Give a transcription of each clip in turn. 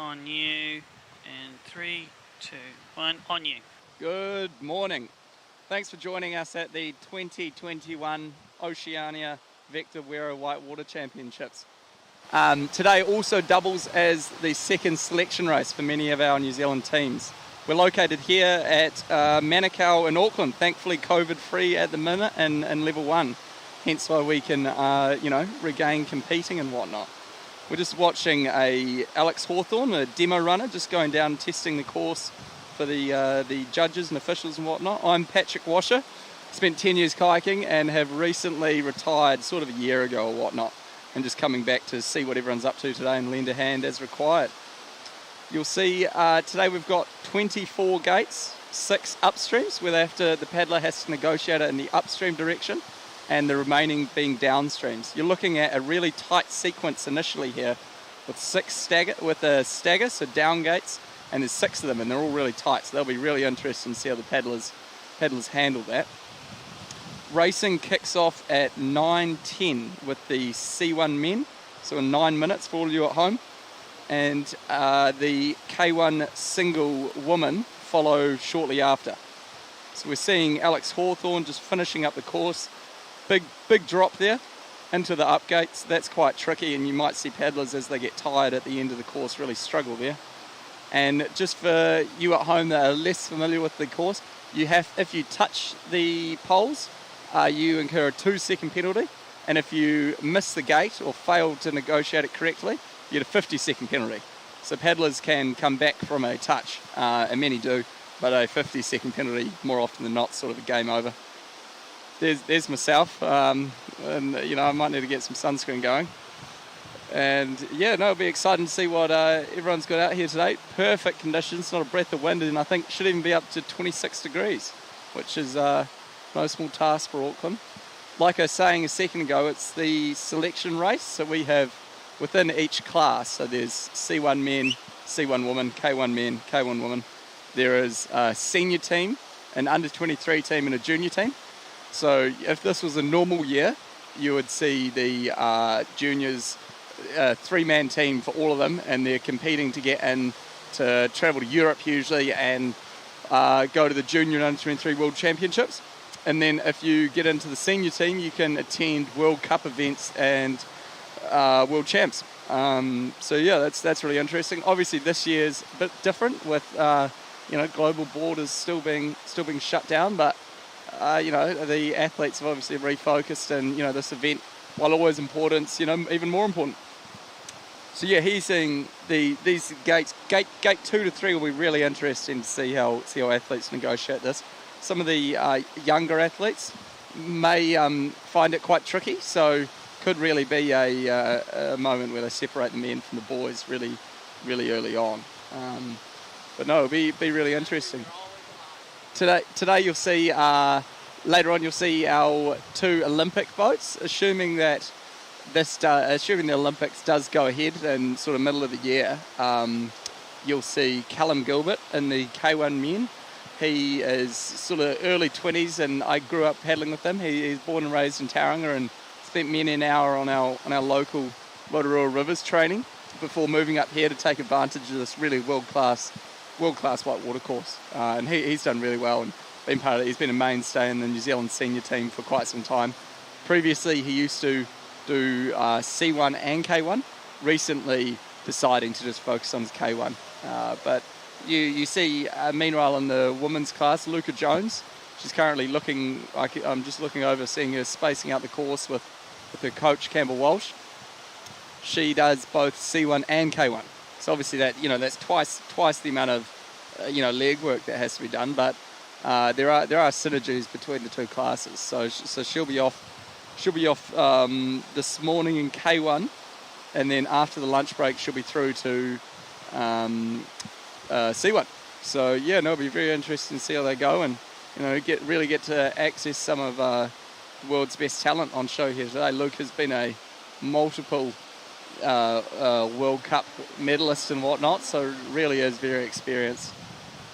on you, and 3, 2, 1, on you. Good morning. Thanks for joining us at the 2021 Oceania Vector Wero Whitewater Championships. Today also doubles as the second selection race for many of our New Zealand teams. We're located here at Manukau in Auckland, thankfully COVID-free at the minute and level 1, hence why we can regain competing and whatnot. We're just watching Alex Hawthorne, a demo runner, just going down and testing the course for the judges and officials and whatnot. I'm Patrick Washer, spent 10 years kayaking and have recently retired sort of a year ago or whatnot, and just coming back to see what everyone's up to today and lend a hand as required. You'll see today we've got 24 gates, 6 upstreams where the paddler has to negotiate it in the upstream direction, and the remaining being downstreams. You're looking at a really tight sequence initially here with a stagger, so down gates, and there's 6 of them and they're all really tight, so they'll be really interesting to see how the paddlers handle that. Racing kicks off at 9:10 with the C1 men, so in 9 minutes for all of you at home, and the K1 single woman follow shortly after. So we're seeing Alex Hawthorne just finishing up the course. Big drop there into the up gates. That's quite tricky, and you might see paddlers as they get tired at the end of the course really struggle there. And just for you at home that are less familiar with the course, if you touch the poles, you incur a 2-second penalty, and if you miss the gate or fail to negotiate it correctly, you get a 50-second penalty. So paddlers can come back from a touch, and many do, but a 50-second penalty more often than not, sort of a game over. There's myself, and I might need to get some sunscreen going. And it'll be exciting to see what everyone's got out here today. Perfect conditions, not a breath of wind, and I think should even be up to 26 degrees, which is no small task for Auckland. Like I was saying a second ago, it's the selection race, so we have within each class, so there's C1 men, C1 women, K1 men, K1 women. There is a senior team, an under 23 team and a junior team. So if this was a normal year, you would see the juniors, 3-man team for all of them, and they're competing to get in to travel to Europe usually and go to the junior and under 23 world championships. And then if you get into the senior team, you can attend World Cup events and world champs. That's really interesting. Obviously this year's a bit different with global borders still being shut down, but the athletes have obviously refocused, and this event, while always important, even more important. So he's saying these gates, gate 2 to 3 will be really interesting to see how athletes negotiate this. Some of the younger athletes may find it quite tricky, so could really be a moment where they separate the men from the boys really, really early on. It'll be really interesting. Today you'll see, later on you'll see our 2 Olympic boats, assuming the Olympics does go ahead in sort of middle of the year. You'll see Callum Gilbert in the K1 men. He is sort of early 20s, and I grew up paddling with him. He's born and raised in Tauranga and spent many an hour on our local Rotorua Rivers training before moving up here to take advantage of this really world-class whitewater course. And he's done really well and been part of it. He's been a mainstay in the New Zealand senior team for quite some time. Previously, he used to do C1 and K1, recently deciding to just focus on his K1. But you see, meanwhile, in the women's class, Luca Jones, she's currently I'm just looking over, seeing her spacing out the course with her coach, Campbell Walsh. She does both C1 and K1. So obviously that's twice the amount of leg work that has to be done, but there are synergies between the 2 classes. So she'll be off this morning in K1, and then after the lunch break she'll be through to C1. So it'll be very interesting to see how they go, and really get to access some of the world's best talent on show here today. Luke has been a multiple World Cup medalist and whatnot, so really is very experienced.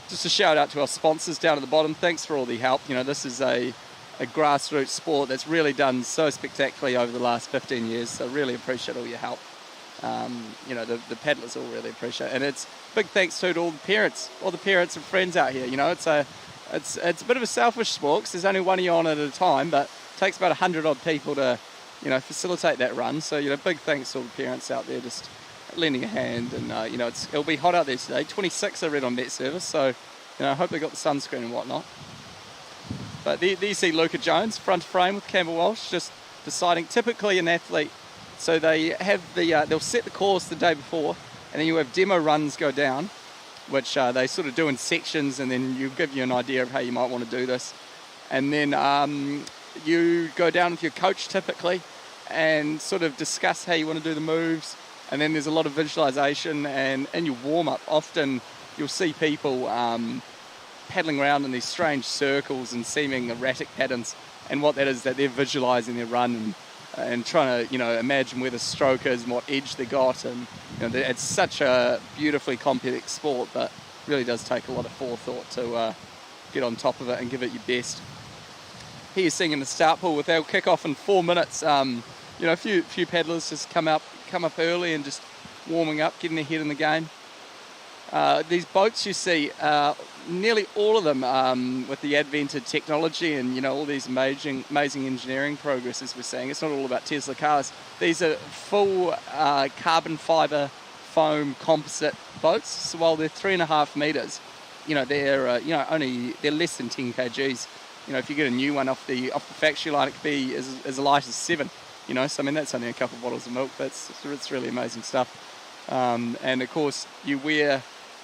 Just a shout out to our sponsors down at the bottom. Thanks for all the help. This is a grassroots sport that's really done so spectacularly over the last 15 years, so really appreciate all your help. The paddlers all really appreciate it. And it's big thanks to all the parents and friends out here. It's a bit of a selfish sport 'cause there's only one of you on at a time, but it takes about 100 odd people to, facilitate that run. So, big thanks to all the parents out there just lending a hand. And, it'll be hot out there today. 26 I read on Met Service, so, I hope they got the sunscreen and whatnot. But there you see Luca Jones, front frame with Campbell Walsh, just deciding, typically an athlete, so they have they'll set the course the day before, and then you have demo runs go down, which they sort of do in sections, and then give you an idea of how you might want to do this. And then you go down with your coach typically, and sort of discuss how you want to do the moves. And then there's a lot of visualization, and in your warm-up, often you'll see people paddling around in these strange circles and seeming erratic patterns, and what that is, that they're visualizing their run and trying to imagine where the stroke is and what edge they got. And it's such a beautifully complex sport, but really does take a lot of forethought to get on top of it and give it your best. Here you're seeing in the start pool, they'll kick off in 4 minutes. A few paddlers just come up early and just warming up, getting their head in the game. These boats you see, nearly all of them with the advent of technology and all these amazing engineering progresses we're seeing. It's not all about Tesla cars. These are full carbon fibre foam composite boats. So while they're 3.5 meters, they're less than 10 kgs. If you get a new one off the factory line, it could be as light as 7. So that's only a couple of bottles of milk. It's really amazing stuff. And of course, you wear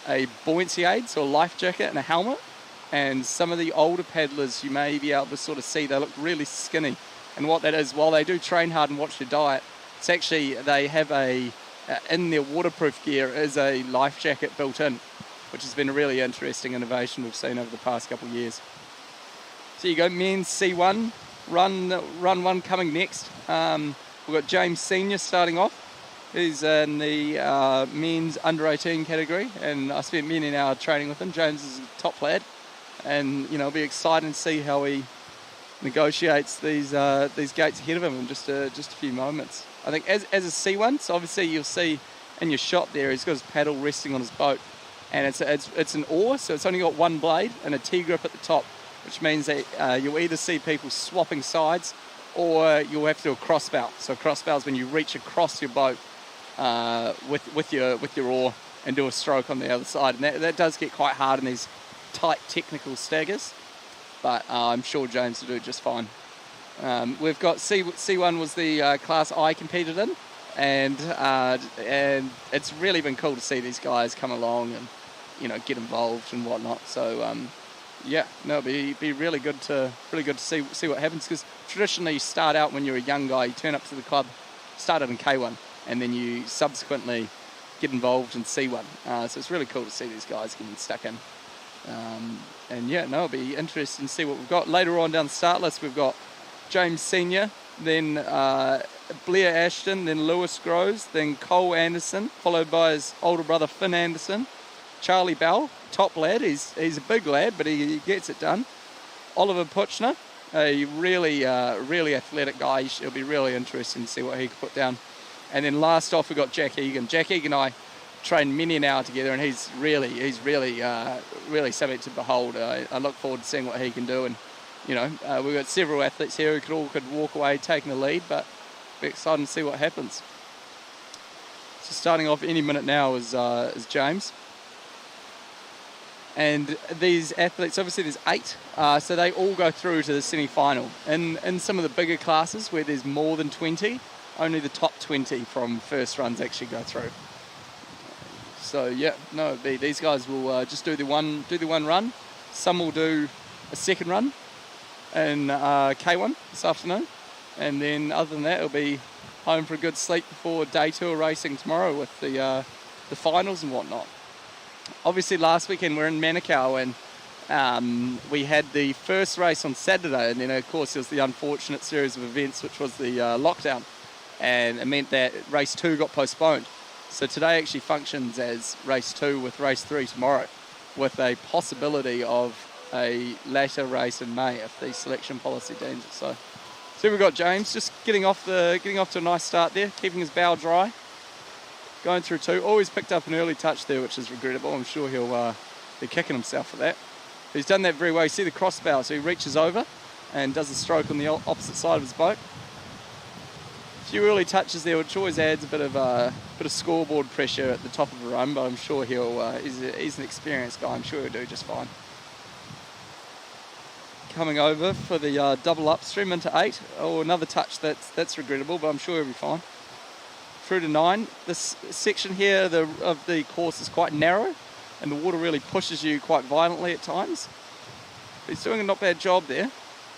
a buoyancy aid, so a life jacket and a helmet. And some of the older paddlers, you may be able to sort of see, they look really skinny. And what that is, while they do train hard and watch their diet, it's actually, they have in their waterproof gear is a life jacket built in, which has been a really interesting innovation we've seen over the past couple of years. So you go, men's C1, run one coming next. We've got James Senior starting off. He's in the men's under 18 category, and I spent many an hour training with him. James is a top lad, and it'll be exciting to see how he negotiates these gates ahead of him in just a few moments. I think as a C1, so obviously you'll see in your shot there, he's got his paddle resting on his boat, and it's an oar, so it's only got one blade and a T-grip at the top, which means that you'll either see people swapping sides, or you'll have to do a crossbow. So a crossbow is when you reach across your boat with your oar and do a stroke on the other side, and that does get quite hard in these tight technical staggers, but I'm sure James will do just fine. We've got C1 was the class I competed in, and it's really been cool to see these guys come along and get involved and whatnot. So it'll be really good to see what happens, because traditionally you start out when you're a young guy, you turn up to the club, start out in K1, and then you subsequently get involved in C1. So it's really cool to see these guys getting stuck in. It'll be interesting to see what we've got. Later on down the start list, we've got James Senior, then Blair Ashton, then Lewis Groves, then Cole Anderson, followed by his older brother Finn Anderson, Charlie Bell, top lad, he's a big lad, but he gets it done. Oliver Puchner, a really athletic guy. It'll be really interesting to see what he can put down. And then last off, we've got Jack Egan. Jack Egan and I trained many an hour together, and he's really something to behold. I look forward to seeing what he can do. And we've got several athletes here who could walk away taking the lead, but we're excited to see what happens. So starting off any minute now is James. And these athletes, obviously there's 8, so they all go through to the semi-final. In some of the bigger classes where there's more than 20, only the top 20 from first runs actually go through. So these guys will just do the one run. Some will do a second run in K1 this afternoon, and then other than that, it'll be home for a good sleep before day tour racing tomorrow with the finals and whatnot. Obviously last weekend we're in Manukau, and we had the first race on Saturday, and then of course there was the unfortunate series of events, which was the lockdown, and it meant that race 2 got postponed. So today actually functions as race 2 with race 3 tomorrow, with a possibility of a later race in May if the selection policy deems it. So we've got James just getting off to a nice start there, keeping his bow dry. going through 2. Always picked up an early touch there, which is regrettable. I'm sure he'll be kicking himself for that. But he's done that very well. You see the crossbow, so he reaches over and does a stroke on the opposite side of his boat. A few early touches there, which always adds a bit of scoreboard pressure at the top of a run, but I'm sure he's an experienced guy. I'm sure he'll do just fine. Coming over for the double upstream into 8. Oh, another touch that's regrettable, but I'm sure he'll be fine. Through to 9. This section here of the course is quite narrow, and the water really pushes you quite violently at times. But he's doing a not bad job there,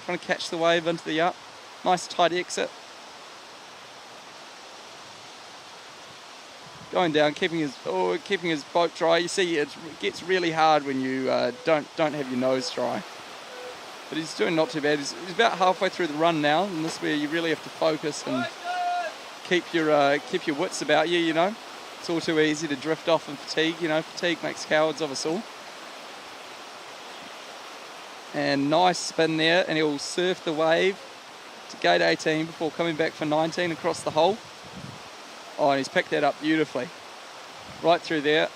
trying to catch the wave into the up. Nice tight exit. Going down, keeping his boat dry. You see, it gets really hard when you don't have your nose dry. But he's doing not too bad. He's about halfway through the run now, and this is where you really have to focus and keep your wits about you. You know, it's all too easy to drift off in fatigue. You know, fatigue makes cowards of us all. And nice spin there, and he'll surf the wave to gate 18 before coming back for 19 across the hole. Oh, and he's picked that up beautifully. Right through there,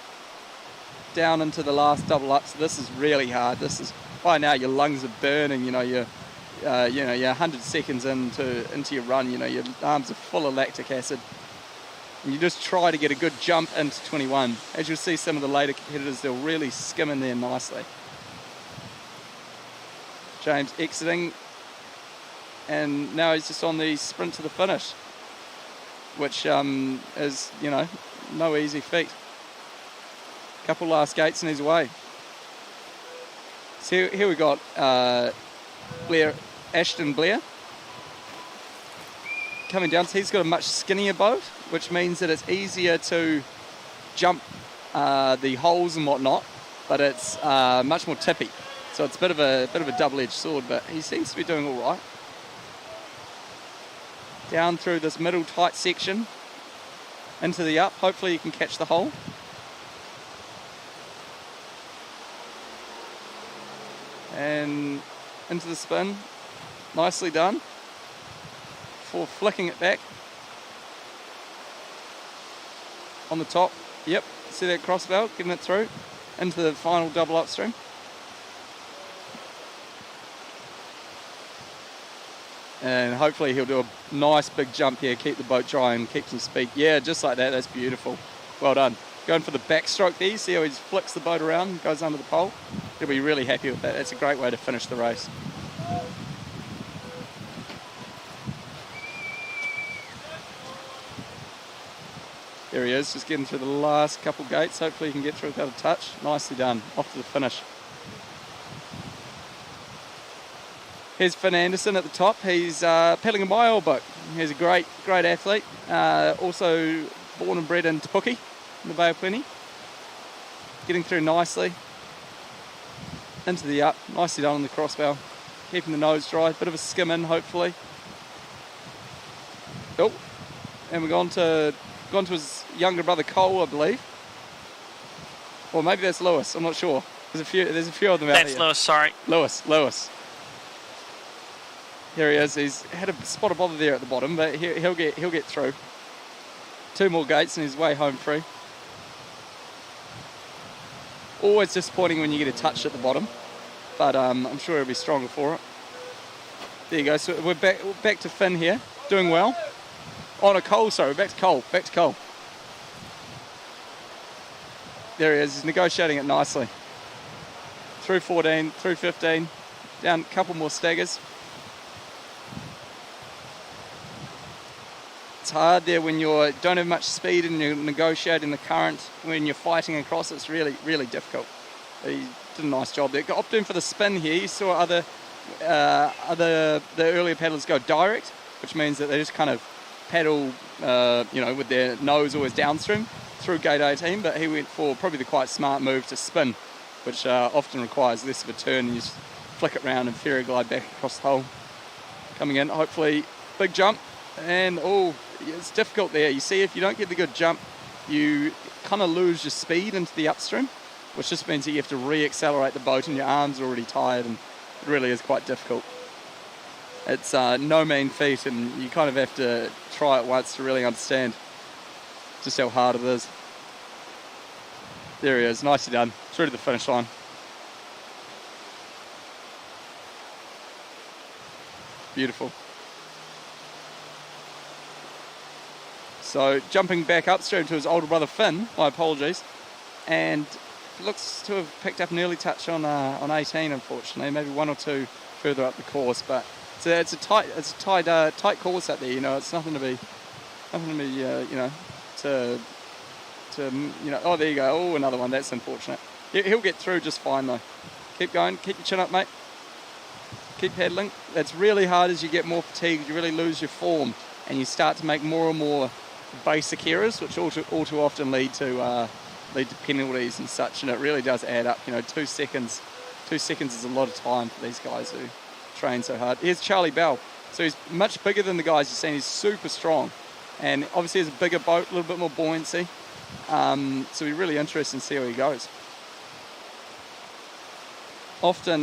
down into the last double up. So this is really hard. This is, by now your lungs are burning. You know, you're 100 seconds into your run. You know, your arms are full of lactic acid. And you just try to get a good jump into 21. As you'll see, some of the later competitors, they'll really skim in there nicely. James exiting, and now he's just on the sprint to the finish, which is, you know, no easy feat. Couple last gates and he's away. So here we got Ashton Blair coming down. So he's got a much skinnier boat, which means that it's easier to jump the holes and whatnot, but it's much more tippy. So it's a bit of a double-edged sword, but he seems to be doing all right. Down through this middle tight section into the up. Hopefully you can catch the hole. And into the spin. Nicely done. Before flicking it back. On the top. Yep. See that crossbow? Getting it through. Into the final double upstream. And hopefully he'll do a nice big jump here, keep the boat dry and keep some speed. Yeah, just like that. That's beautiful. Well done. Going for the backstroke there. You see how he flicks the boat around and goes under the pole? He'll be really happy with that. That's a great way to finish the race. There he is, just getting through the last couple gates. Hopefully he can get through without a touch. Nicely done. Off to the finish. Here's Finn Anderson at the top. He's paddling a my old boat. He's a great athlete. Also born and bred in Te Puke, in the Bay of Plenty. Getting through nicely. Into the up. Nicely done on the crossbow. Keeping the nose dry. Bit of a skim in, hopefully. Oh, and we've gone to his younger brother Cole, I believe. Or maybe that's Lewis. I'm not sure. There's a few of them out there. That's Lewis. Sorry. Lewis. Here he is. He's had a spot of bother there at the bottom, but he'll get through. 2 more gates and he's way home free. Always disappointing when you get a touch at the bottom, but I'm sure he'll be stronger for it. There you go. So we're back to Finn here, doing well. Oh no, Cole. Sorry, back to Cole. There he is. He's negotiating it nicely. Through 14, through 15, down a couple more staggers. It's hard there when you don't have much speed and you're negotiating the current. When you're fighting across, it's really, really difficult. He did a nice job there. Opting for the spin here. You saw the earlier paddlers go direct, which means that they just kind of paddle, with their nose always downstream through gate 18. But he went for probably the quite smart move to spin, which often requires less of a turn. And you just flick it round and ferry glide back across the hole. Coming in, hopefully, big jump. And it's difficult there. You see, if you don't get the good jump, you kind of lose your speed into the upstream, which just means that you have to re-accelerate the boat and your arms are already tired, and it really is quite difficult. It's no mean feat, and you kind of have to try it once to really understand. just how hard it is. There he is, nicely done, through to the finish line. Beautiful. So jumping back upstream to his older brother Finn, my apologies, and looks to have picked up an early touch on 18, unfortunately, maybe one or two further up the course, but it's a tight course up there. You know, it's nothing to be oh, there you go. Oh, another one. That's unfortunate. He'll get through just fine though. Keep going. Keep your chin up, mate. Keep paddling. It's really hard as you get more fatigued. You really lose your form, and you start to make more and more basic errors, which all too often lead to penalties and such. And it really does add up. You know, 2 seconds. 2 seconds is a lot of time for these guys who train so hard. Here's Charlie Bell. So he's much bigger than the guys you've seen. He's super strong, and obviously has a bigger boat, a little bit more buoyancy. So we're really interested to see how he goes. Often,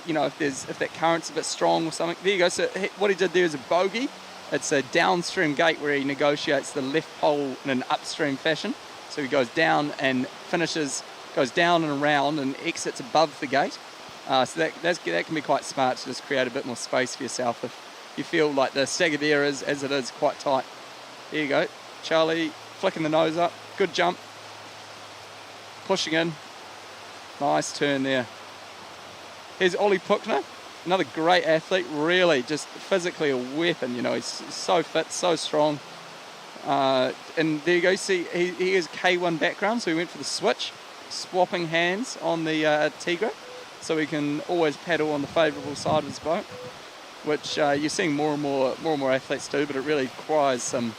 you know, if that current's a bit strong or something, there you go. So what he did there is a bogey. It's a downstream gate where he negotiates the left pole in an upstream fashion. So he goes down and goes down and around and exits above the gate. So that can be quite smart to just create a bit more space for yourself if you feel like the stagger there is, as it is, quite tight. There you go. Charlie flicking the nose up. Good jump. Pushing in. Nice turn there. Here's Ollie Puckner, another great athlete, really just physically a weapon. You know, he's so fit, so strong. And there you go, see, he has K1 background, so he went for the switch, swapping hands on the Tigra, so he can always paddle on the favourable side of his boat, which you're seeing more and more athletes do, but it really requires some,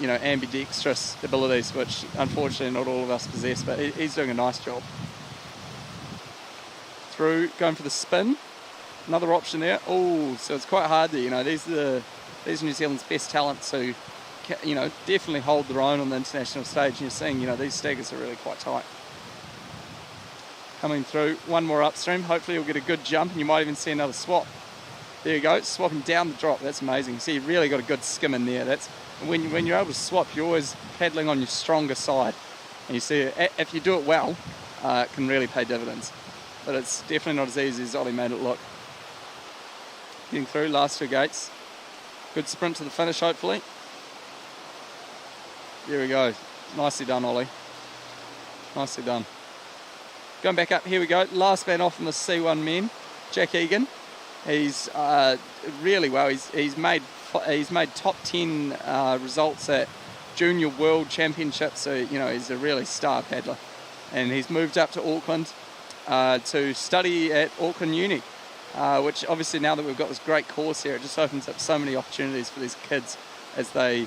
you know, ambidextrous abilities, which unfortunately not all of us possess, but he's doing a nice job. Through, going for the spin, another option there. Oh, so it's quite hard there. You know, these are New Zealand's best talents who, you know, definitely hold their own on the international stage. And you're seeing, you know, these staggers are really quite tight. Coming through, one more upstream. Hopefully you'll get a good jump, and you might even see another swap. There you go, swapping down the drop. That's amazing. See, you've really got a good skim in there. That's when you're able to swap, you're always paddling on your stronger side. And you see, if you do it well, it can really pay dividends. But it's definitely not as easy as Ollie made it look. Getting through, last 2 gates. Good sprint to the finish, hopefully. There we go. Nicely done, Ollie. Nicely done. Going back up, here we go. Last man off in the C1 men, Jack Egan. He's really well. He's made top 10 results at Junior World Championships. So, you know, he's a really star paddler. And he's moved up to Auckland to study at Auckland Uni, which obviously now that we've got this great course here, it just opens up so many opportunities for these kids as they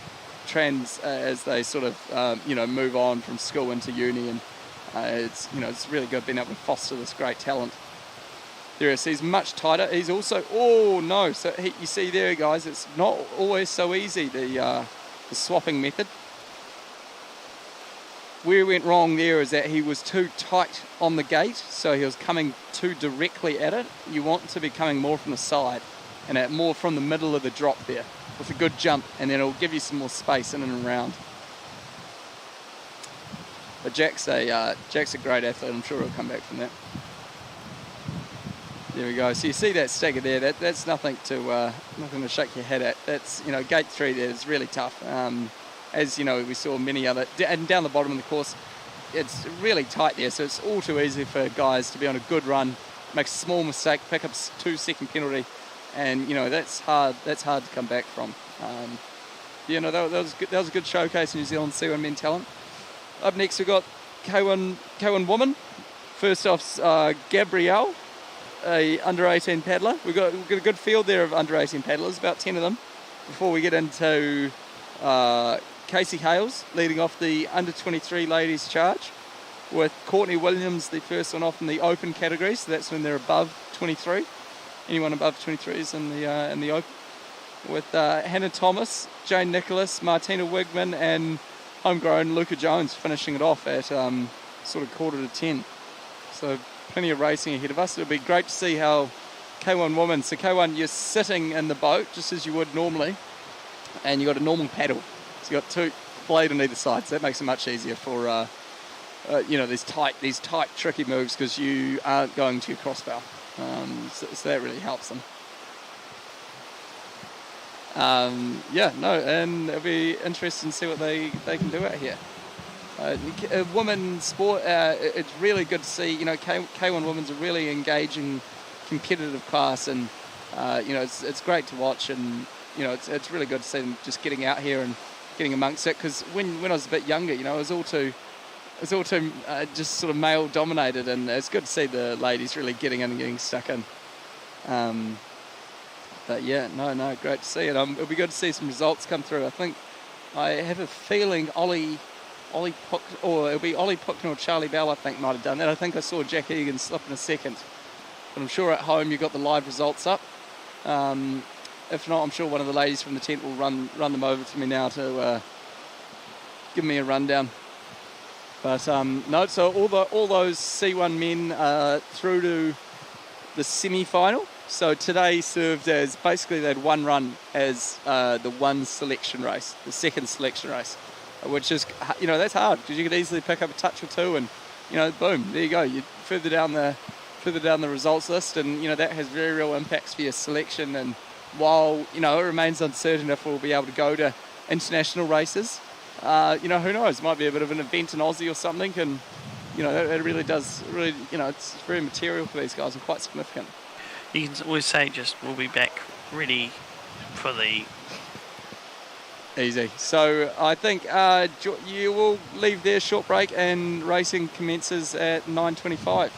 sort of you know, move on from school into uni, and it's really good being able to foster this great talent. There is, he's much tighter. He's also, oh no, so you see there, guys, it's not always so easy, the swapping method. Where he went wrong there is that he was too tight on the gate, so he was coming too directly at it. You want to be coming more from the side and more from the middle of the drop there with a good jump, and then it'll give you some more space in and around. But Jack's a great athlete. I'm sure he'll come back from that. There we go. So you see that stagger there. That's nothing to shake your head at. That's, you know, gate 3 there is really tough. As you know, we saw many other, and down the bottom of the course, it's really tight there, so it's all too easy for guys to be on a good run, make a small mistake, pick up a 2-second penalty, and, you know, that's hard to come back from. You know, that was a good showcase of New Zealand C1 men talent. Up next we've got K1 woman. First off's Gabrielle, a under-18 paddler. We've got a good field there of under-18 paddlers, about 10 of them, before we get into Casey Hales leading off the under-23 ladies charge, with Courtney Williams the first one off in the open category, so that's when they're above 23. Anyone above 23 is in the open. With Hannah Thomas, Jane Nicholas, Martina Wigman, and homegrown Luca Jones finishing it off at sort of 9:45. So plenty of racing ahead of us. It'll be great to see how K1 woman. So K1, you're sitting in the boat just as you would normally, and you've got a normal paddle. So you've got blade on either side, so that makes it much easier for these tight, tricky moves because you aren't going to crossbow. So that really helps them. And it'll be interesting to see what they can do out here. Women's sport, it's really good to see. K1 Women's a really engaging, competitive class, and it's great to watch, and it's really good to see them just getting out here and getting amongst it. Because when I was a bit younger, it was all too just sort of male dominated, and it's good to see the ladies really getting in and getting stuck in. But yeah, great to see it. It'll be good to see some results come through. I have a feeling Ollie Puckner or Charlie Bell, I think, might have done that. I think I saw Jack Egan slip in a second. But I'm sure at home you got the live results up. If not, I'm sure one of the ladies from the tent will run them over to me now to give me a rundown. But so all those C1 men through to the semi-final. So today served as basically they had one run as the one selection race, the second selection race, which is that's hard because you could easily pick up a touch or two and boom, there you go. You're further down the results list, and that has very real impacts for your selection. And while it remains uncertain if we'll be able to go to international races, who knows? Might be a bit of an event in Aussie or something, and it really does it's very material for these guys and quite significant. You can always say we'll be back ready for the... Easy. So I think you will leave there, short break, and racing commences at 9:25.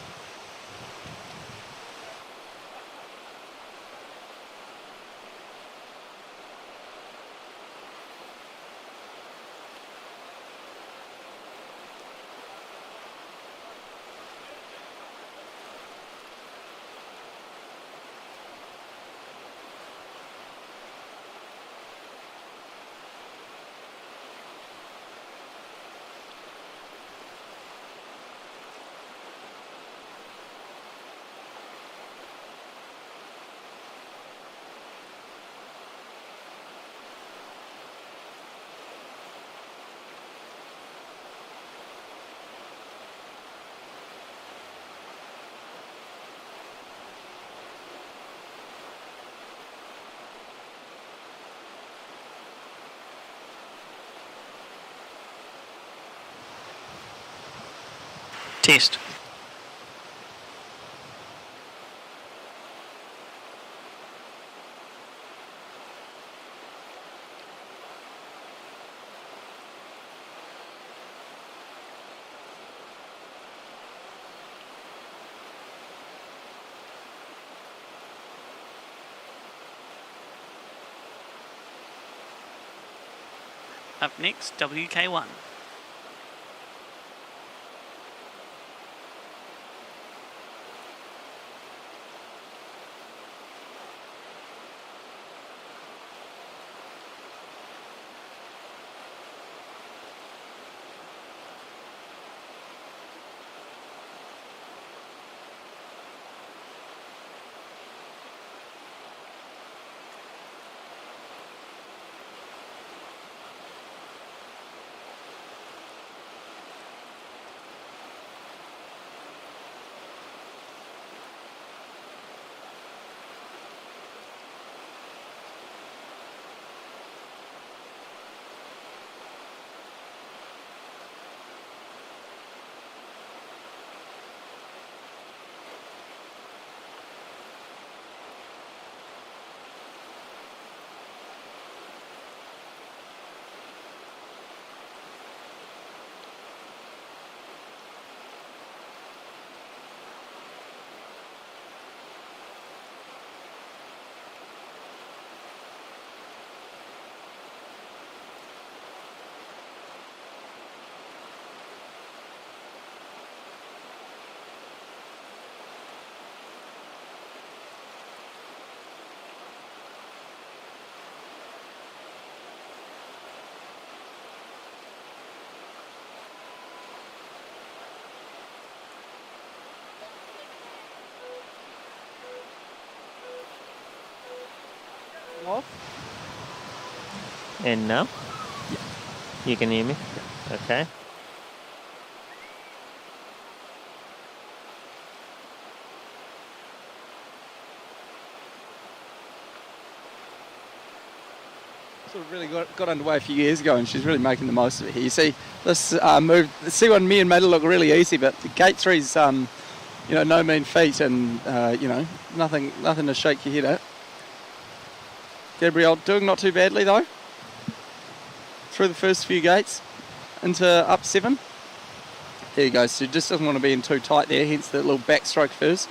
Test. Up next, WK1. Off. And now? You can hear me? Okay. Sort of really got underway a few years ago, and she's really making the most of it here. You see this move, the C1 me and made it look really easy, but the gate 3's, no mean feat, and nothing to shake your head at. Gabrielle doing not too badly though. Through the first few gates into up 7. There you go. So just doesn't want to be in too tight there, hence the little backstroke first.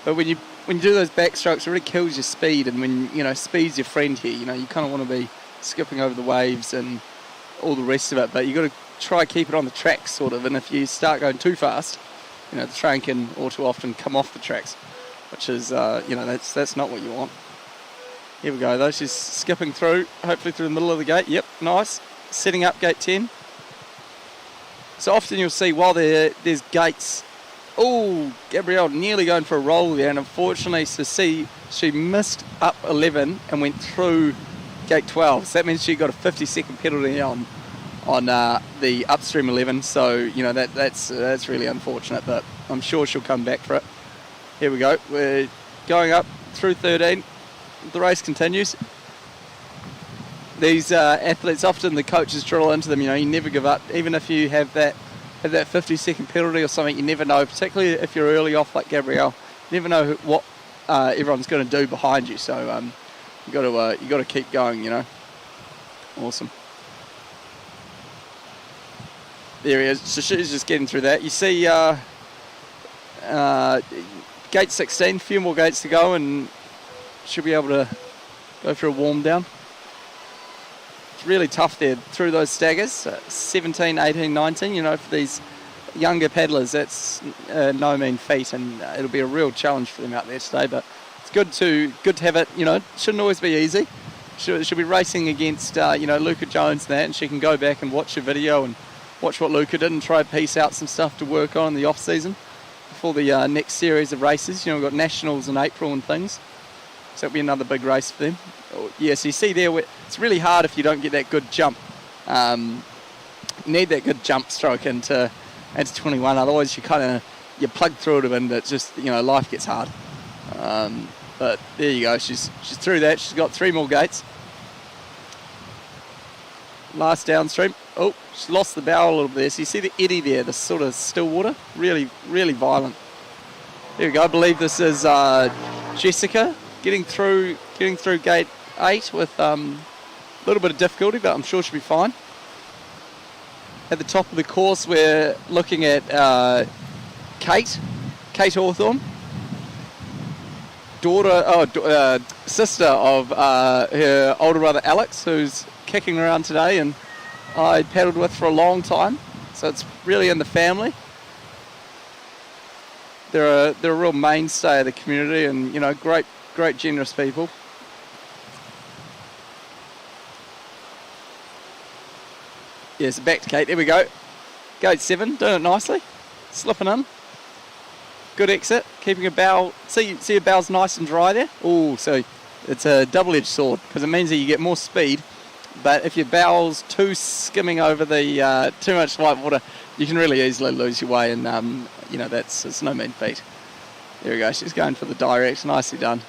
But when you do those backstrokes, it really kills your speed, and when speed's your friend here. You kind of want to be skipping over the waves and all the rest of it, but you got to try keep it on the tracks sort of. And if you start going too fast, the train can all too often come off the tracks, which is that's not what you want. Here we go though. She's skipping through, hopefully through the middle of the gate. Yep, nice. Setting up gate 10. So often you'll see while there's gates. Oh, Gabrielle nearly going for a roll there, and unfortunately she missed up 11 and went through gate 12. So that means she got a 50-second penalty on the upstream 11. So that's really unfortunate, but I'm sure she'll come back for it. Here we go. We're going up through 13. The race continues. These athletes, often the coaches drill into them, you never give up. Even if you have that 50-second penalty or something, you never know, particularly if you're early off like Gabrielle, you never know what everyone's going to do behind you. So you got to keep going, Awesome. There he is. So she's just getting through that. You see gate 16, a few more gates to go, and she'll be able to go for a warm down. It's really tough there through those staggers, 17, 18, 19, for these younger paddlers, that's no mean feat, and it'll be a real challenge for them out there today, but it's good to have it, shouldn't always be easy. She'll be racing against, Luca Jones and that, and she can go back and watch a video and watch what Luca did and try to piece out some stuff to work on in the off-season before the next series of races. We've got nationals in April and things. So it'll be another big race for them. Yeah, so you see there, it's really hard if you don't get that good jump. You need that good jump stroke into 21, otherwise you plug through it and it's just, life gets hard. But there you go, she's through that. She's got 3 more gates. Last downstream. Oh, she lost the bow a little bit there. So you see the eddy there, the sort of still water, really, really violent. There we go, I believe this is Jessica. Getting through gate 8 with a little bit of difficulty, but I'm sure she'll be fine. At the top of the course, we're looking at Kate Hawthorne, sister of her older brother Alex, who's kicking around today, and I paddled with for a long time, so it's really in the family. They're a real mainstay of the community, and great generous people. Yeah, so back to Kate. There we go. Gate 7, doing it nicely. Slipping in. Good exit. Keeping a bow. See your bow's nice and dry there? Oh, so it's a double-edged sword, because it means that you get more speed, but if your bow's too skimming over the too much white water, you can really easily lose your way, and it's no mean feat. There we go. She's going for the direct. Nicely done.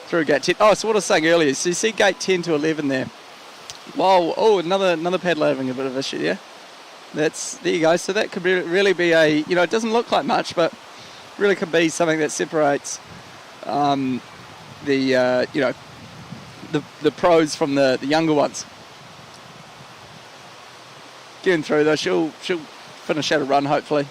Through gate 10. Oh, so what I was saying earlier, so you see gate 10 to 11 there. Wow, another paddler having a bit of issue there. There you go. So that could really be a, it doesn't look like much, but really could be something that separates the pros from the younger ones. Getting through though, she'll finish out a run hopefully.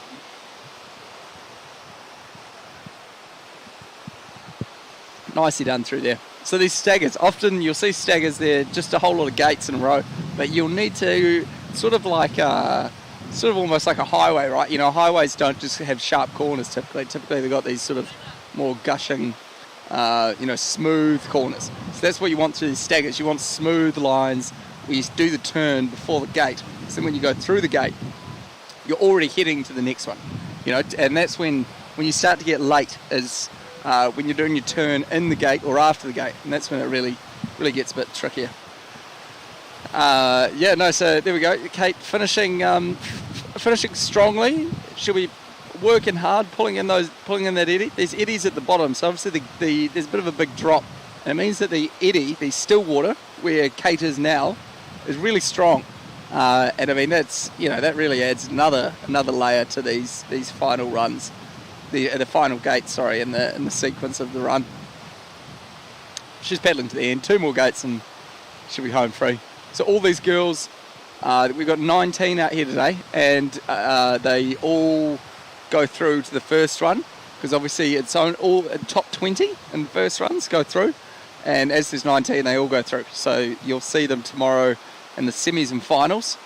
Nicely done through there. So these staggers, often you'll see staggers there, just a whole lot of gates in a row, but you'll need to sort of almost like a highway, right? Highways don't just have sharp corners typically. Typically they've got these sort of more gushing, smooth corners. So that's what you want through these staggers. You want smooth lines where you do the turn before the gate. So when you go through the gate, you're already heading to the next one. And that's when you start to get late, is when you're doing your turn in the gate or after the gate, and that's when it really gets a bit trickier. So there we go. Kate finishing strongly. She'll be working hard, pulling in that eddy. There's eddies at the bottom, so obviously there's a bit of a big drop. And it means that the eddy, the still water, where Kate is now, is really strong. And I mean that really adds another layer to these final runs, the final gate, in the sequence of the run. She's paddling to the end. 2 more gates and she'll be home free. So all these girls, we've got 19 out here today, and they all go through to the first run, because obviously it's all top 20 in the first runs go through, and as there's 19 they all go through. So you'll see them tomorrow in the semis and finals.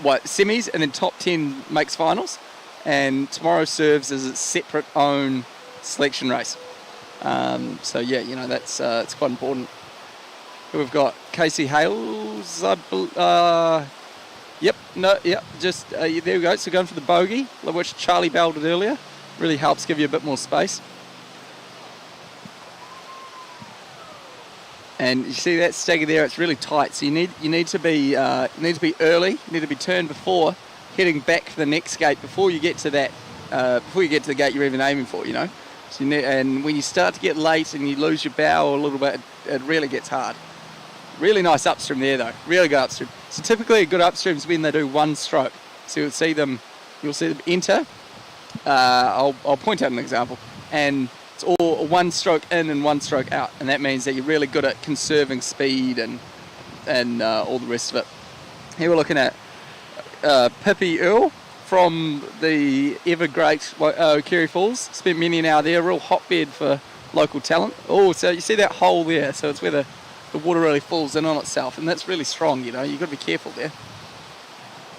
Semis, and then top 10 makes finals, and tomorrow serves as its separate own selection race. That's it's quite important. We've got Casey Hales, there we go. So going for the bogey, which Charlie Bell did earlier, really helps give you a bit more space. And you see that stagger there, it's really tight. So you need to be early. You need to be turned before heading back to the next gate, before you get to that, before you get to the gate you're even aiming for. So and when you start to get late and you lose your bow a little bit, it really gets hard. Really nice upstream there though, really good upstream. So typically a good upstream is when they do one stroke. So you'll see them enter. I'll point out an example, and it's all one stroke in and one stroke out, and that means that you're really good at conserving speed and all the rest of it. Here we're looking at Pippi Earl from the ever great Kerry Falls. Spent many an hour there, real hotbed for local talent. Oh, so you see that hole there? So it's where the water really falls in on itself, and that's really strong. You've got to be careful there.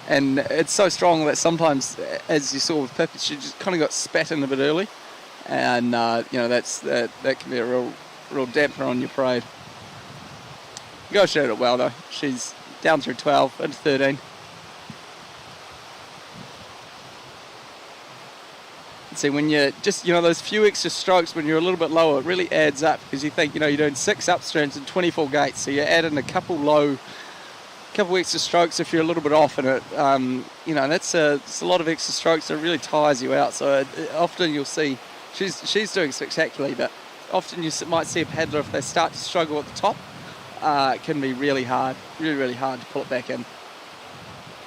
And it's so strong that sometimes, as you saw with Pippi, she just kind of got spat in a bit early, and that can be a real dampener on your parade. Negotiated it well though. She's down through 12 into 13. See, when you just, those few extra strokes when you're a little bit lower, it really adds up, because you think, you're doing 6 upstreams and 24 gates, so you add in a couple extra strokes if you're a little bit off in it. It's a lot of extra strokes that really tires you out. So often you'll see, she's doing spectacularly, but often you might see a paddler, if they start to struggle at the top, it can be really hard to pull it back in.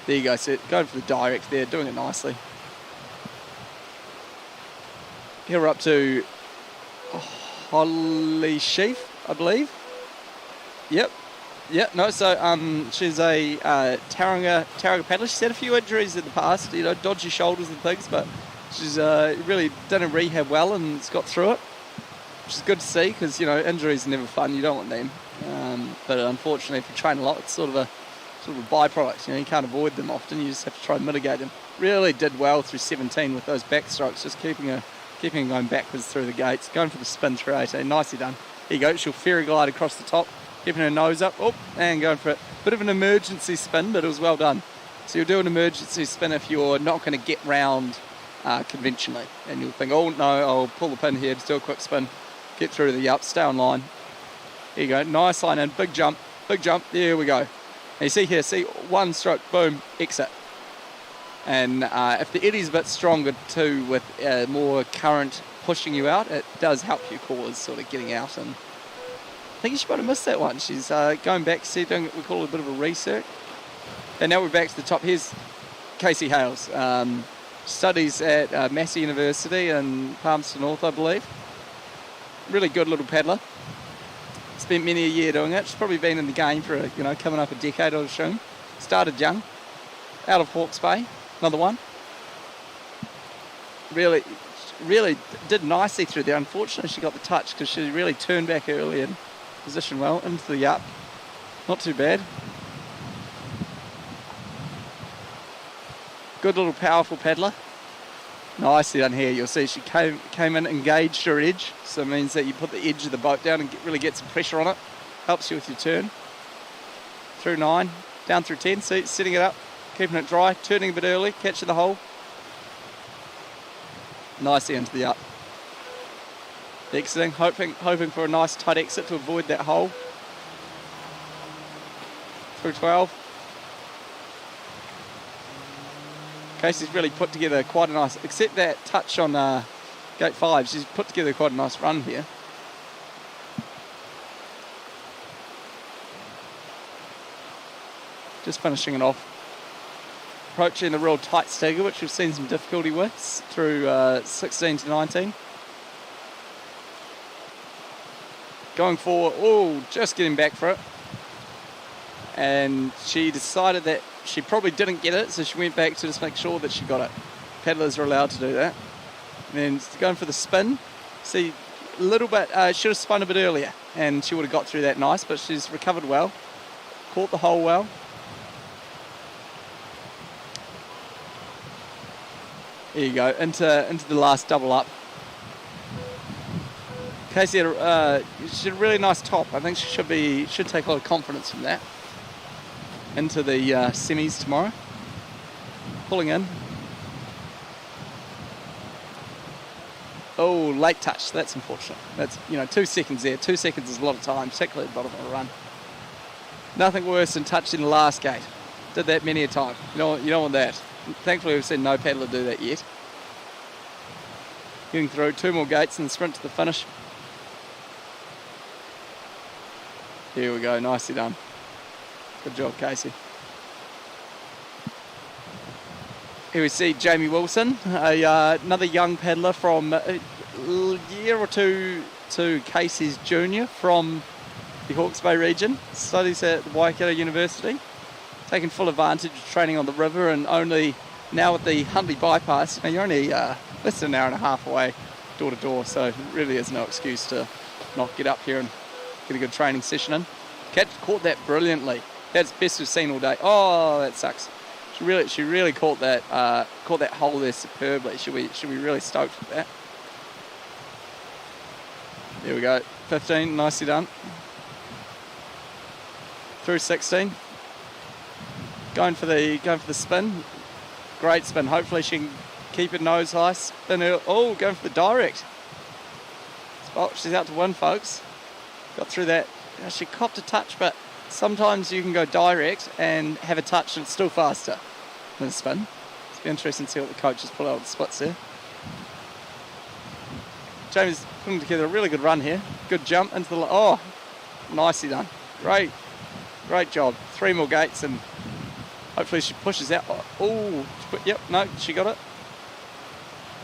There you go, so going for the direct there, doing it nicely. Here we're up to Holly Sheaf, I believe. Yep. No. So she's a Tauranga paddler. She's had a few injuries in the past, dodgy shoulders and things, but she's really done a rehab well and has got through it, which is good to see, because injuries are never fun. You don't want them. But unfortunately, if you train a lot, it's sort of a byproduct. You can't avoid them often. You just have to try and mitigate them. Really did well through 17 with those backstrokes, just keeping her going backwards through the gates, going for the spin through 18. Nicely done. Here you go. She'll fairy glide across the top, keeping her nose up. Oh, and going for a bit of an emergency spin, but it was well done. So you'll do an emergency spin if you're not going to get round conventionally. And you'll think, oh no, I'll pull the pin here, just do a quick spin, get through to the up, stay on line. Here you go. Nice line in. Big jump. There we go. And you see here, one stroke, boom, exit. And if the eddy's a bit stronger too, with more current pushing you out, it does help your cause sort of getting out. And I think she might have missed that one. She's going back, doing what we call a bit of a research. And now we're back to the top. Here's Casey Hales. Studies at Massey University in Palmerston North, I believe. Really good little paddler. Spent many a year doing it. She's probably been in the game for coming up a decade, I'd assume. Started young, out of Hawke's Bay. Another one. Really did nicely through there. Unfortunately, she got the touch, because she really turned back early and positioned well into the up. Not too bad. Good little powerful paddler. Nicely done here. You'll see she came in, engaged her edge, so it means that you put the edge of the boat down and really get some pressure on it. Helps you with your turn. Through 9, down through 10, see, setting it up. Keeping it dry, turning a bit early, catching the hole. Nicely into the up. Exiting, hoping for a nice tight exit to avoid that hole. through 12. Casey's really put together quite a nice, except that touch on gate 5, she's put together quite a nice run here. Just finishing it off. Approaching the real tight stagger, which we've seen some difficulty with through 16 to 19. Going forward, oh, just getting back for it. And she decided that she probably didn't get it, so she went back to just make sure that she got it. Paddlers are allowed to do that. And then going for the spin. See, a little bit, should have spun a bit earlier, and she would have got through that nice, but she's recovered well. Caught the hole well. There you go, into the last double up. Casey had she had a really nice top. I think she should take a lot of confidence from that. Into the semis tomorrow. Pulling in. Oh, late touch. That's unfortunate. That's 2 seconds there. 2 seconds is a lot of time, particularly at the bottom of a run. Nothing worse than touching the last gate. Did that many a time. You don't want that. Thankfully, we've seen no paddler do that yet. Getting through 2 more gates and sprint to the finish. Here we go, nicely done. Good job, Casey. Here we see Jamie Wilson, another young paddler from a year or two to Casey's junior from the Hawke's Bay region. Studies at the Waikato University. Taking full advantage of training on the river, and only now with the Huntley bypass, you're only less than an hour and a half away door to door, so it really is no excuse to not get up here and get a good training session in. Cat caught that brilliantly. That's best we've seen all day. Oh, that sucks. She really caught that hole there superbly. Should be really stoked with that. There we go. 15, nicely done. Through 16. Going for the spin. Great spin. Hopefully she can keep her nose high. Spin her. Oh, going for the direct. Oh, she's out to win, folks. Got through that. She copped a touch, but sometimes you can go direct and have a touch and it's still faster than a spin. It's be interesting to see what the coaches pull out of the splits there. Jamie's putting together a really good run here. Good jump into the... Oh, nicely done. Great job. 3 more gates and hopefully she pushes out. Oh, yep, no, she got it.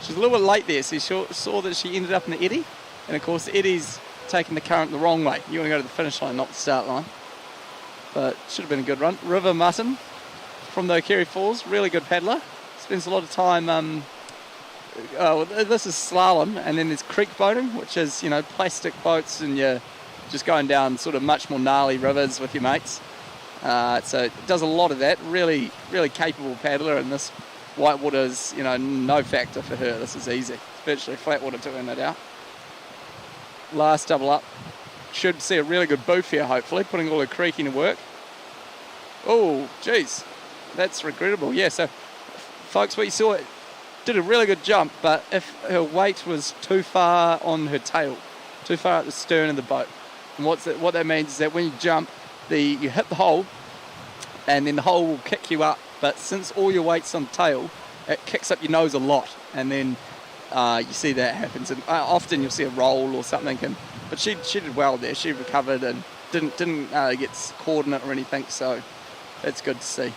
She's a little bit late there, so you saw that she ended up in the eddy. And of course the eddy's taking the current the wrong way. You want to go to the finish line, not the start line. But should have been a good run. River Mutton from the O'Kerry Falls, really good paddler. Spends a lot of time, this is slalom, and then there's creek boating, which is, plastic boats and you're just going down sort of much more gnarly rivers with your mates. So it does a lot of that. Really, really capable paddler, and this Whitewater is, no factor for her. This is easy. It's virtually flat water to earn it out. Last double up. Should see a really good boof here, hopefully, putting all her creaking to work. Oh, geez. That's regrettable. Yeah, so, folks, what you saw, did a really good jump, but if her weight was too far on her tail, too far at the stern of the boat, and what that means is that when you jump, you hit the hole, and then the hole will kick you up, but since all your weight's on the tail, it kicks up your nose a lot, and then you see that happens, and often you'll see a roll or something, but she did well there. She recovered and didn't get caught in it or anything, so that's good to see.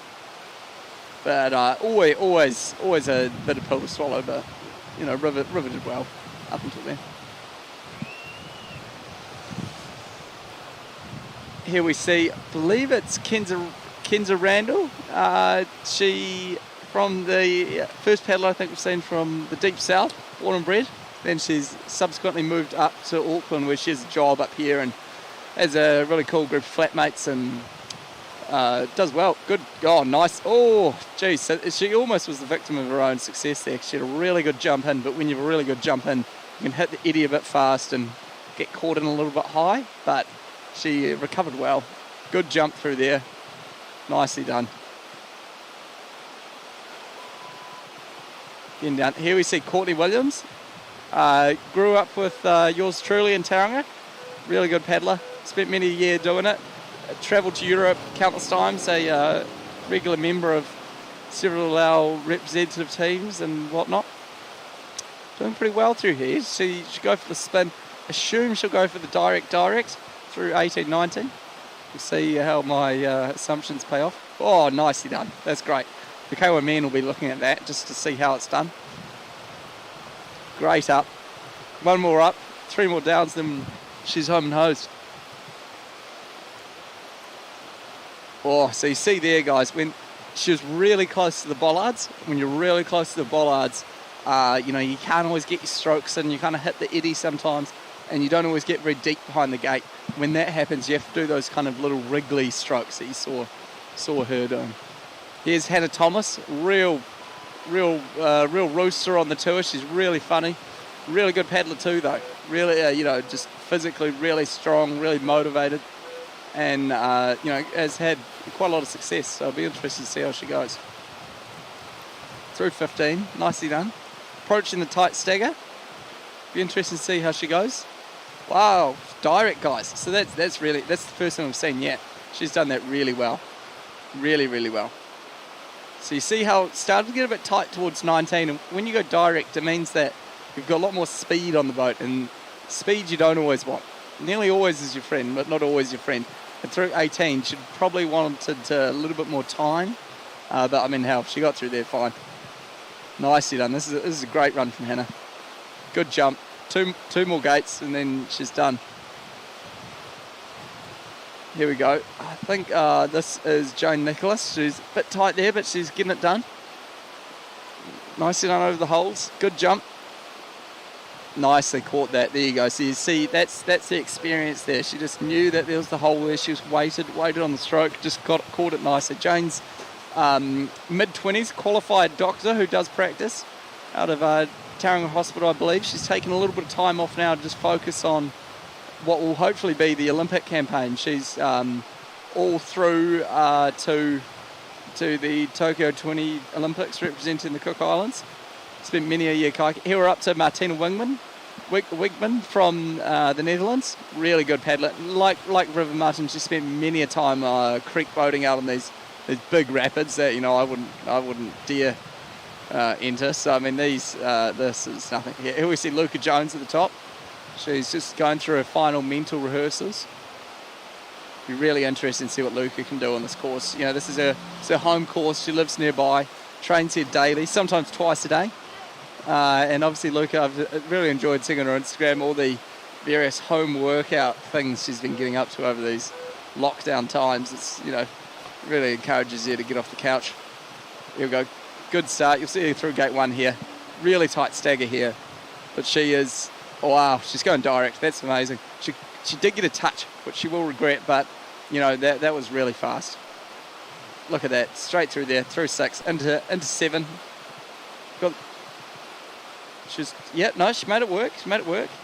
But always a bit of pill to swallow, but River did well up until then. Here we see, I believe it's Kenza Randall. She, from the first paddler I think we've seen from the deep south, born and bred. Then she's subsequently moved up to Auckland, where she has a job up here and has a really cool group of flatmates and does well. Good. Oh, nice. Oh, geez. So she almost was the victim of her own success there. She had a really good jump in, but when you have a really good jump in, you can hit the eddy a bit fast and get caught in a little bit high, but she recovered well. Good jump through there. Nicely done. Getting down. Here we see Courtney Williams. Grew up with yours truly in Tauranga. Really good paddler. Spent many a year doing it. travelled to Europe countless times, a regular member of several of our representative teams and whatnot. Doing pretty well through here. She should go for the spin. Assume she'll go for the direct through 18-19. We'll see how my assumptions pay off. Oh, nicely done. That's great. The K1 men will be looking at that just to see how it's done. Great up. One more up. 3 more downs, then she's home and hosed. Oh, so you see there, guys, when she was really close to the bollards, when you're really close to the bollards, you can't always get your strokes and you kind of hit the eddy sometimes, and you don't always get very deep behind the gate. When that happens, you have to do those kind of little wriggly strokes that you saw her doing. Here's Hannah Thomas, real rooster on the tour. She's really funny, really good paddler too, though. Really, just physically really strong, really motivated, and has had quite a lot of success. So I'll be interested to see how she goes. Through 15, nicely done. Approaching the tight stagger. Be interested to see how she goes. Wow, direct, guys. So that's the first thing I've seen yet. She's done that really well, really well. So you see how it started to get a bit tight towards 19, and when you go direct, it means that you've got a lot more speed on the boat, and speed you don't always want. Nearly always is your friend, but not always your friend. And through 18, she'd probably wanted a little bit more time, but I mean, hell, she got through there fine. Nicely done. This is a great run from Hannah. Good jump. Two more gates, and then she's done. Here we go. I think this is Joan Nicholas. She's a bit tight there, but she's getting it done. Nicely done over the holes. Good jump. Nicely caught that. There you go. So you see, that's the experience there. She just knew that there was the hole there. She was waited on the stroke, just caught it nicely. Jane's mid-20s, qualified doctor who does practice out of Tauranga Hospital, I believe. She's taken a little bit of time off now to just focus on what will hopefully be the Olympic campaign. She's all through to the Tokyo 20 Olympics representing the Cook Islands. Spent many a year kayaking. Here we're up to Martina Wigman from the Netherlands. Really good paddler. Like River Martin, she spent many a time creek boating out on these big rapids that I wouldn't dare enter. So I mean this is nothing. Here we see Luca Jones at the top. She's just going through her final mental rehearsals. Be really interesting to see what Luca can do on this course. This is her home course. She lives nearby, trains here daily, sometimes twice a day. And obviously Luca, I've really enjoyed seeing on her Instagram all the various home workout things she's been getting up to over these lockdown times. It's really encourages you to get off the couch. Here we go. Good start. You'll see her through gate 1 here. Really tight stagger here. But she is, wow, she's going direct. That's amazing. She did get a touch, which she will regret, but, that was really fast. Look at that. Straight through there, through 6, into 7. She made it work.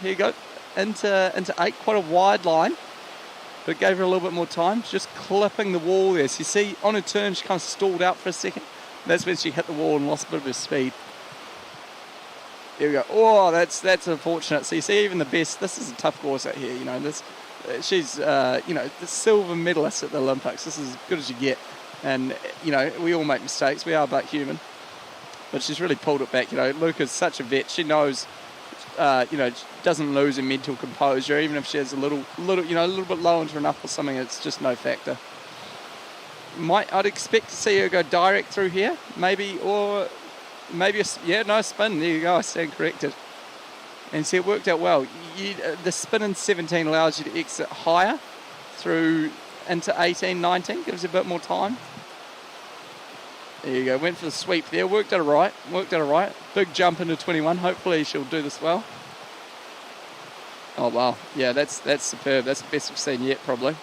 Here you go. Into 8, quite a wide line. But it gave her a little bit more time. Just clipping the wall there. So you see, on her turn, she kind of stalled out for a second. That's when she hit the wall and lost a bit of her speed. Here we go. Oh, that's unfortunate. So you see, even the best. This is a tough course out here. She's the silver medalist at the Olympics. This is as good as you get. And we all make mistakes. We are but human. But she's really pulled it back. Luca's such a vet. She knows. Doesn't lose her mental composure, even if she has a little bit low into an up or something. It's just no factor. I'd expect to see her go direct through here, maybe no spin. There you go. I stand corrected. And see, it worked out well. The spin in 17 allows you to exit higher through into 18, 19. Gives you a bit more time. There you go. Went for the sweep there. Worked out all right. Big jump into 21. Hopefully she'll do this well. Oh, wow. Yeah, that's superb. That's the best we've seen yet, probably.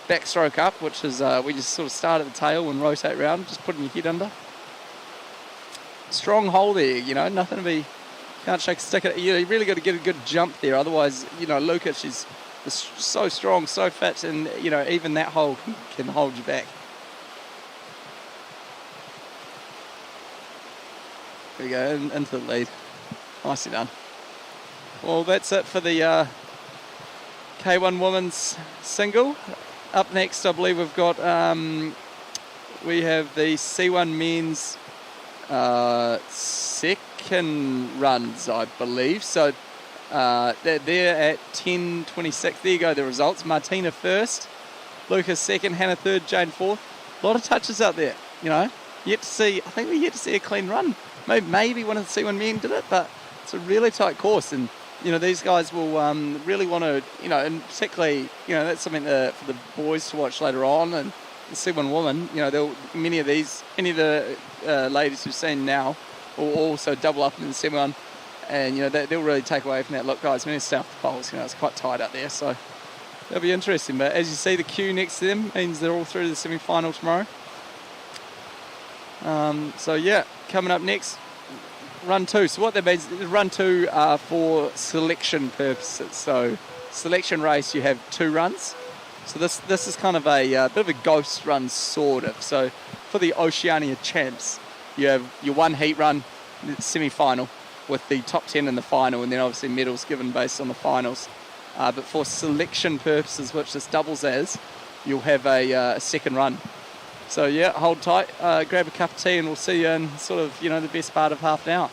Backstroke up, which is we just sort of start at the tail and rotate round, just putting your head under. Strong hole there, nothing to be... Can't shake a stick at it. You really got to get a good jump there. Otherwise, Luca, she's so strong, so fit, and, even that hole can hold you back. There we go, into the lead. Nicely done. Well, that's it for the K1 Women's Single. up next, I believe we've got, we have the C1 men's second runs, I believe. So they're at 10:26. There you go, the results. Martina first, Lucas second, Hannah third, Jane fourth. A lot of touches out there, you know. I think we're yet to see a clean run. Maybe one of the C1 men did it, but it's a really tight course, and you know these guys will really want to, you know, and particularly, you know, that's something for the boys to watch later on, and the C1 women, you know, any of the ladies we've seen now will also double up in the C1, and you know they'll really take away from that. Look, guys, when it's south of the poles, you know, it's quite tight out there, so that'll be interesting. But as you see, the queue next to them means they're all through to the semi-final tomorrow. So yeah, coming up next, run 2. So what that means is run 2 for selection purposes. So selection race, you have 2 runs. So this is kind of a bit of a ghost run, sort of. So for the Oceania champs, you have your 1 heat run, semi-final, with the top 10 in the final, and then obviously medals given based on the finals. But for selection purposes, which this doubles as, you'll have a second run. So yeah, hold tight, grab a cup of tea, and we'll see you in sort of, you know, the best part of half an hour.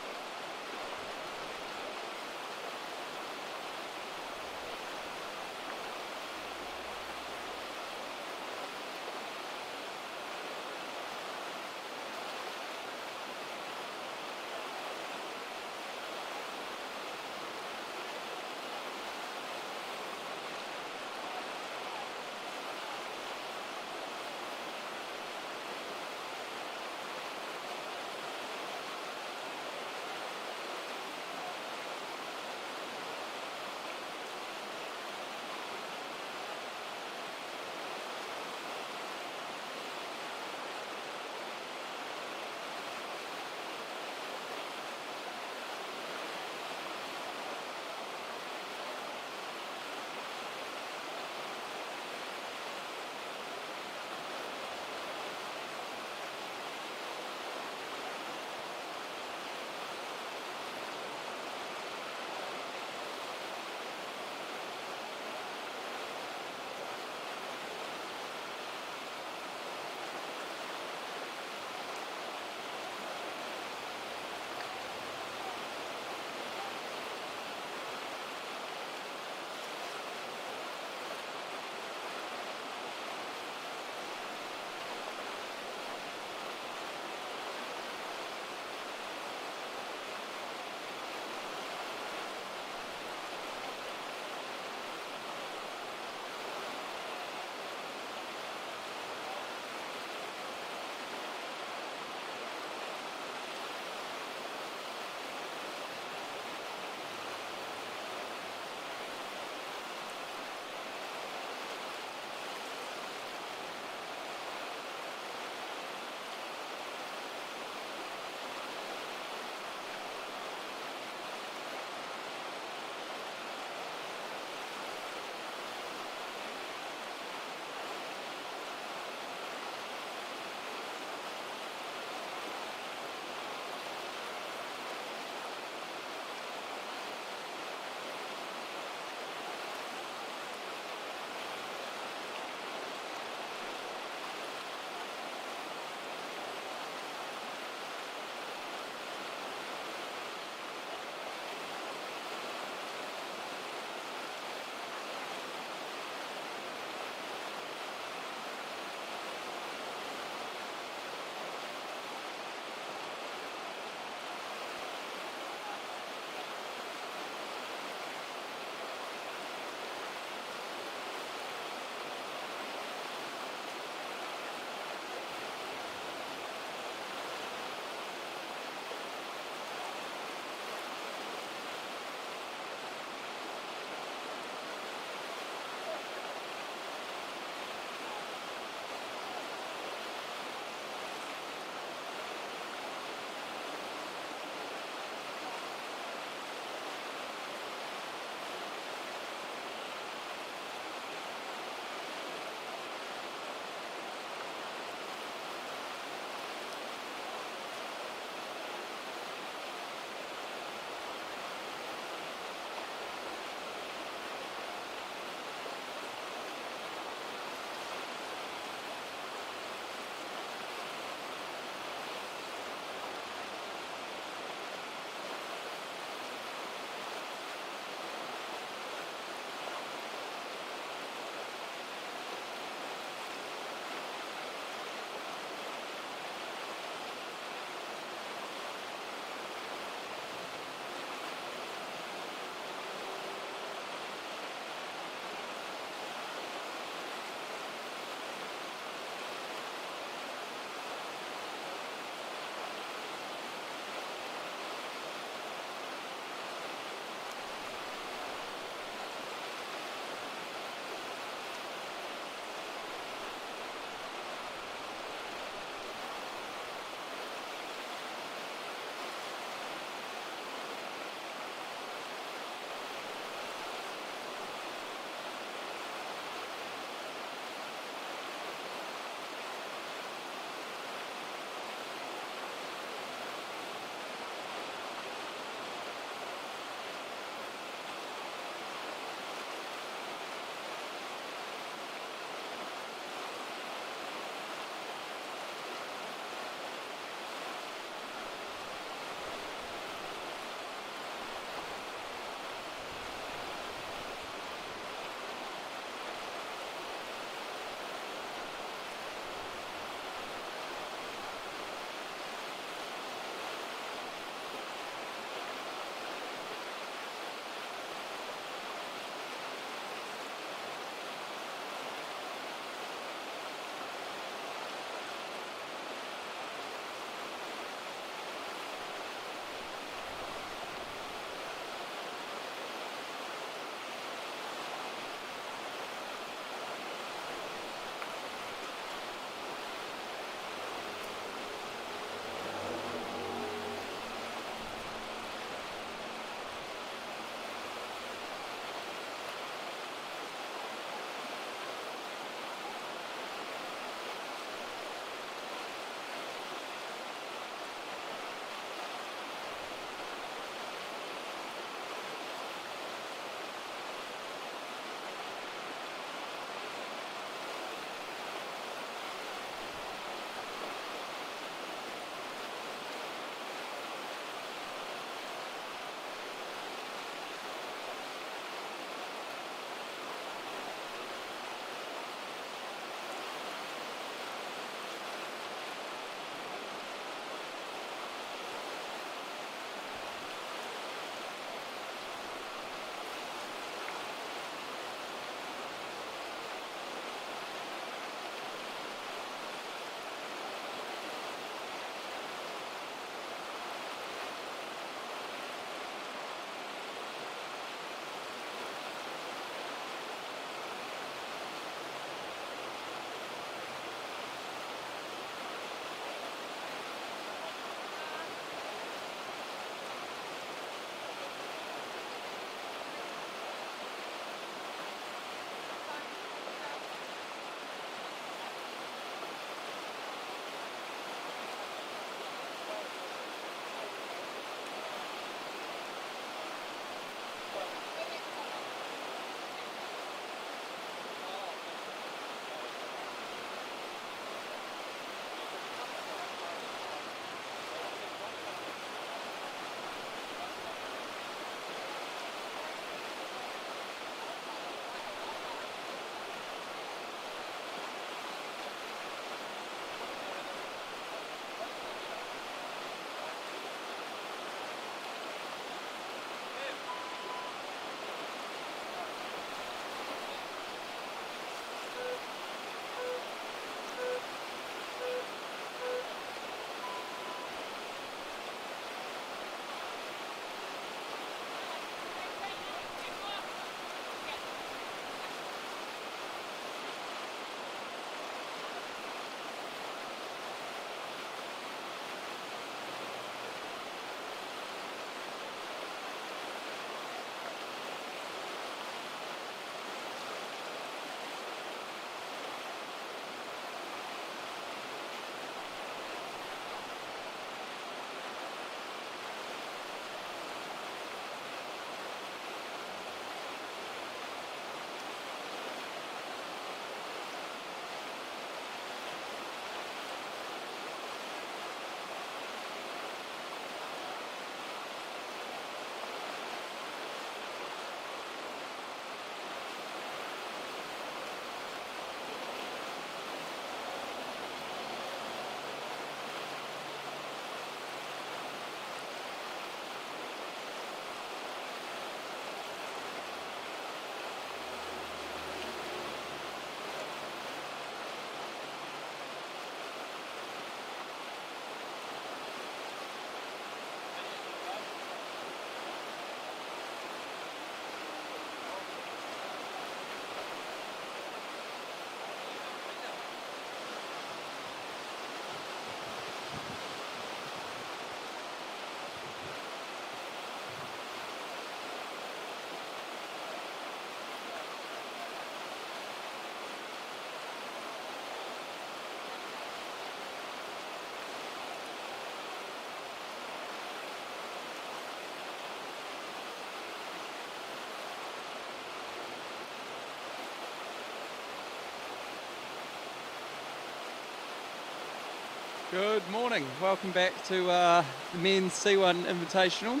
Good morning. Welcome back to the Men's C1 Invitational.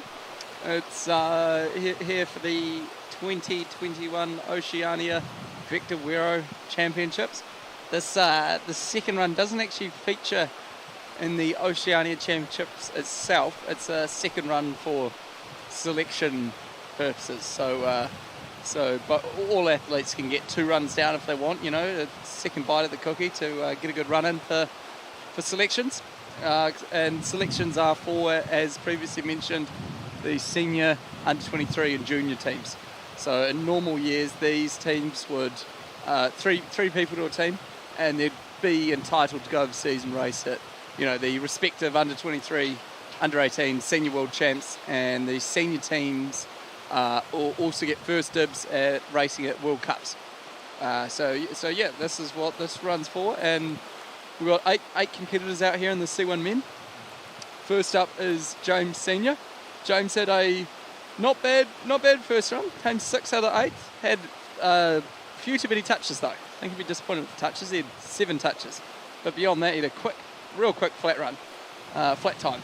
It's here for the 2021 Oceania Vector Wero Championships. This the second run doesn't actually feature in the Oceania Championships itself. It's a second run for selection purposes. But all athletes can get 2 runs down if they want. You know, a second bite of the cookie to get a good run in for selections. And selections are for, as previously mentioned, the senior, under 23 and junior teams. So in normal years, these teams would three people to a team, and they'd be entitled to go overseas and race it. You know, the respective under 23, under 18 senior world champs, and the senior teams also get first dibs at racing at World Cups. So yeah, this is what this run's for, and we've got eight competitors out here in the C1 men. First up is James Senior. James had a not bad first run. Came 6 out of 8. Had a few too many touches though. I think he'd be disappointed with the touches. He had 7 touches, but beyond that, he had a real quick flat run, flat time.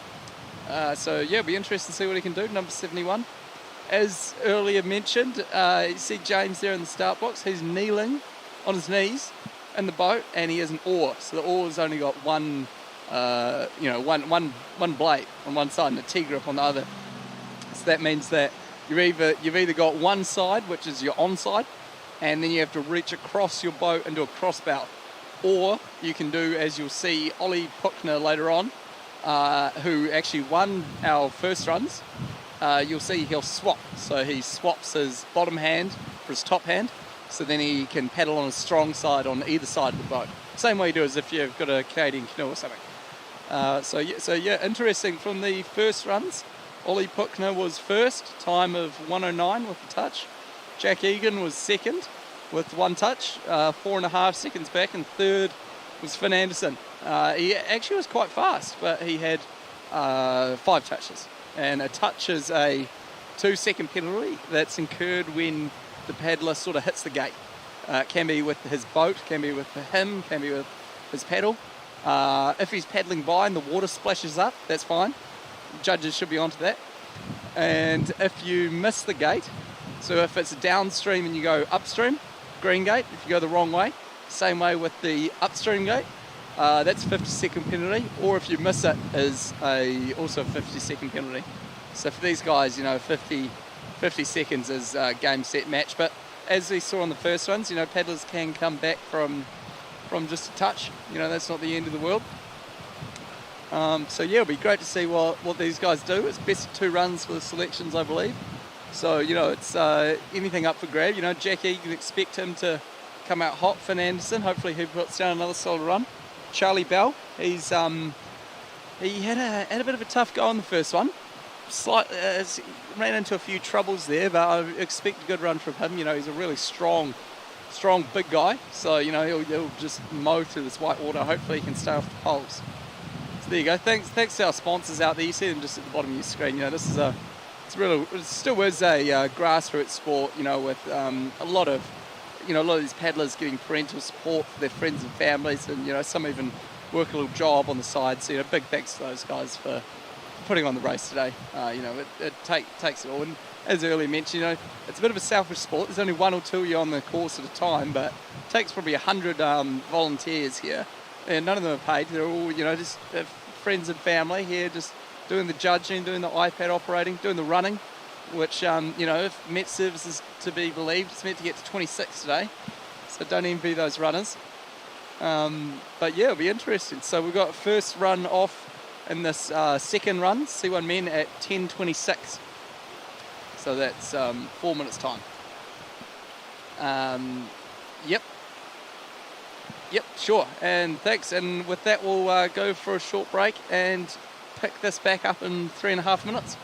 So yeah, it'll be interesting to see what he can do. Number 71. As earlier mentioned, you see James there in the start box. He's kneeling on his knees in the boat, and he has an oar. So the oar's only got one blade on one side and a T-grip on the other. So that means that you've either got one side, which is your onside, and then you have to reach across your boat and do a crossbow. Or you can do, as you'll see, Ollie Puckner later on, who actually won our first runs. You'll see he'll swap. So he swaps his bottom hand for his top hand, so then he can paddle on his strong side on either side of the boat. Same way you do as if you've got a Canadian canoe or something. So yeah, interesting. From the first runs, Ollie Puckner was first, time of 1:09 with a touch. Jack Egan was second with 1 touch, 4.5 seconds back, and third was Finn Anderson. He actually was quite fast, but he had 5 touches. And a touch is a 2-second penalty that's incurred when the paddler sort of hits the gate. Can be with his boat, can be with him, can be with his paddle. If he's paddling by and the water splashes up, that's fine. Judges should be onto that. And if you miss the gate, so if it's downstream and you go upstream, green gate. If you go the wrong way, same way with the upstream gate, that's 50-second penalty. Or if you miss it, is also a 50-second penalty. So for these guys, 50 seconds is game, set, match. But as we saw on the first runs, paddlers can come back from just a touch. That's not the end of the world. So yeah, it'll be great to see what these guys do. It's best of 2 runs for the selections, I believe. So, it's anything up for grab. Jackie, you can expect him to come out hot. Finn Anderson, hopefully he puts down another solid run. Charlie Bell, he had a bit of a tough go on the first one. Ran into a few troubles there, but I expect a good run from him. He's a really strong big guy. So, he'll just mow through this Whitewater. Hopefully he can stay off the poles. So there you go. Thanks to our sponsors out there. You see them just at the bottom of your screen. This is it still is a grassroots sport, with a lot of these paddlers getting parental support for their friends and families, and some even work a little job on the side. So big thanks to those guys for putting on the race today. It takes it all. And as earlier mentioned, it's a bit of a selfish sport. There's only 1 or 2 of you on the course at a time, but it takes probably 100 volunteers here, and none of them are paid. They're all just friends and family here, just doing the judging, doing the iPad operating, doing the running, which, if Met Service is to be believed, it's meant to get to 26 today. So don't envy those runners. But yeah, it'll be interesting. So we've got first run off in this second run, C1 men, at 10:26. So that's 4 minutes time. Yep, sure. And thanks. And with that, we'll go for a short break and pick this back up in 3.5 minutes.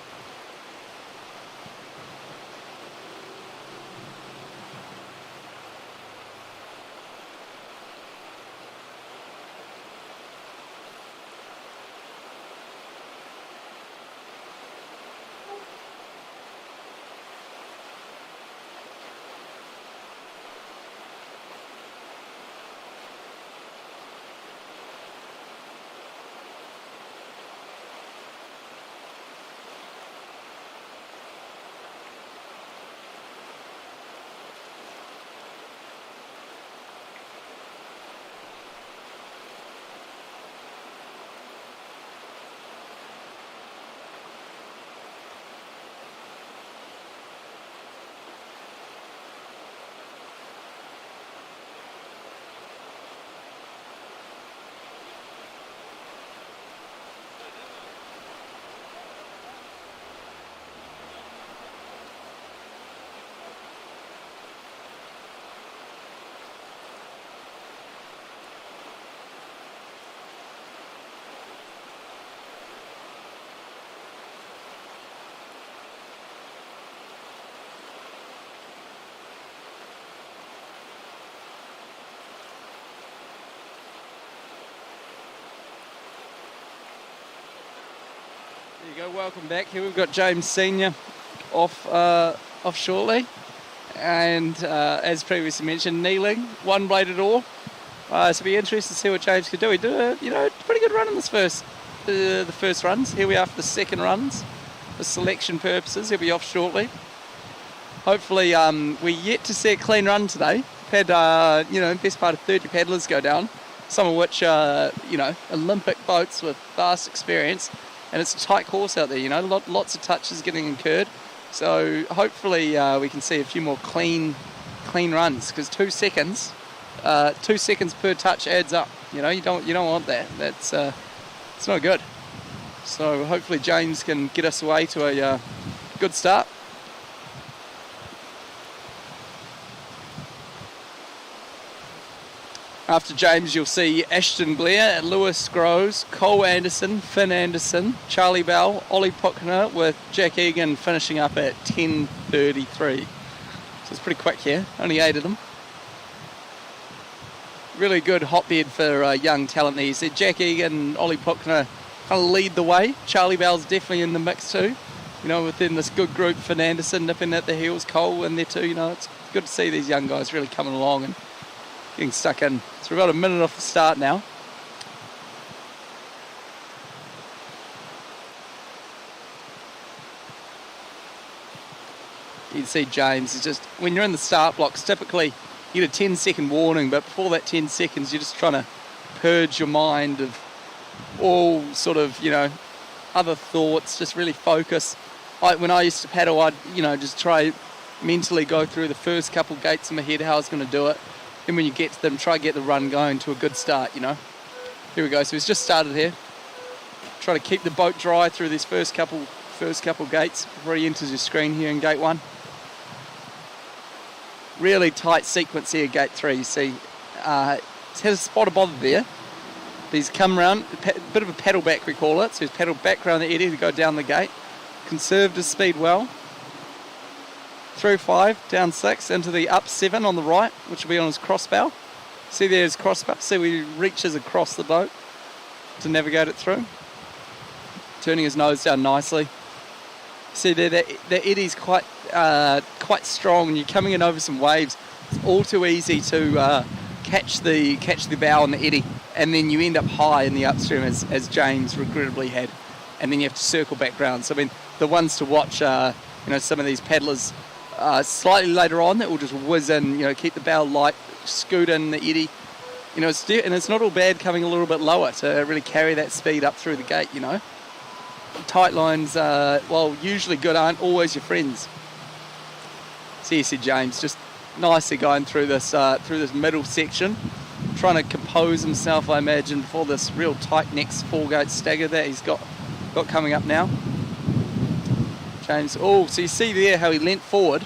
go, welcome back. Here we've got James Senior off shortly, and as previously mentioned, kneeling, one bladed oar. So it'll be interesting to see what James could do. He did a pretty good run in this the first runs. Here we are for the second runs. For selection purposes, he'll be off shortly. Hopefully, we're yet to see a clean run today. We've had, best part of 30 paddlers go down, some of which are, Olympic boats with vast experience. And it's a tight course out there, lots of touches getting incurred. So hopefully we can see a few more clean runs, because 2 seconds per touch adds up. You don't want that. That's it's not good. So hopefully James can get us away to a good start. After James, you'll see Ashton Blair, Lewis Groves, Cole Anderson, Finn Anderson, Charlie Bell, Ollie Puckner, with Jack Egan finishing up at 10:33. So it's pretty quick here, only 8 of them. Really good hotbed for young talent there. You see Jack Egan and Ollie Puckner kind of lead the way. Charlie Bell's definitely in the mix too. Within this good group, Finn Anderson nipping at the heels, Cole in there too. It's good to see these young guys really coming along and getting stuck in. So we've got a minute off the start now. You can see James is just, when you're in the start blocks, typically you get a 10-second warning, but before that 10 seconds, you're just trying to purge your mind of all sort of, other thoughts, just really focus. When I used to paddle, I'd, just try mentally go through the first couple gates in my head, how I was going to do it. Then when you get to them, try to get the run going to a good start, Here we go. So he's just started here. Try to keep the boat dry through these first couple gates before he enters his screen here in gate 1. Really tight sequence here, gate 3. You see, he's had a spot of bother there. But he's come round, a bit of a paddle back we call it. So he's paddled back around the eddy to go down the gate. Conserved his speed well. Through 5, down 6, into the up 7 on the right, which will be on his crossbow. See there's crossbow. See where he reaches across the boat to navigate it through. Turning his nose down nicely. See there, the eddy's quite strong, and you're coming in over some waves. It's all too easy to catch the bow on the eddy, and then you end up high in the upstream, as James regrettably had, and then you have to circle back round. So the ones to watch are some of these paddlers slightly later on that will just whiz in, keep the bow light, scoot in the eddy. And it's not all bad coming a little bit lower to really carry that speed up through the gate. Tight lines, while usually good, aren't always your friends. So you see James just nicely going through this middle section, trying to compose himself, I imagine, for this real tight next 4-gate stagger that he's got coming up now. James, so you see there how he leant forward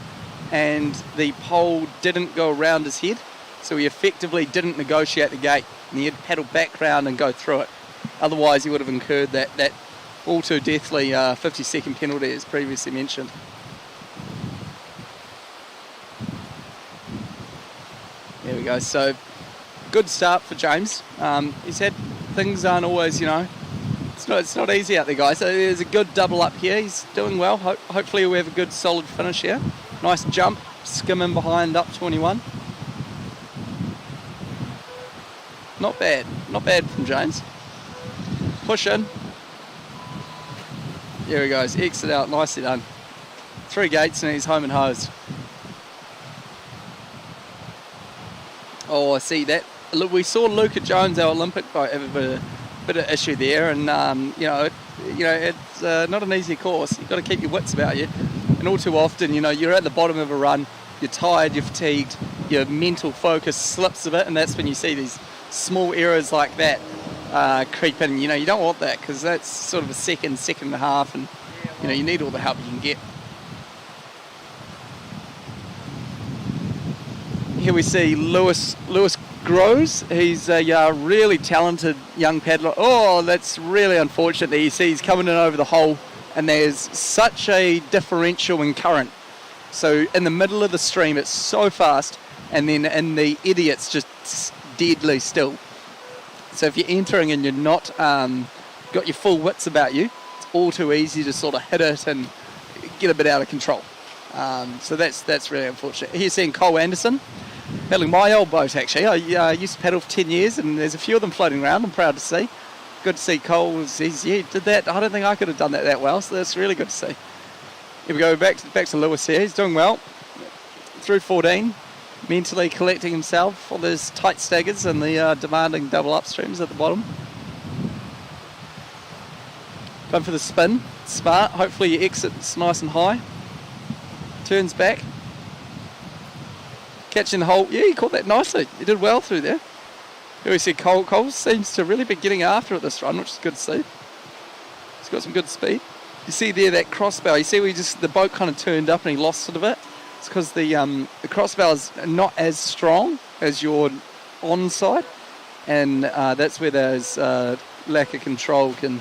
and the pole didn't go around his head, so he effectively didn't negotiate the gate, and he had to paddle back round and go through it. Otherwise he would have incurred that all too deathly 50-second penalty, as previously mentioned. There we go. So good start for James. He's had, things aren't always, it's not easy out there, guys. So there's a good double up here. He's doing well. Hopefully we'll have a good solid finish here. Nice jump, skimming behind up 21. Not bad from James. Push in. There he goes, exit out, nicely done. 3 gates and he's home and hosed. Oh, I see that. Look, we saw Luca Jones, our Olympic boat, have a bit of issue there, and it's not an easy course. You've got to keep your wits about you, and all too often, you're at the bottom of a run, you're tired, you're fatigued, your mental focus slips a bit, and that's when you see these small errors like that creep in. You don't want that, because that's sort of a second and a half, and you need all the help you can get. Here we see Lewis Groves. He's a really talented young paddler. Oh, that's really unfortunate there. You see he's coming in over the hole, and there's such a differential in current. So in the middle of the stream it's so fast, and then in the eddy it's just deadly still. So if you're entering and you're not got your full wits about you, it's all too easy to sort of hit it and get a bit out of control. So that's really unfortunate. Here seeing Cole Anderson paddling my old boat actually. I used to paddle for 10 years and there's a few of them floating around. I'm proud to see. Good to see Cole. He did that. I don't think I could have done that well, so that's really good to see. Here we go, back to Lewis here. He's doing well. Through 14, mentally collecting himself on those tight staggers and the demanding double upstreams at the bottom. Going for the spin. Smart. Hopefully your exit's nice and high. Turns back. Catching the hole. Yeah, he caught that nicely. He did well through there. Here we see Cole seems to really be getting after it this run, which is good to see. He's got some good speed. You see there that crossbow. You see the boat kind of turned up and he lost it a bit. It's because the crossbow is not as strong as your onside, and that's where there's lack of control can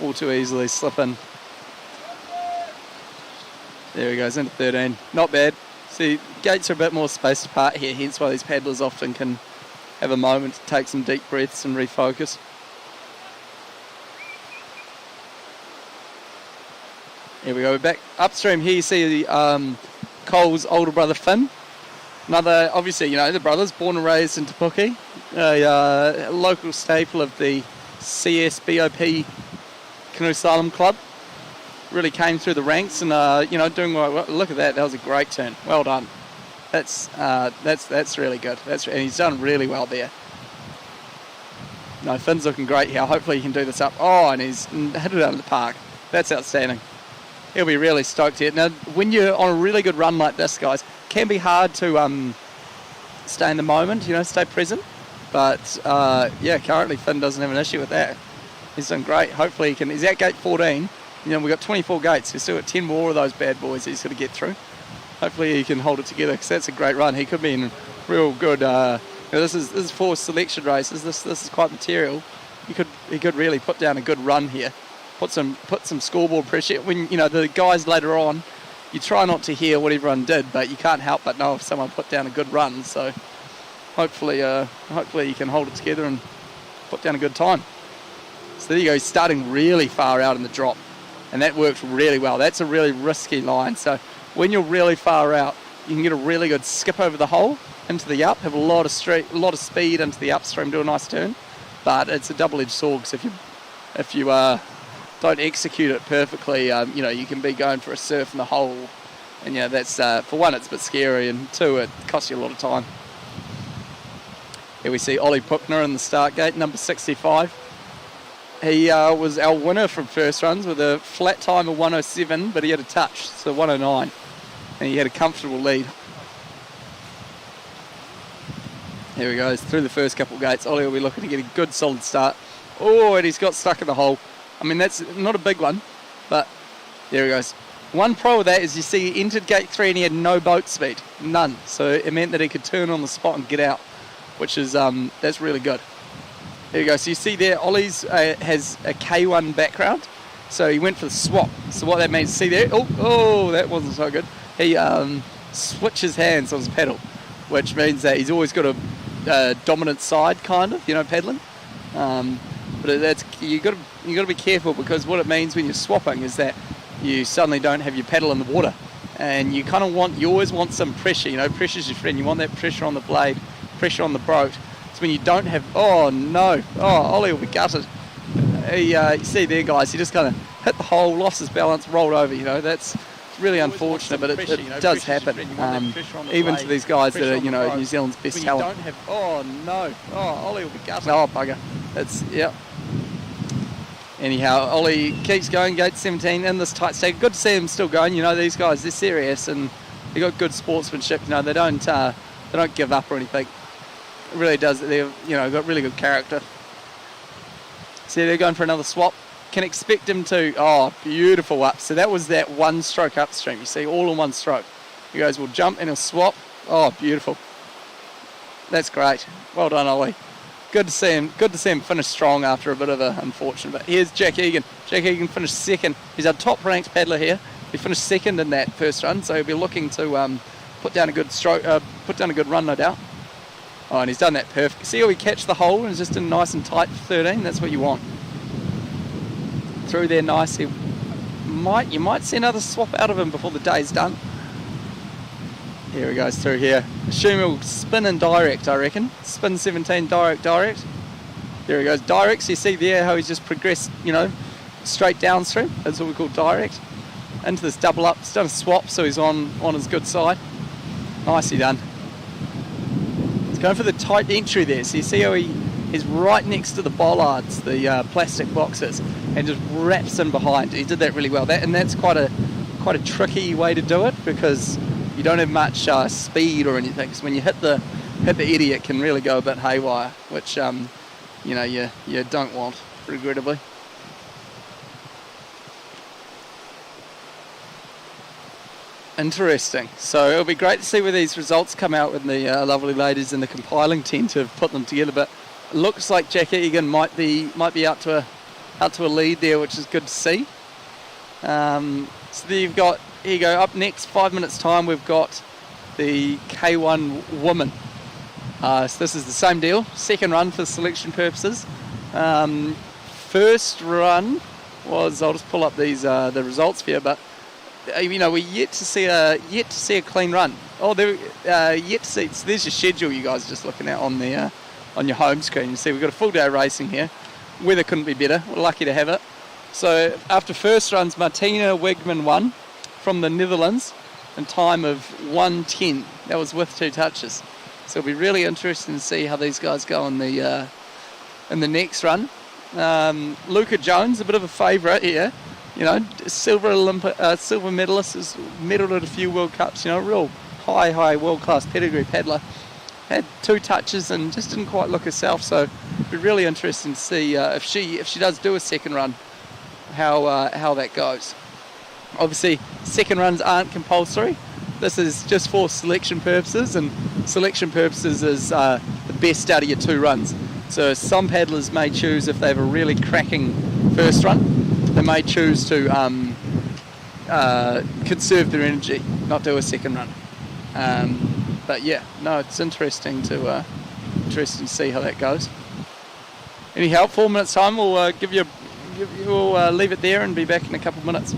all too easily slip in. There he goes into 13. Not bad. See, gates are a bit more spaced apart here, hence why these paddlers often can have a moment to take some deep breaths and refocus. Here we go, we're back upstream here. You see Cole's older brother Finn. Another, obviously, the brothers, born and raised in Te Puke, a local staple of the CSBOP Canoe Slalom Club. Really came through the ranks and doing well. Look at that was a great turn. Well done. That's really good. And he's done really well there. No, Finn's looking great here. Hopefully he can do this up. Oh, and he's hit it out of the park. That's outstanding. He'll be really stoked here. Now, when you're on a really good run like this, guys, it can be hard to stay in the moment, stay present. But currently Finn doesn't have an issue with that. He's done great. Hopefully he can. He's at gate 14. We've got 24 gates. We've still got 10 more of those bad boys he's going to get through. Hopefully he can hold it together because that's a great run. He could be in real good. This is 4 selection races. This is quite material. He could really put down a good run here. Put some scoreboard pressure. When the guys later on, you try not to hear what everyone did, but you can't help but know if someone put down a good run. So hopefully he can hold it together and put down a good time. So there you go. He's starting really far out in the drop. And that worked really well. That's a really risky line. So when you're really far out, you can get a really good skip over the hole into the up, have a lot of speed into the upstream, do a nice turn. But it's a double-edged sword because if you don't execute it perfectly, you can be going for a surf in the hole. And that's for one, it's a bit scary, and two, it costs you a lot of time. Here we see Ollie Puckner in the start gate, number 65. He was our winner from first runs with a flat time of 107, but he had a touch, so 109. And he had a comfortable lead. Here he goes, through the first couple of gates. Ollie will be looking to get a good solid start. Oh, and he's got stuck in the hole. I mean, that's not a big one, but there he goes. One pro with that is you see he entered gate 3 and he had no boat speed, none. So it meant that he could turn on the spot and get out, which is, that's really good. There you go. So you see there, Ollie's has a K1 background. So he went for the swap. So what that means, see there, oh, that wasn't so good. He switches hands on his paddle, which means that he's always got a dominant side, kind of, paddling. But that's you got to be careful, because what it means when you're swapping is that you suddenly don't have your paddle in the water, and you always want some pressure. Pressure's your friend. You want that pressure on the blade, pressure on the boat. So when you don't have, oh no, Ollie will be gutted. You see there, guys, he just kind of hit the hole, lost his balance, rolled over. That's really unfortunate, but it does happen. Even to these guys that are New Zealand's best talent. Ollie will be gutted. Oh bugger. Anyhow, Ollie keeps going, gate 17 in this tight state. Good to see him still going. These guys, they're serious and they got good sportsmanship. They don't give up or anything. It really does. They've got really good character. See, they're going for another swap. Can expect him to. Beautiful up. So that was that one stroke upstream. You see, all in one stroke. He goes, we'll jump and he'll swap. Oh, beautiful. That's great. Well done, Ollie. Good to see him. Good to see him finish strong after a bit of a unfortunate. But here's Jack Egan. Jack Egan finished second. He's our top-ranked paddler here. He finished second in that first run, so he'll be looking to put down a good stroke, put down a good run, no doubt. Oh, and he's done that perfect. See how he catch the hole and it's just in nice and tight 13. That's what you want. Through there, nice. He you might see another swap out of him before the day's done. Here he goes through here. Assume he'll spin and direct, I reckon. Spin 17, direct. There he goes, direct. So you see there how he's just progressed, you know, straight downstream. That's what we call direct. Into this double up. He's done a swap, so he's on his good side. Nicely done. He's going for the tight entry there. So you see how he's right next to the bollards, the plastic boxes, and just wraps in behind. He did that really well. That's quite a tricky way to do it, because you don't have much speed or anything. So when you hit the eddy, it can really go a bit haywire, which you know, you don't want, regrettably. Interesting. So it'll be great to see where these results come out when the lovely ladies in the compiling tent have put them together. But it looks like Jack Egan might be out to a lead there, which is good to see. So there you've got, here you go, up next, 5 minutes time, we've got the K1 women. So this is the same deal, second run for selection purposes. First run was, I'll just pull up these the results for you, but you know, we're yet to see a clean run. Oh, yet to see. So there's your schedule, you guys are just looking at on your home screen. You see we've got a full day of racing here. Weather couldn't be better. We're lucky to have it. So after first runs, Martina Wegman won from the Netherlands in time of 1:10. That was with 2 touches. So it'll be really interesting to see how these guys go in the next run. Luca Jones, a bit of a favourite here. You know, silver medalist, has medalled at a few World Cups. You know, real high world class pedigree paddler. Had 2 touches and just didn't quite look herself. So it'll be really interesting to see if she does do a second run, how that goes. Obviously, second runs aren't compulsory. This is just for selection purposes, and selection purposes is the best out of your 2 runs. So some paddlers may choose, if they have a really cracking first run, they may choose to conserve their energy, not do a second run. But yeah, no, it's interesting to see how that goes. Any help? 4 minutes time. We'll we'll leave it there and be back in a couple of minutes.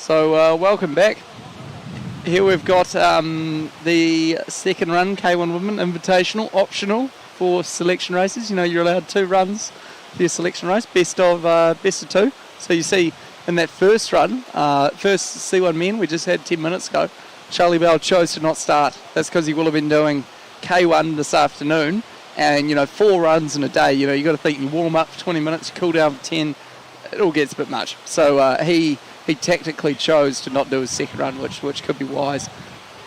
So welcome back. Here we've got the second run, K1 Women Invitational, optional for selection races. You know, you're allowed 2 runs for your selection race, best of 2. So you see in that first run, first C1 men we just had 10 minutes ago, Charlie Bell chose to not start. That's because he will have been doing K1 this afternoon, and 4 runs in a day. You got to think, you warm up for 20 minutes, you cool down for 10, it all gets a bit much. So he tactically chose to not do his second run, which could be wise.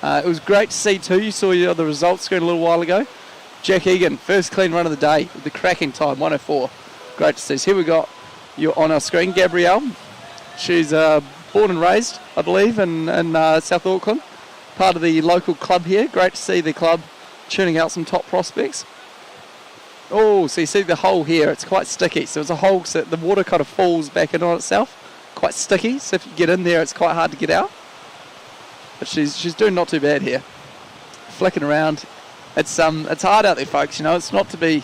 It was great to see too. You saw the results screen a little while ago. Jack Egan, first clean run of the day with the cracking time, 1:04. Great to see. So here we got you on our screen, Gabrielle. She's born and raised, I believe, in South Auckland. Part of the local club here. Great to see the club churning out some top prospects. Oh, so you see the hole here, it's quite sticky. So it's a hole so the water kind of falls back in on itself. Quite sticky, so if you get in there, it's quite hard to get out. But she's doing not too bad here. Flicking around. It's hard out there, folks. It's not to be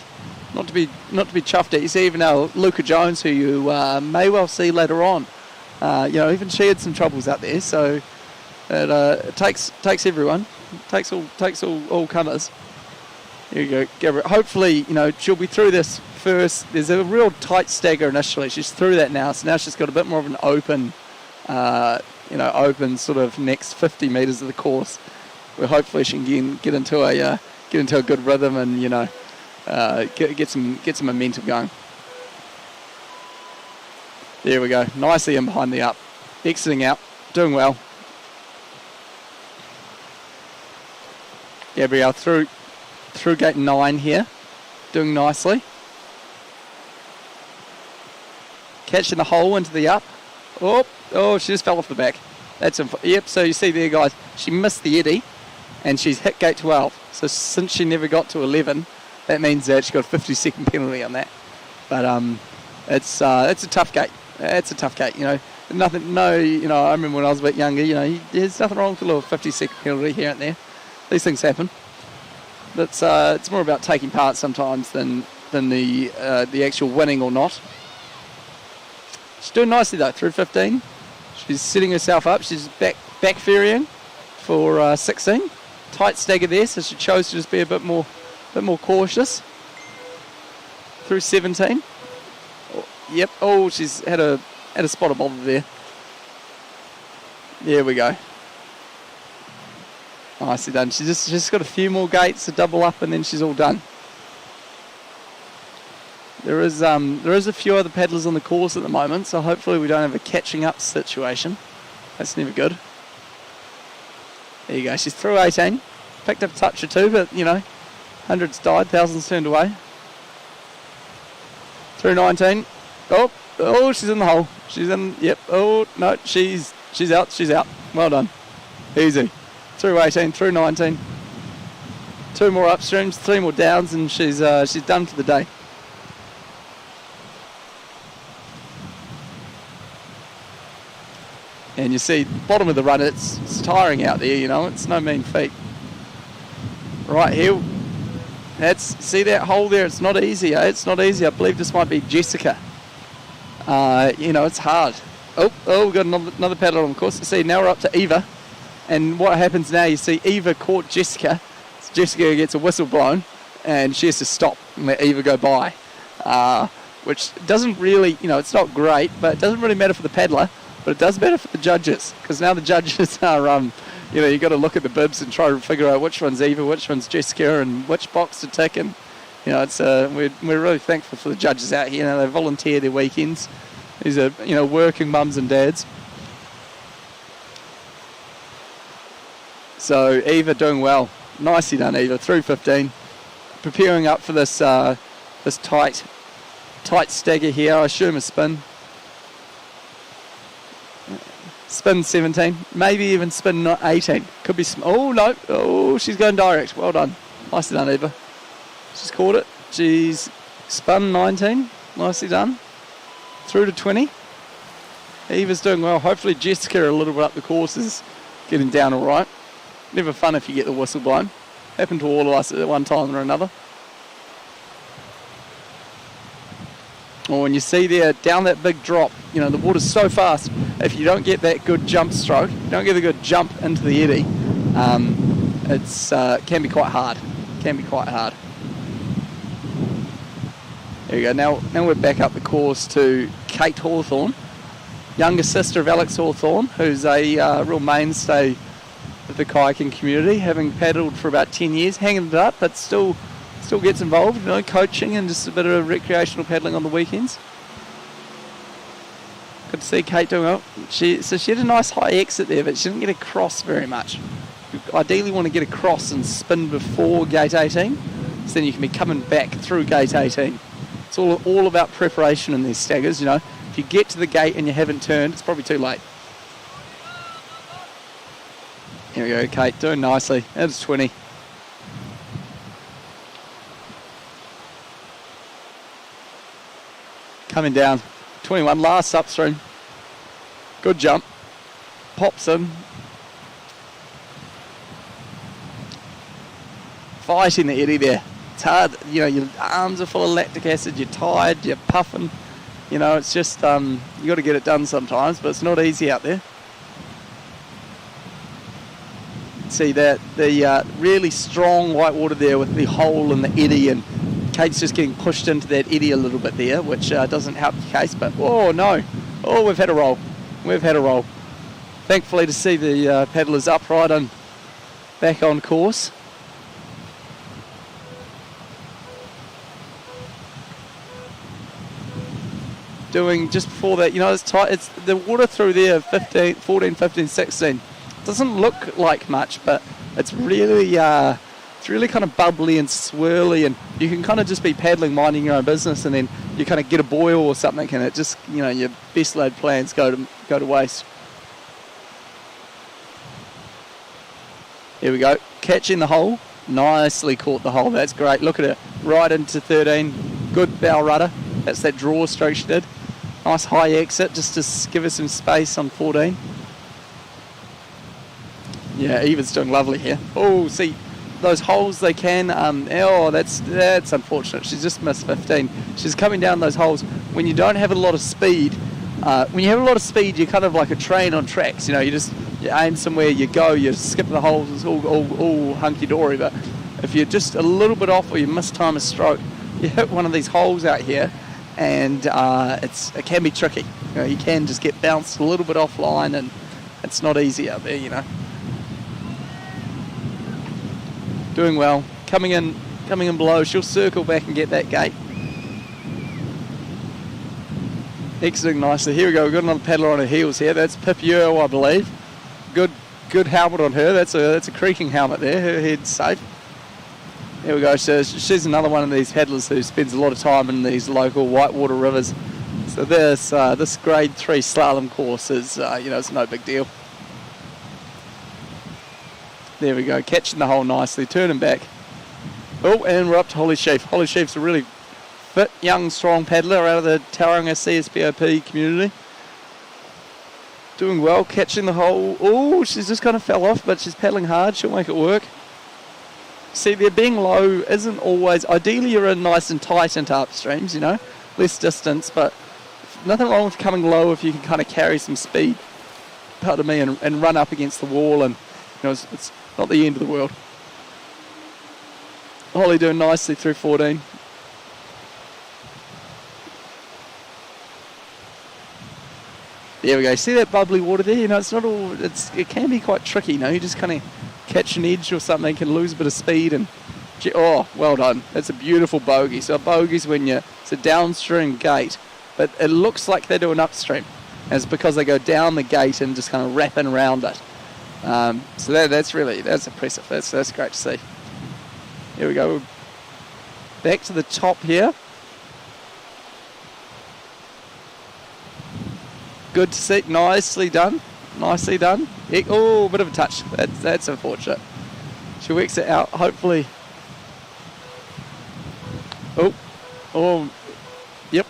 chuffed at. You see even now Luca Jones, who you may well see later on. Even she had some troubles out there. So it takes everyone. Takes all comers. Here you go, Gabrielle. Hopefully, she'll be through this first. There's a real tight stagger initially. She's through that now, so now she's got a bit more of an open, open sort of next 50 metres of the course, where hopefully she can get into a good rhythm and get some momentum going. There we go, nicely in behind the up, exiting out, doing well. Gabrielle through gate 9 here, doing nicely. Catching the hole into the up. Oh, she just fell off the back. Yep, so you see there, guys, she missed the eddy and she's hit gate 12. So since she never got to 11, that means that she got a 50-second penalty on that. But it's a tough gate. It's a tough gate, I remember when I was a bit younger, there's nothing wrong with a little 50-second penalty here and there. These things happen. It's more about taking part sometimes than the actual winning or not. She's doing nicely though, through 15. She's setting herself up. She's back ferrying for 16. Tight stagger there, so she chose to just be a bit more cautious. Through 17. Yep. Oh, she's had a spot of bother there. There we go. Nicely done. She's just got a few more gates to double up, and then she's all done. There is a few other paddlers on the course at the moment, so hopefully we don't have a catching up situation. That's never good. There you go. She's through 18. Picked up a touch or two, but hundreds died, thousands turned away. Through 19. Oh, she's in the hole. She's in. Yep. Oh no, she's out. She's out. Well done. Easy. Through 18. Through 19. 2 more upstreams, 3 more downs, and she's done for the day. And you see, bottom of the run, it's tiring out there, it's no mean feat. Right here, see that hole there, it's not easy, It's not easy. I believe this might be Jessica. It's hard. Oh, we've got another paddler on the course. See, now we're up to Eva. And what happens now, you see Eva caught Jessica. So Jessica gets a whistle blown, and she has to stop and let Eva go by. Which doesn't really, it's not great, but it doesn't really matter for the paddler. But it does matter for the judges, because now the judges are, you've got to look at the bibs and try to figure out which one's Eva, which one's Jessica, and which box to tick. And it's we're really thankful for the judges out here. They volunteer their weekends. These are working mums and dads. So Eva doing well, nicely done, Eva. Through 15, preparing up for this tight stagger here. I assume a spin. Spin 17, maybe even spin 18. Could be, oh no, oh, she's going direct. Well done. Nicely done, Eva. She's caught it. She's spun 19. Nicely done. Through to 20. Eva's doing well. Hopefully Jessica a little bit up the course is getting down all right. Never fun if you get the whistle blown. Happened to all of us at one time or another. Or when you see there, down that big drop, you know, the water's so fast, if you don't get that good jump stroke, you don't get a good jump into the eddy, can be quite hard. Can be quite hard. There we go. Now we're back up the course to Kate Hawthorne, younger sister of Alex Hawthorne, who's a real mainstay of the kayaking community, having paddled for about 10 years, hanging it up, but still gets involved, you know, coaching and just a bit of recreational paddling on the weekends. Good to see Kate doing well. She had a nice high exit there, but she didn't get across very much. You ideally want to get across and spin before gate 18, so then you can be coming back through gate 18. It's all about preparation in these staggers, you know. If you get to the gate and you haven't turned, it's probably too late. Here we go, Kate, doing nicely. That's 20. Coming down, 21, last upstream. Good jump. Pops in. Fighting the eddy there. It's hard, you know, your arms are full of lactic acid, you're tired, you're puffing. You know, it's just, you got to get it done sometimes, but it's not easy out there. See that, the really strong whitewater there with the hole in the eddy, and Kate's just getting pushed into that eddy a little bit there, which doesn't help the case, but oh no. Oh, we've had a roll. We've had a roll. Thankfully to see the paddlers upright and back on course. Doing just before that, you know, it's tight. It's the water through there, 15, 14, 15, 16. Doesn't look like much, but it's really kind of bubbly and swirly, and you can kind of just be paddling, minding your own business, and then you kind of get a boil or something, and it just, you know, your best laid plans go to waste. Here we go, catching the hole. Nicely caught the hole. That's great. Look at it, right into 13. Good bow rudder. That's that draw stroke she did. Nice high exit just to give us some space on 14. Yeah, Eva's doing lovely here. Oh, see, those holes they can, that's unfortunate. She's just missed 15. She's coming down those holes. When you don't have a lot of speed, you're kind of like a train on tracks. You know, you aim somewhere, you go, you skip the holes, it's all hunky-dory. But if you're just a little bit off or you mistime a stroke, you hit one of these holes out here, and it can be tricky. You know, you can just get bounced a little bit offline, and it's not easy out there, you know. Doing well, coming in below. She'll circle back and get that gate. Exiting nicely. Here we go. We've got another paddler on her heels here. That's Pip Wero, I believe. Good helmet on her. That's a creaking helmet there. Her head's safe. Here we go. So she's another one of these paddlers who spends a lot of time in these local whitewater rivers. So this grade 3 slalom course is, it's no big deal. There we go, catching the hole nicely, turning back. Oh, and we're up to Holly Sheaf. Holly Sheaf's a really fit, young, strong paddler out of the Tauranga CSPOP community. Doing well, catching the hole. Oh, she's just kind of fell off, but she's paddling hard. She'll make it work. See, there being low isn't always... Ideally, you're in nice and tight into upstreams, you know, less distance, but nothing wrong with coming low if you can kind of carry some speed, pardon me, and run up against the wall, and, you know, it's not the end of the world. Holly doing nicely through 14. There we go. See that bubbly water there? You know, it's not all... It can be quite tricky, you know. You just kind of catch an edge or something, can lose a bit of speed, and... Oh, well done. That's a beautiful bogey. So a bogey's when it's a downstream gate, but it looks like they're doing upstream. And it's because they go down the gate and just kind of wrapping around it. So that's impressive. That's great to see. Here we go. Back to the top here. Good to see. Nicely done. Nicely done. Oh, bit of a touch. That's unfortunate. She works it out. Hopefully. Oh, yep.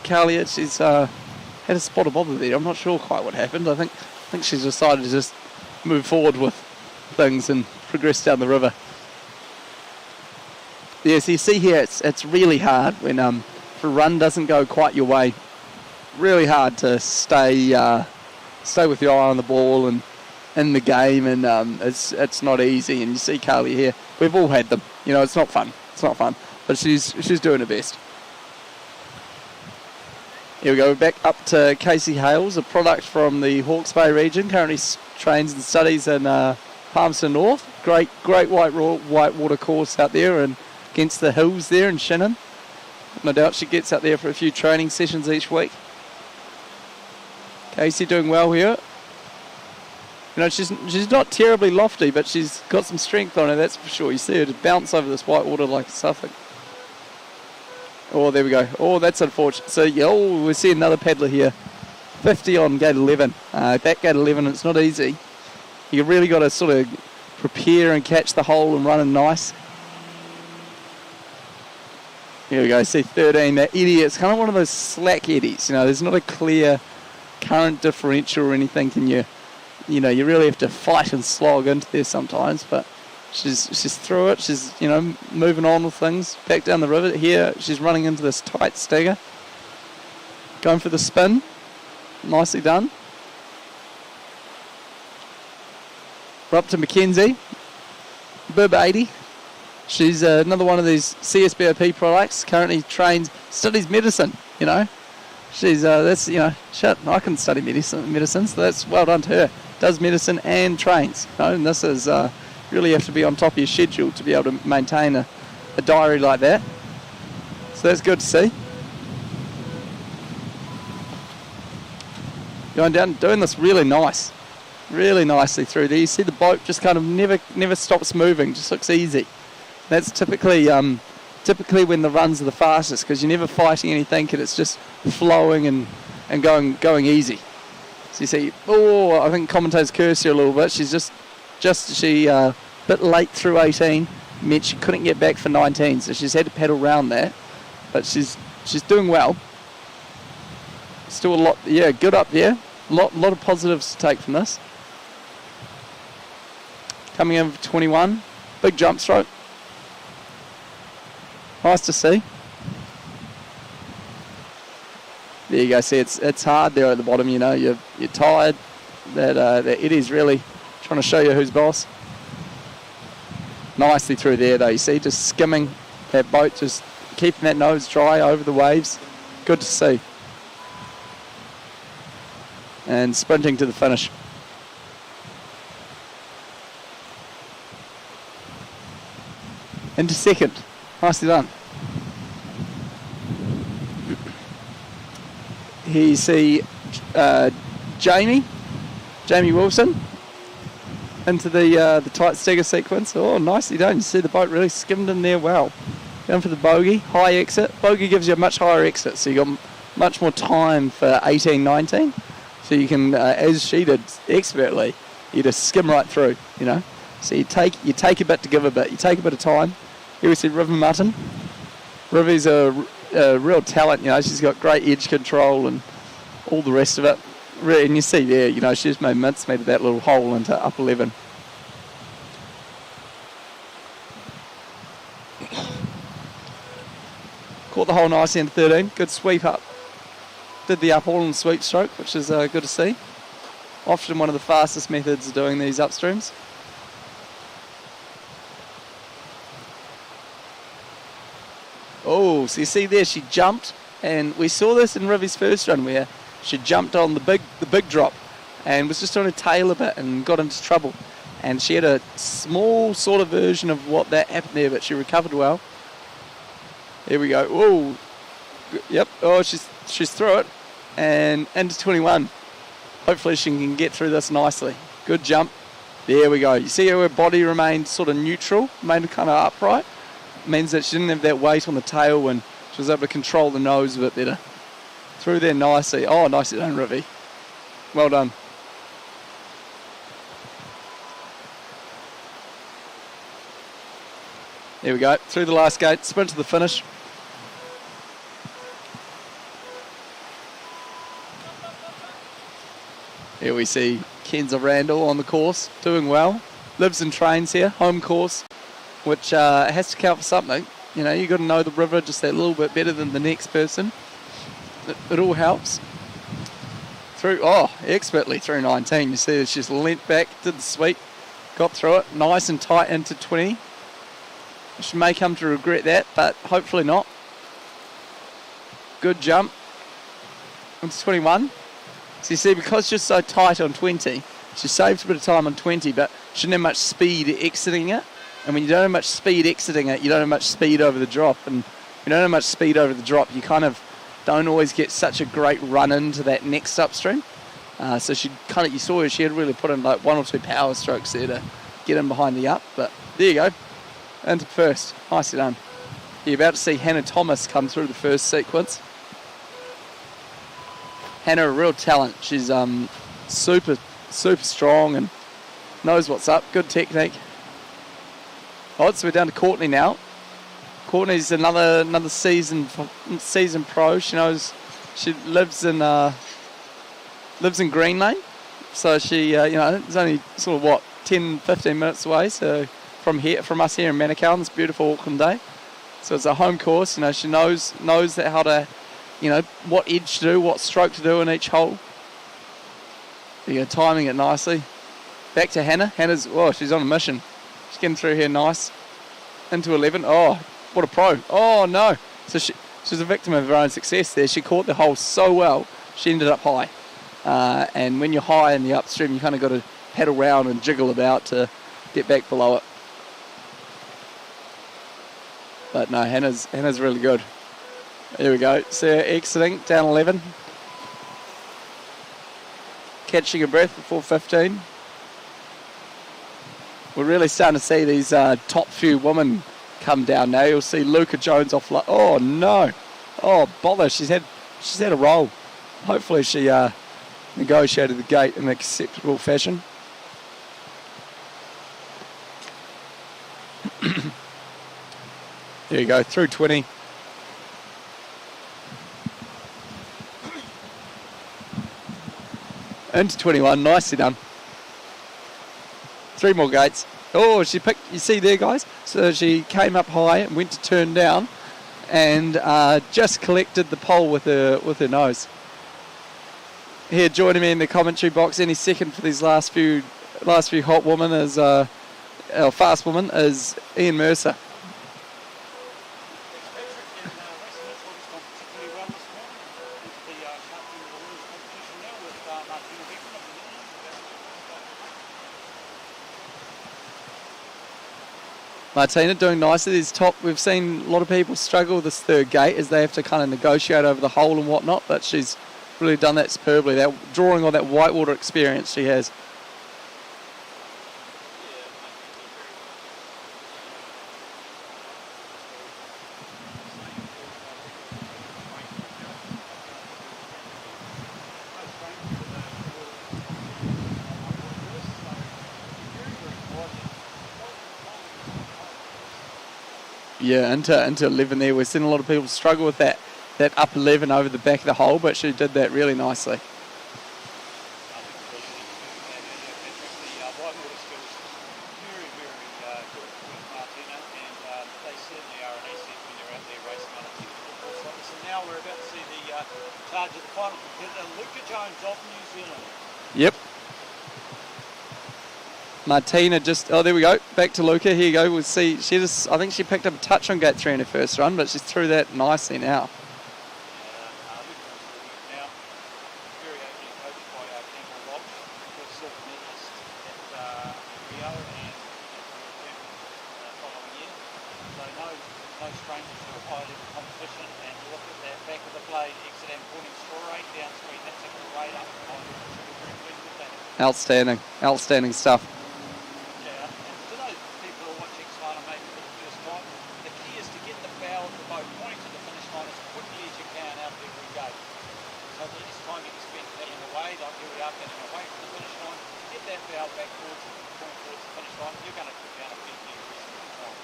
Carlia, she's had a spot of bother there. I'm not sure quite what happened. I think she's decided to just move forward with things and progress down the river. Yeah, so you see here, it's really hard when if a run doesn't go quite your way, really hard to stay with your eye on the ball and in the game, and it's not easy. And you see Carly here, we've all had them. You know, it's not fun. It's not fun, but she's doing her best. Here we go, back up to Casey Hales, a product from the Hawke's Bay region, currently trains and studies in Palmerston North. Great whitewater course out there and against the hills there in Shannon. No doubt she gets out there for a few training sessions each week. Casey doing well here. You know, she's not terribly lofty, but she's got some strength on her, that's for sure. You see her just bounce over this whitewater like a Suffolk. Oh, there we go. Oh, that's unfortunate. So, yeah, we see another paddler here. 50 on gate 11. That gate 11, it's not easy. You really got to sort of prepare and catch the hole and run it nice. Here we go. See 13. That eddy, it's kind of one of those slack eddies. You know, there's not a clear current differential or anything. You really have to fight and slog into there sometimes, but she's through it. She's, moving on with things. Back down the river here, she's running into this tight stagger. Going for the spin. Nicely done. We're up to Mackenzie. Bib 80. She's another one of these CSBOP products. Currently studies medicine, She's, I can study medicine, so that's well done to her. Does medicine and trains. And this is, really have to be on top of your schedule to be able to maintain a diary like that. So that's good to see. Going down, doing this really nicely through there. You see the boat just kind of never stops moving, just looks easy. That's typically when the runs are the fastest, because you're never fighting anything and it's just flowing and going easy. So you see, I think commentators curse her a little bit. She's she a bit late through 18, meant she couldn't get back for 19, so she's had to paddle round that. But she's doing well. Still a lot, good up there. Lot of positives to take from this. Coming in for 21, big jump stroke. Nice to see. There you go. See, it's hard there at the bottom. You're tired. That eddy's really trying to show you who's boss. Nicely through there, though. You see, just skimming that boat, just keeping that nose dry over the waves. Good to see. And sprinting to the finish. Into second. Nicely done. Here you see Jamie Wilson into the tight stagger sequence. Oh, nicely done. You see the boat really skimmed in there well. Going for the bogey, high exit. Bogey gives you a much higher exit, so you got much more time for 18, 19. So you can, as she did expertly, you just skim right through, So you take a bit to give a bit. You take a bit of time. Here we see River Mutton. River's a real talent, she's got great edge control and all the rest of it. And you see there, she just made mincemeat of that little hole into up 11. Caught the hole nicely into 13. Good sweep up. Did the up all and sweep stroke, which is good to see. Often one of the fastest methods of doing these upstreams. Oh, so you see there, she jumped, and we saw this in Rivy's first run where she jumped on the big drop and was just on her tail a bit and got into trouble. And she had a small sort of version of what that happened there, but she recovered well. Here we go. Oh, yep. Oh, she's through it and into 21. Hopefully she can get through this nicely. Good jump. There we go. You see how her body remained sort of neutral, remained kind of upright. Means that she didn't have that weight on the tail when she was able to control the nose a bit better. Through there nicely. Oh, nicely done, Rivy. Well done. There we go. Through the last gate, sprint to the finish. Here we see Kenza Randall on the course, doing well. Lives and trains here, home course, which has to count for something. You know, you got to know the river just that little bit better than the next person. It all helps. Expertly through 19. You see, she's leant back, did the sweep, got through it, nice and tight into 20. She may come to regret that, but hopefully not. Good jump into 21. So you see, because she's so tight on 20, she saves a bit of time on 20, but she didn't have much speed exiting it. And when you don't have much speed exiting it, you don't have much speed over the drop. And if you don't have much speed over the drop, you kind of don't always get such a great run into that next upstream. So she kind of, you saw her, she had really put in like 1 or 2 power strokes there to get in behind the up. But there you go, into first. Nicely done. You're about to see Hannah Thomas come through the first sequence. Hannah, a real talent. She's super strong and knows what's up. Good technique. So we're down to Courtney now. Courtney's another season pro. She knows she lives in Green Lane, so she it's only sort of 10-15 minutes away. So from us here in Manukau on this beautiful Auckland day. So it's a home course. You know, she knows that how to, what edge to do, what stroke to do in each hole. You're timing it nicely. Back to Hannah. Hannah's she's on a mission. She's getting through here nice. Into 11. Oh, what a pro. Oh, no. So she's a victim of her own success there. She caught the hole so well, she ended up high. And when you're high in the upstream, you kind of got to paddle around and jiggle about to get back below it. But no, Hannah's really good. There we go. See her exiting, down 11. Catching her breath before 15. We're really starting to see these top few women come down now. You'll see Luca Jones off. Oh no! Oh bother! She's had a roll. Hopefully she negotiated the gate in an acceptable fashion. There you go, through 20. Into 21, nicely done. 3 more gates. Oh, she picked, you see there, guys? So she came up high and went to turn down and just collected the pole with her nose. Here, joining me in the commentary box any second for these last few hot women is, fast woman, is Ian Mercer. Martina doing nicely. We've seen a lot of people struggle with this third gate as they have to kind of negotiate over the hole and whatnot, but she's really done that superbly. That drawing on that Whitewater experience she has. Yeah, into 11 there. We're seeing a lot of people struggle with that up 11 over the back of the hole, but she did that really nicely. Now we're about to see the charge of the final competitor, Luca Jones of New Zealand. Yep. Martina there we go, back to Luca, here you go, we'll see, I think she picked up a touch on gate 3 in her first run, but she's through that nicely now. Outstanding stuff. Yeah, and to those people who are watching slalom maybe for the first time, the key is to get the bow of the boat pointing to the finish line as quickly as you can out of every gate. So the less time you can spend paddling away, like here we are paddling away from the finish line, get that bow back towards the finish line, you're going to put down a big time.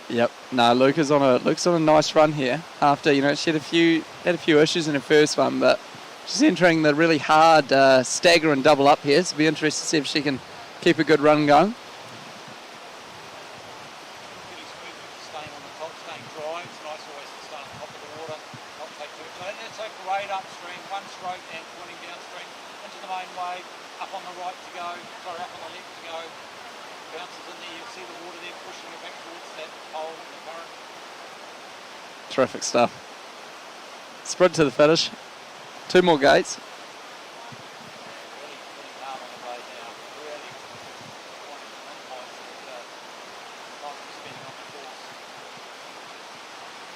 Yep. No, Luca's on a nice run here. After she had a few issues in her first one, but she's entering the really hard stagger and double up here, so it'll be interesting to see if she can keep a good run going. Really smooth with staying up on the right to go, sorry, up on the left to go. Bounces in there, you'll see the water there pushing it back towards that hole in the current. Terrific stuff. Sprint to the finish. 2 more gates. Really putting hard on the blade now. Really wanting to minimise the time we're spending on the course.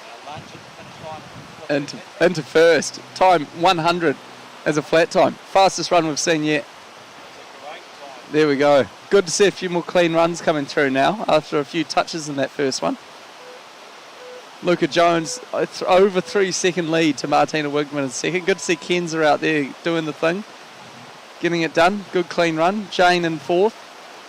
Now lunge at the finish line. Into first. Time 100 as a flat time. Fastest run we've seen yet. That's a great time. There we go. Good to see a few more clean runs coming through now after a few touches in that first one. Luca Jones over 3 second lead to Martina Wigman in second. Good to see Kenza out there doing the thing, getting it done. Good clean run. Jane in fourth.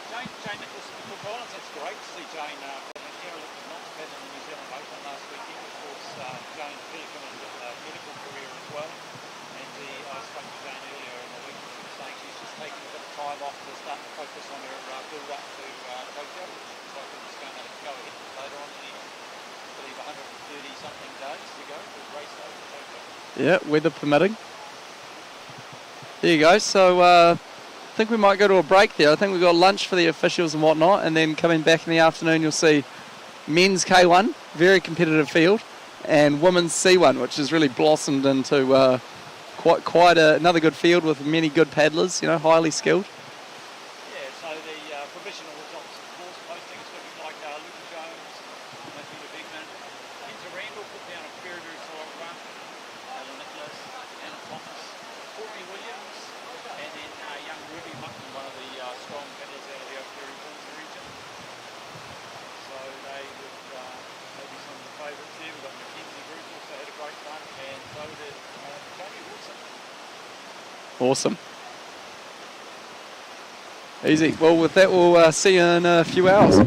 Jane Nicholson for Cook Islands. That's great to see Jane from an era that was not had in the New Zealand Open last weekend. Of course, Jane Pelican with a medical career as well. And I spoke to Jane earlier in the week and she was saying she's just taking a bit of time off to start to focus on her build up to Tokyo, which looks like it's going to go ahead later on in the year. I believe 130 something days to go to race over Tokyo. Yeah, weather permitting. There you go. So I think we might go to a break there. I think we've got lunch for the officials and whatnot, and then coming back in the afternoon you'll see men's K1, very competitive field, and women's C1, which has really blossomed into quite another good field with many good paddlers, highly skilled. Yeah, so the provisional results, of course, posting is looking like Luca Jones, Matthew Bigman, Kenza Randall put down a very, very solid run, Ella Nicholas, Anna Thomas, Courtney Williams, and then young Ruby Mutton, one of the strong paddlers out of the Oceania region. So they would maybe some of the favourites there. We've got Mackenzie Bruce also had a great run, and so did Tony Wilson. Awesome. Easy. Well, with that, we'll see you in a few hours.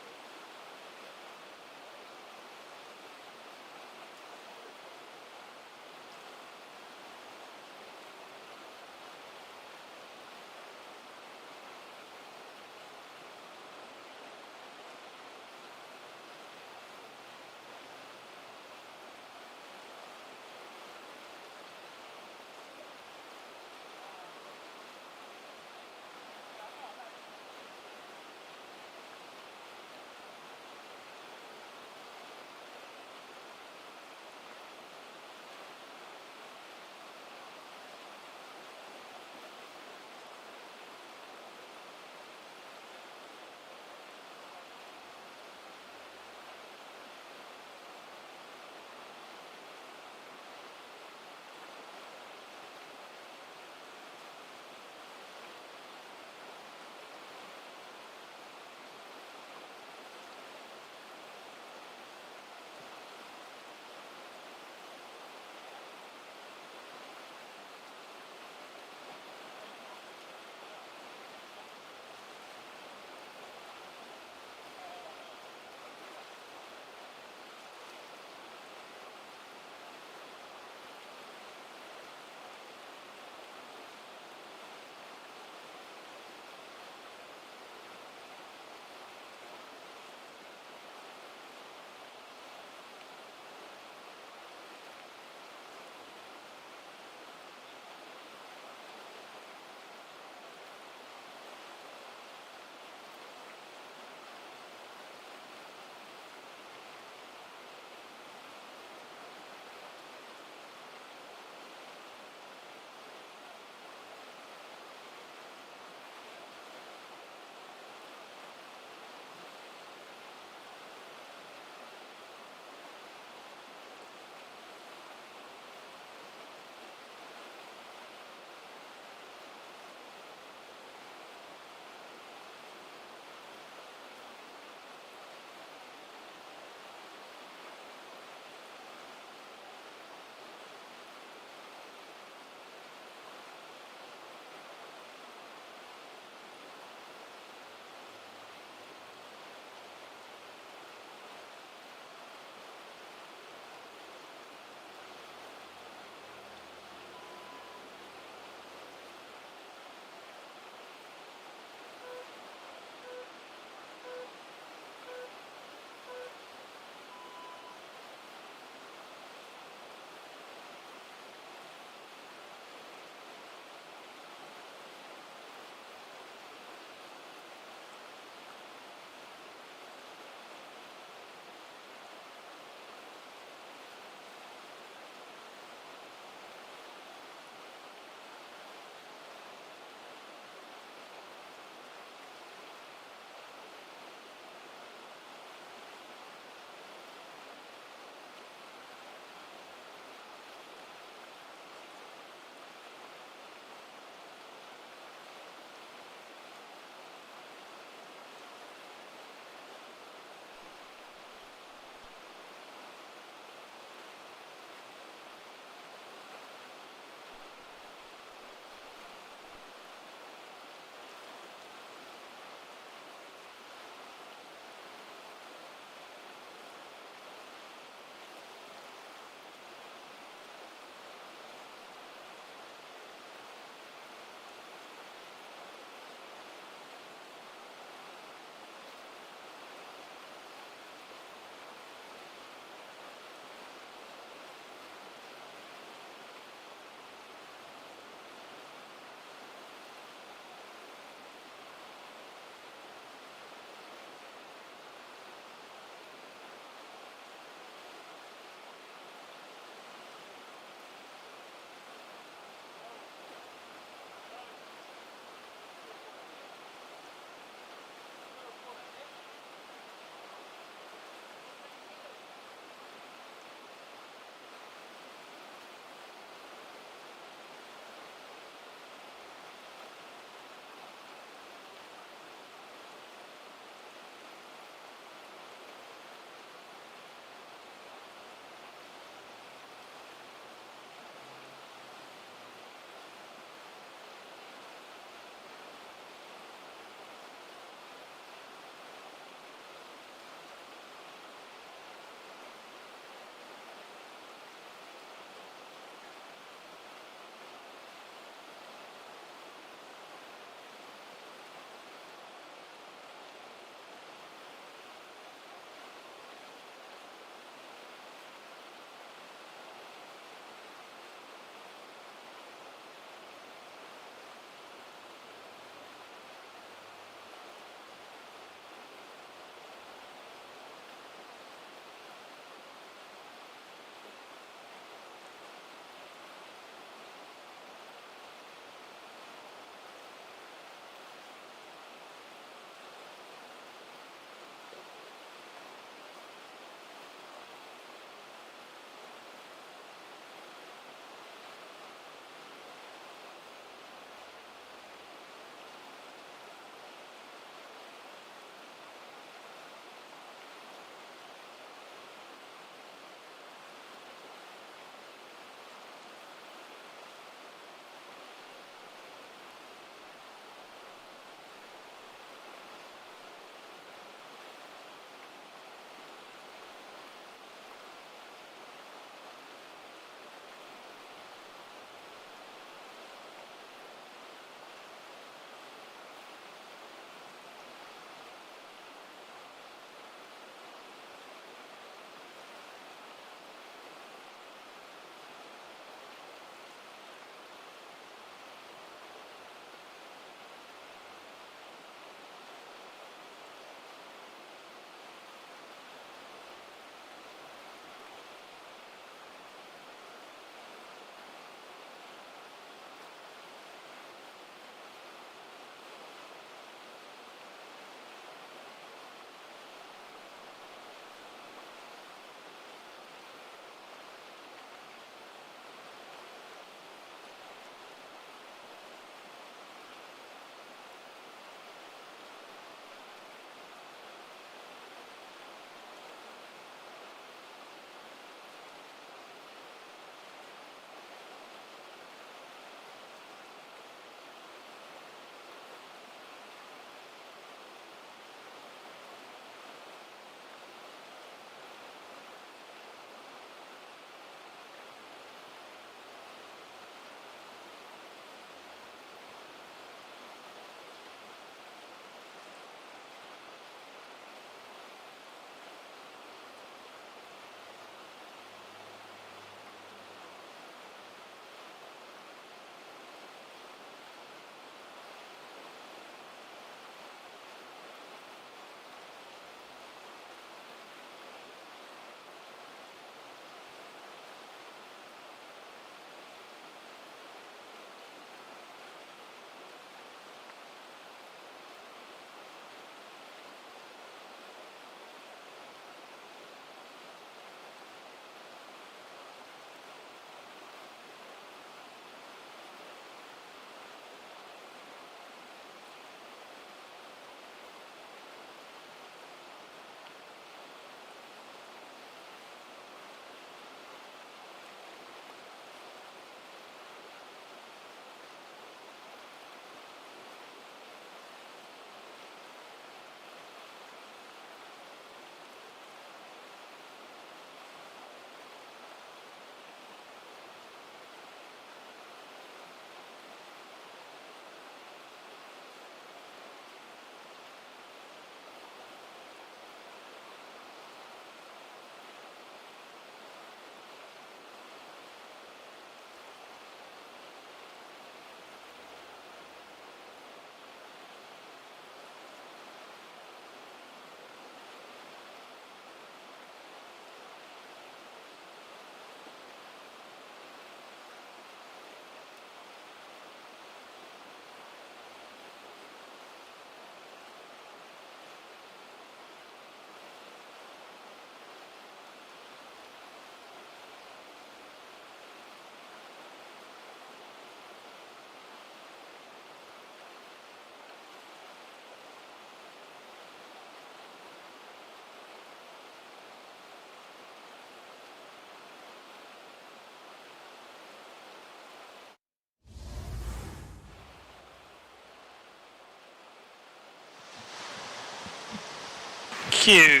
cue.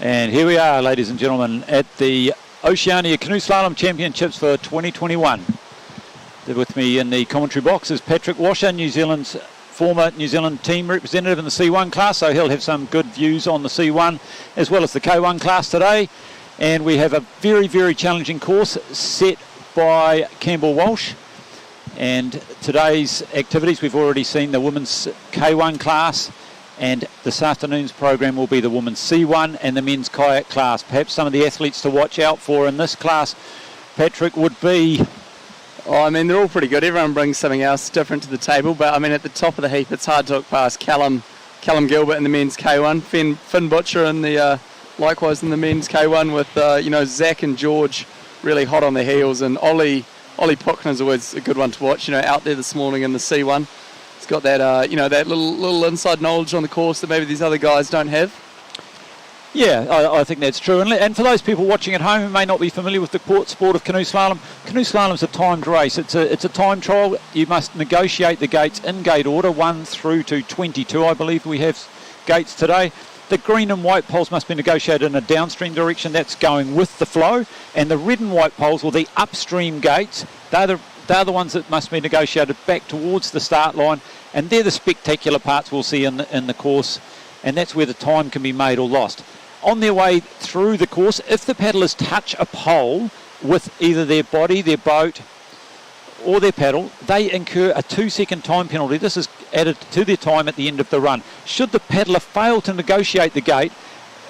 And here we are, ladies and gentlemen, at the Oceania Canoe Slalom Championships for 2021. There with me in the commentary box is Patrick Washer, New Zealand's former New Zealand team representative in the C1 class, so he'll have some good views on the C1 as well as the K1 class today. And we have a very, very challenging course set by Campbell Walsh. And today's activities, we've already seen the women's K1 class, and this afternoon's program will be the women's C1 and the men's kayak class. Perhaps some of the athletes to watch out for in this class, Patrick, would be... Oh, I mean, they're all pretty good. Everyone brings something else different to the table, but I mean, at the top of the heap, it's hard to look past Callum Gilbert in the men's K1, Finn Butcher in the likewise in the men's K1 with Zach and George really hot on their heels, and Ollie Puckner's always a good one to watch. Out there this morning in the C1. He's got that, that little inside knowledge on the course that maybe these other guys don't have. Yeah, I think that's true. And for those people watching at home who may not be familiar with the sport of canoe slalom is a timed race. It's a time trial. You must negotiate the gates in gate order, 1 through to 22, I believe we have gates today. The green and white poles must be negotiated in a downstream direction. That's going with the flow. And the red and white poles, or the upstream gates, they're the ones that must be negotiated back towards the start line, and they're the spectacular parts we'll see in the course, and that's where the time can be made or lost. On their way through the course, if the paddlers touch a pole with either their body, their boat, or their paddle, they incur a 2-second time penalty. This is added to their time at the end of the run. Should the paddler fail to negotiate the gate,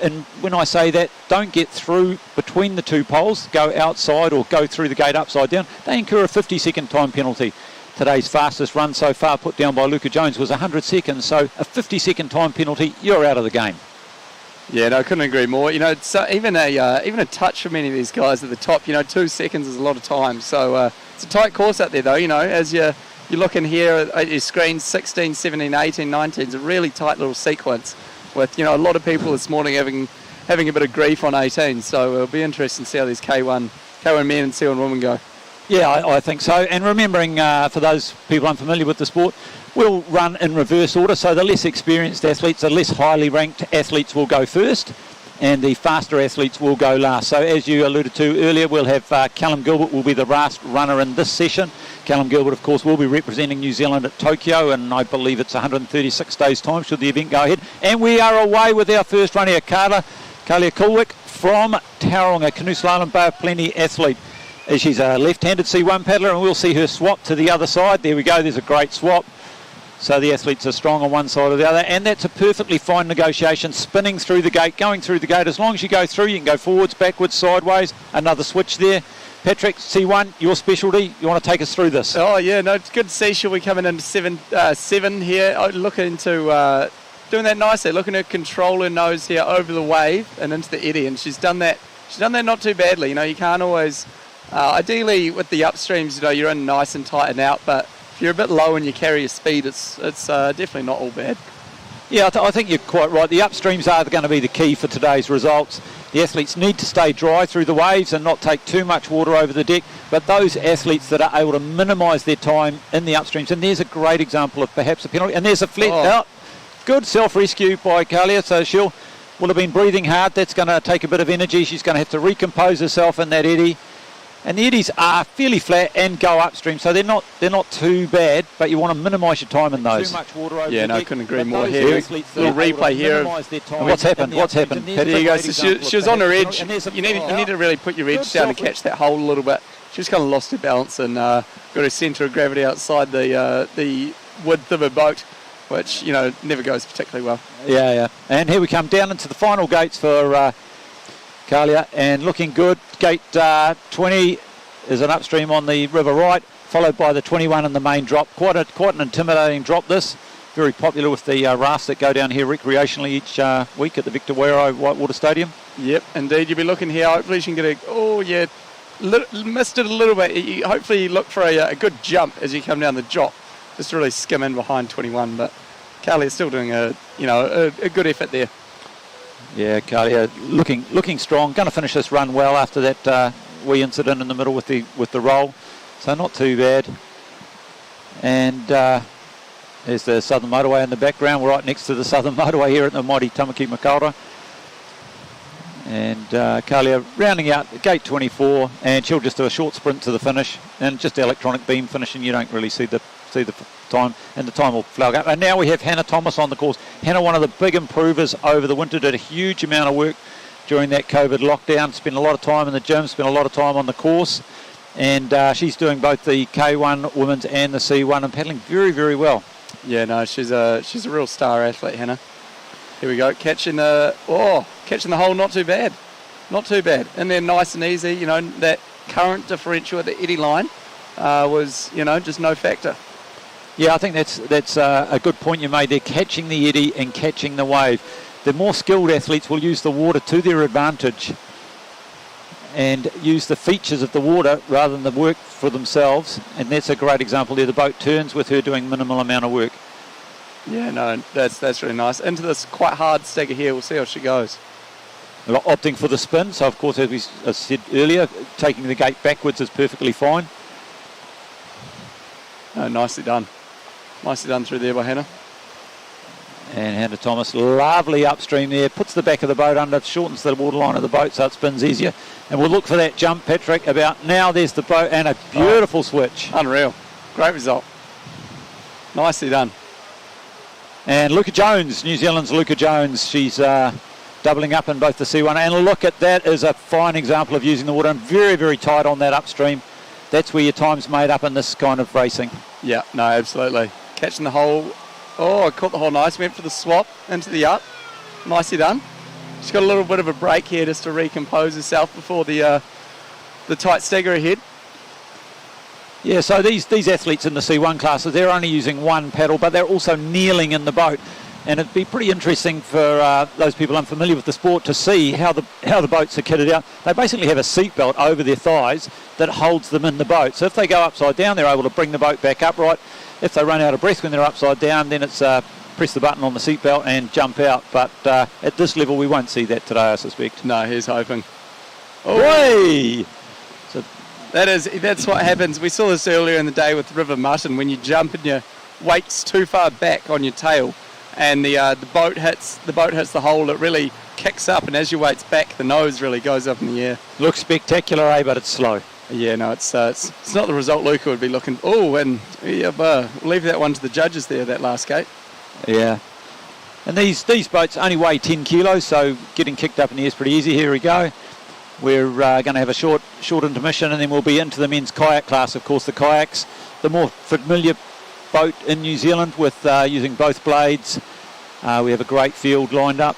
and when I say that, don't get through between the two poles, go outside or go through the gate upside down, they incur a 50-second time penalty. Today's fastest run so far put down by Luca Jones was 100 seconds, so a 50-second time penalty, you're out of the game. Yeah, no, I couldn't agree more. It's, even a touch for many of these guys at the top, 2 seconds is a lot of time. So it's a tight course out there, though, as you're looking here at your screen, 16, 17, 18, 19, it's a really tight little sequence with, a lot of people this morning having a bit of grief on 18. So it'll be interesting to see how these K1 men and C1 women go. Yeah, I think so. And remembering, for those people unfamiliar with the sport, we'll run in reverse order. So the less experienced athletes, the less highly ranked athletes will go first, and the faster athletes will go last. So as you alluded to earlier, we'll have Callum Gilbert will be the last runner in this session. Callum Gilbert, of course, will be representing New Zealand at Tokyo, and I believe it's 136 days' time should the event go ahead. And we are away with our first runner, Kalia Kulwick from Tauranga, Canoe Slalom Bay of Plenty athlete. She's a left-handed C1 paddler, and we'll see her swap to the other side. There we go, there's a great swap. So the athletes are strong on one side or the other, and that's a perfectly fine negotiation, spinning through the gate, going through the gate. As long as you go through, you can go forwards, backwards, sideways. Another switch there. Patrick, C1, your specialty, you want to take us through this? Oh, yeah, no, it's good to see. She'll be coming into 7 here, looking into doing that nicely, looking to control her nose here over the wave and into the eddy, and she's done that not too badly. You can't always, ideally with the upstreams, you're in nice and tight and out, but if you're a bit low and you carry your speed, it's definitely not all bad. Yeah, I think you're quite right. The upstreams are going to be the key for today's results. The athletes need to stay dry through the waves and not take too much water over the deck, but those athletes that are able to minimise their time in the upstreams, and there's a great example of perhaps a penalty, and there's a flat good self-rescue by Kalia, so she'll will have been breathing hard. That's going to take a bit of energy. She's going to have to recompose herself in that eddy. And the eddies are fairly flat and go upstream, so they're not too bad, but you want to minimise your time in those. Too much water over yeah, the no, deck, couldn't agree more here. Little replay here. What's happened? There you go. So she was on her edge. You need to really put your edge down to catch that hole a little bit. She just kind of lost her balance and got her centre of gravity outside the width of her boat, which never goes particularly well. Yeah. And here we come down into the final gates for Kalia, and looking good. Gate 20 is an upstream on the river right, followed by the 21 in the main drop. Quite an intimidating drop this. Very popular with the rafts that go down here recreationally each week at the Victor Wero Whitewater Stadium. Yep, indeed. You'll be looking here. Hopefully she can get missed it a little bit. Hopefully you look for a good jump as you come down the drop. Just really skim in behind 21, but Kalia's still doing a good effort there. Yeah, Kalia looking strong. Going to finish this run well after that wee incident in the middle with the roll, so not too bad. And There's the Southern Motorway in the background. We're right next to the Southern Motorway here at the mighty Tamaki Makaurau. And Kalia rounding out gate 24, and she'll just do a short sprint to the finish, and just electronic beam finishing. You don't really see the time, and the time will flag up. And now we have Hannah Thomas on the course. Hannah, one of the big improvers over the winter, did a huge amount of work during that COVID lockdown, spent a lot of time in the gym, spent a lot of time on the course, and she's doing both the K1 women's and the C1 and paddling very, very well. Yeah, no, she's a real star athlete, Hannah. Here we go, catching the hole, not too bad. Not too bad. And then nice and easy, you know, that current differential at the eddy line was, you know, just no factor. Yeah, I think that's a good point you made there, catching the eddy and catching the wave. The more skilled athletes will use the water to their advantage and use the features of the water rather than the work for themselves, and that's a great example there. The boat turns with her doing minimal amount of work. Yeah, no, that's really nice. Into this quite hard stagger here, we'll see how she goes. Opting for the spin, so of course, as we said earlier, taking the gate backwards is perfectly fine. No, nicely done. Nicely done through there by Hannah. And Hannah Thomas, lovely upstream there, puts the back of the boat under, shortens the waterline of the boat so it spins easier. And we'll look for that jump, Patrick, about now. There's the boat and a beautiful switch. Unreal. Great result. Nicely done. And Luca Jones, New Zealand's Luca Jones, she's doubling up in both the C1. And look at that, is a fine example of using the water, and very, very tight on that upstream. That's where your time's made up in this kind of racing. Yeah, no, absolutely. Catching the hole. Oh, I caught the hole nice. Went for the swap into the up. Nicely done. She's got a little bit of a break here just to recompose herself before the tight stagger ahead. Yeah, so these athletes in the C1 classes, they're only using one paddle, but they're also kneeling in the boat. And it'd be pretty interesting for those people unfamiliar with the sport to see how the boats are kitted out. They basically have a seatbelt over their thighs that holds them in the boat. So if they go upside down, they're able to bring the boat back upright. If they run out of breath when they're upside down, then it's press the button on the seatbelt and jump out. But at this level, we won't see that today, I suspect. No, here's hoping. Way! So that's what happens. We saw this earlier in the day with river mutton, when you jump and your weight's too far back on your tail, and the boat hits the hole. It really kicks up, and as your weight's back, the nose really goes up in the air. Looks spectacular, but it's slow. Yeah, no, it's not the result Luca would be looking. Oh, and we'll leave that one to the judges there, that last gate. Yeah. And these boats only weigh 10 kilos, so getting kicked up in the air is pretty easy. Here we go. We're going to have a short intermission, and then we'll be into the men's kayak class. Of course, the kayaks, the more familiar boat in New Zealand with using both blades. We have a great field lined up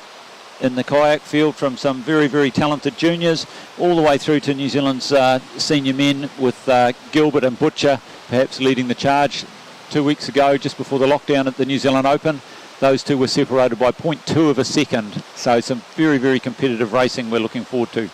in the kayak field from some very, very talented juniors all the way through to New Zealand's senior men, with Gilbert and Butcher perhaps leading the charge. 2 weeks ago, just before the lockdown at the New Zealand Open, those two were separated by 0.2 of a second. So some very, very competitive racing we're looking forward to.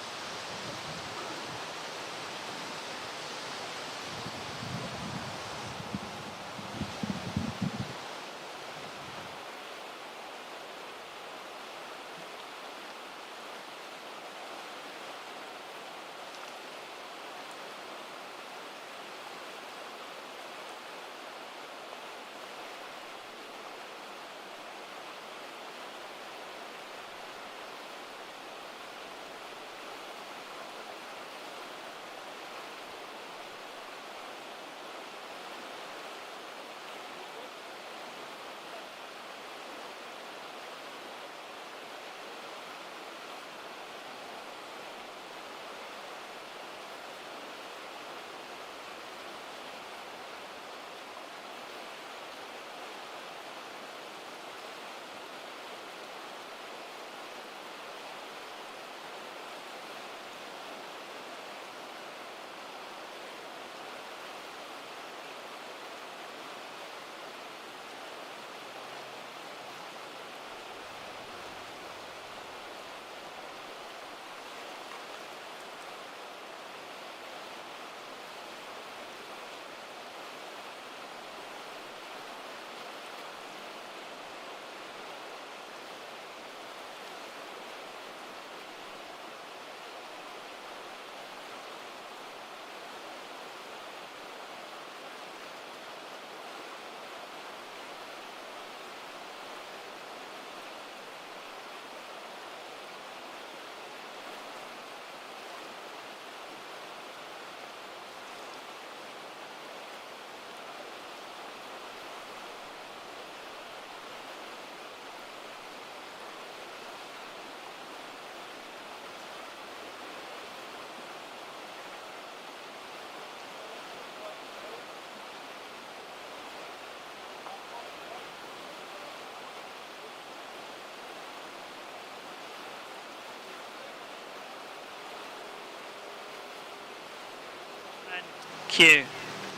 Q.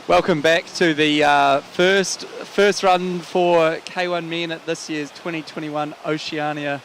Welcome back to the first run for K1 men at this year's 2021 Oceania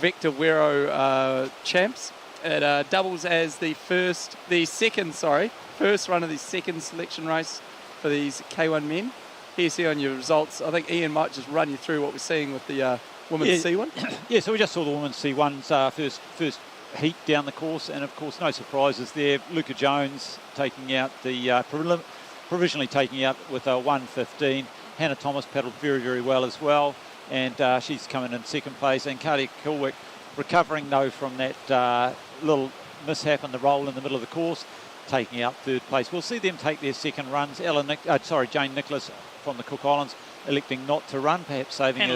Vector Wero champs. It doubles as the first run of the second selection race for these K1 men. Here you see on your results, I think Ian might just run you through what we're seeing with the women's C1. Yeah, so we just saw the women's C1's first heat down the course, and of course no surprises there. Luca Jones taking out the provisionally taking out with a 1:15. Hannah Thomas paddled very, very well as well, and she's coming in second place. And Carly Kilwick recovering though from that little mishap in the roll in the middle of the course, taking out third place. We'll see them take their second runs. Jane Nicholas from the Cook Islands electing not to run, perhaps saving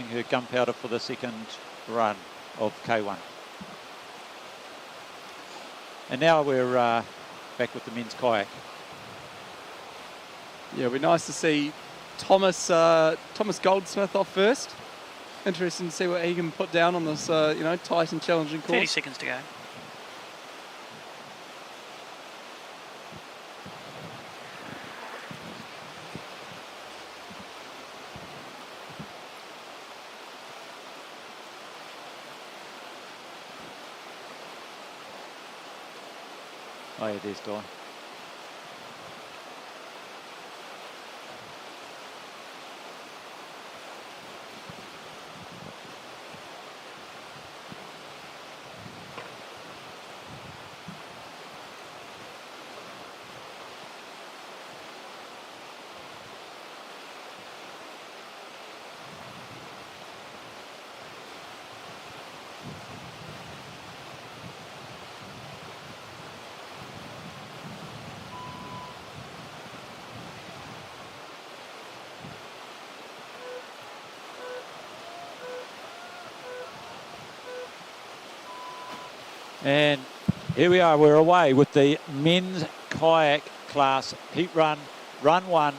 her gunpowder for the second run of K1. And now we're back with the men's kayak. Yeah, it'll be nice to see Thomas Goldsmith off first. Interesting to see what he can put down on this tight and challenging course. 30 seconds to go. Oh yeah, there's Di. And here we are, we're away with the men's kayak class heat run one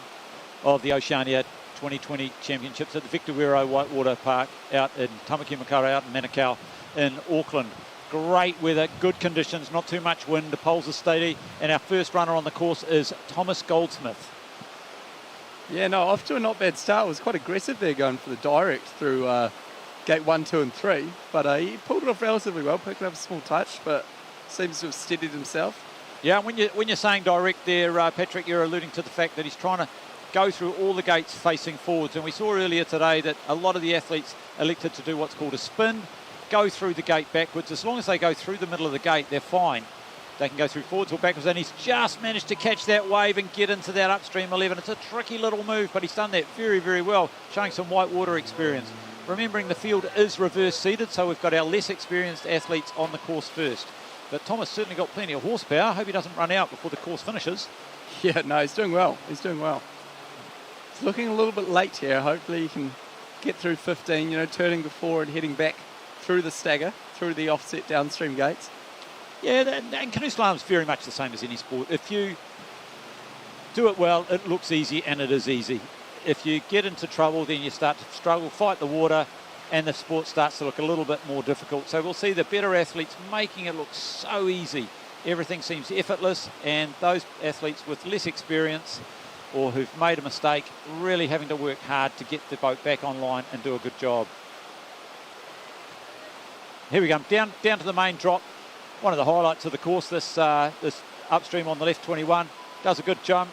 of the Oceania 2020 Championships at the Victor Wero Whitewater Park out in Tamaki Makaurau, out in Manukau in Auckland. Great weather, good conditions, not too much wind, the poles are steady, and our first runner on the course is Thomas Goldsmith. Yeah, no, off to a not bad start. It was quite aggressive there going for the direct through gate 1, 2 and 3, but he pulled it off relatively well, picking up a small touch, but seems to have steadied himself. Yeah, when you're saying direct there, Patrick, you're alluding to the fact that he's trying to go through all the gates facing forwards, and we saw earlier today that a lot of the athletes elected to do what's called a spin, go through the gate backwards. As long as they go through the middle of the gate, they're fine. They can go through forwards or backwards, and he's just managed to catch that wave and get into that upstream 11. It's a tricky little move, but he's done that very, very well, showing some whitewater experience. Remembering the field is reverse seated, so we've got our less experienced athletes on the course first. But Thomas certainly got plenty of horsepower. I hope he doesn't run out before the course finishes. Yeah, no, he's doing well. He's doing well. It's looking a little bit late here. Hopefully he can get through 15, turning before and heading back through the stagger, through the offset downstream gates. Yeah, and Canoe Slalom is very much the same as any sport. If you do it well, it looks easy, and it is easy. If you get into trouble, then you start to struggle, fight the water, and the sport starts to look a little bit more difficult. So we'll see the better athletes making it look so easy. Everything seems effortless, and those athletes with less experience or who've made a mistake really having to work hard to get the boat back online and do a good job. Here we go, down to the main drop. One of the highlights of the course, this upstream on the left 21, does a good jump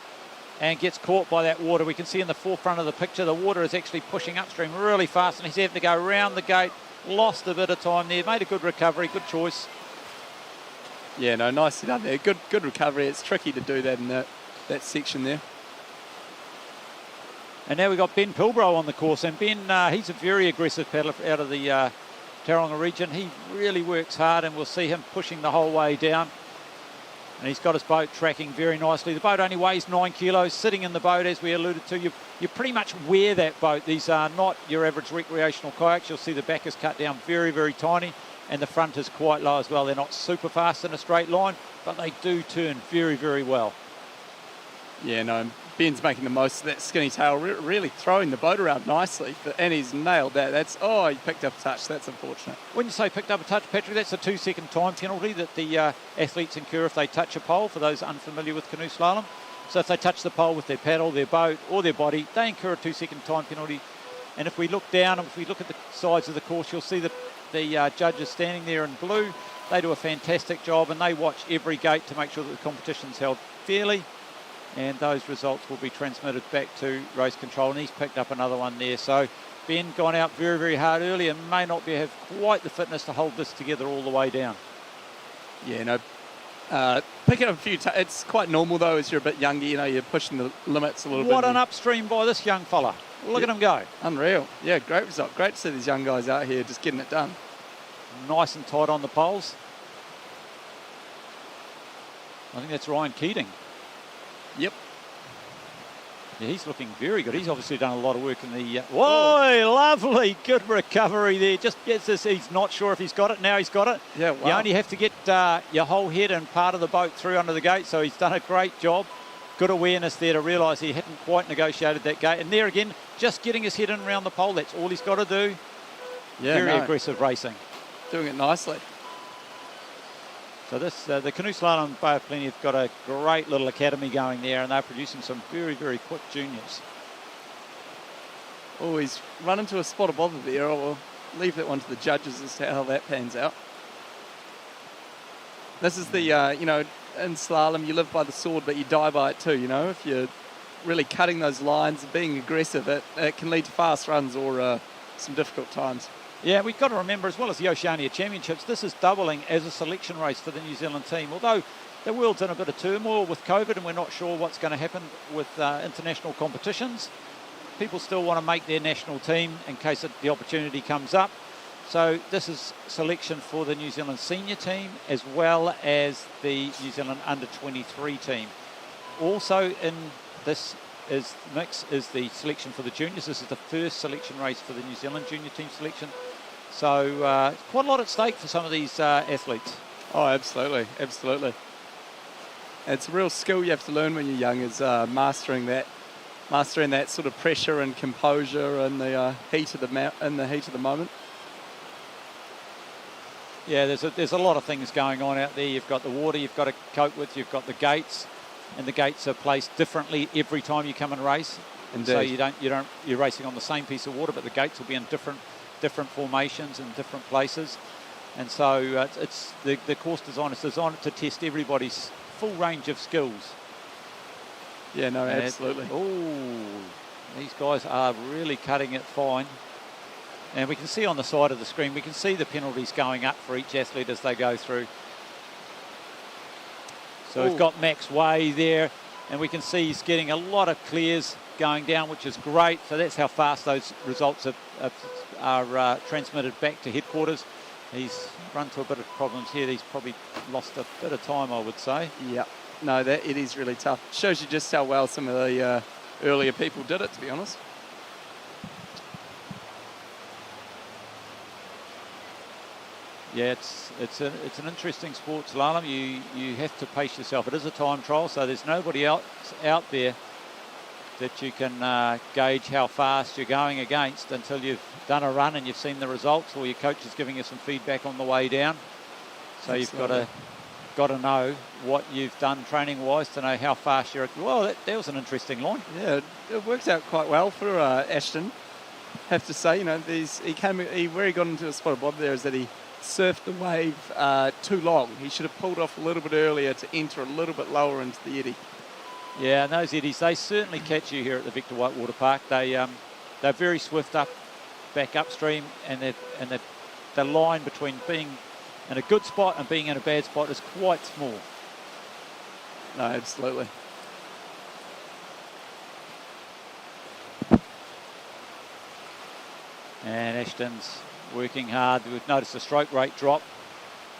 and gets caught by that water. We can see in the forefront of the picture the water is actually pushing upstream really fast, and he's having to go around the gate. Lost a bit of time there, made a good recovery, good choice. Yeah, no, nicely done there. Good recovery. It's tricky to do that in that section there. And now we've got Ben Pilbrow on the course, and Ben, he's a very aggressive paddler out of the Tauranga region. He really works hard, and we'll see him pushing the whole way down. And he's got his boat tracking very nicely. The boat only weighs 9 kilos. Sitting in the boat, as we alluded to, you pretty much wear that boat. These are not your average recreational kayaks. You'll see the back is cut down very, very tiny, and the front is quite low as well. They're not super fast in a straight line, but they do turn very, very well. Yeah, no, Ben's making the most of that skinny tail, really throwing the boat around nicely, and he's nailed that. He picked up a touch. That's unfortunate. When you say picked up a touch, Patrick, that's a 2-second time penalty that the athletes incur if they touch a pole, for those unfamiliar with canoe slalom. So if they touch the pole with their paddle, their boat or their body, they incur a 2-second time penalty. And if we look down, and if we look at the sides of the course, you'll see that the judges standing there in blue. They do a fantastic job, and they watch every gate to make sure that the competition's held fairly. And those results will be transmitted back to race control. And he's picked up another one there. So Ben gone out very, very hard early and may not have quite the fitness to hold this together all the way down. Yeah, no. Picking up a few, it's quite normal though as you're a bit younger, you're pushing the limits a little bit. What an upstream by this young fella. Look at him go. Unreal. Yeah, great result. Great to see these young guys out here just getting it done. Nice and tight on the poles. I think that's Ryan Keating. Yep. Yeah, he's looking very good. He's obviously done a lot of work in the... Whoa, lovely. Good recovery there. Just gets this. He's not sure if he's got it. Now he's got it. Yeah, wow. You only have to get your whole head and part of the boat through under the gate, so he's done a great job. Good awareness there to realise he hadn't quite negotiated that gate. And there again, just getting his head in around the pole. That's all he's got to do. Yeah, very aggressive racing. Doing it nicely. So this, the Canoe Slalom Bay of Plenty have got a great little academy going there, and they're producing some very, very quick juniors. Oh, he's run into a spot of bother there. I'll leave that one to the judges as to how that pans out. This is the, in slalom, you live by the sword, but you die by it too, If you're really cutting those lines and being aggressive, it can lead to fast runs or some difficult times. Yeah, we've got to remember, as well as the Oceania Championships, this is doubling as a selection race for the New Zealand team. Although the world's in a bit of turmoil with COVID and we're not sure what's going to happen with international competitions, people still want to make their national team in case the opportunity comes up. So this is selection for the New Zealand senior team as well as the New Zealand under-23 team. Also in this mix is the selection for the juniors. This is the first selection race for the New Zealand junior team selection. So quite a lot at stake for some of these athletes. Oh, absolutely, absolutely. It's a real skill you have to learn when you're young, is mastering that sort of pressure and composure in the heat of the moment. Yeah, there's a lot of things going on out there. You've got the water you've got to cope with. You've got the gates, and the gates are placed differently every time you come and race. And so you're racing on the same piece of water, but the gates will be in different formations and different places. And so it's the course design is designed to test everybody's full range of skills. Yeah, no, absolutely. These guys are really cutting it fine. And we can see on the side of the screen, we can see the penalties going up for each athlete as they go through. So we've got Max Way there, and we can see he's getting a lot of clears going down, which is great. So that's how fast those results are transmitted back to headquarters. He's run into a bit of problems here. He's probably lost a bit of time, I would say. Yeah, no, it is really tough. Shows you just how well some of the earlier people did it, to be honest. Yeah, it's an interesting sport, slalom. You have to pace yourself. It is a time trial, so there's nobody else out there that you can gauge how fast you're going against until you've done a run and you've seen the results, or your coach is giving you some feedback on the way down. So Absolutely. You've got to know what you've done training-wise to know how fast you're. Well, that was an interesting line. Yeah, it works out quite well for Ashton. Have to say, where he got into a spot of bother there is that he surfed the wave too long. He should have pulled off a little bit earlier to enter a little bit lower into the eddy. Yeah, and those eddies, they certainly catch you here at the Victor Whitewater Park. They're very swift back upstream, and the line between being in a good spot and being in a bad spot is quite small. No, absolutely. And Ashton's working hard. We've noticed the stroke rate drop.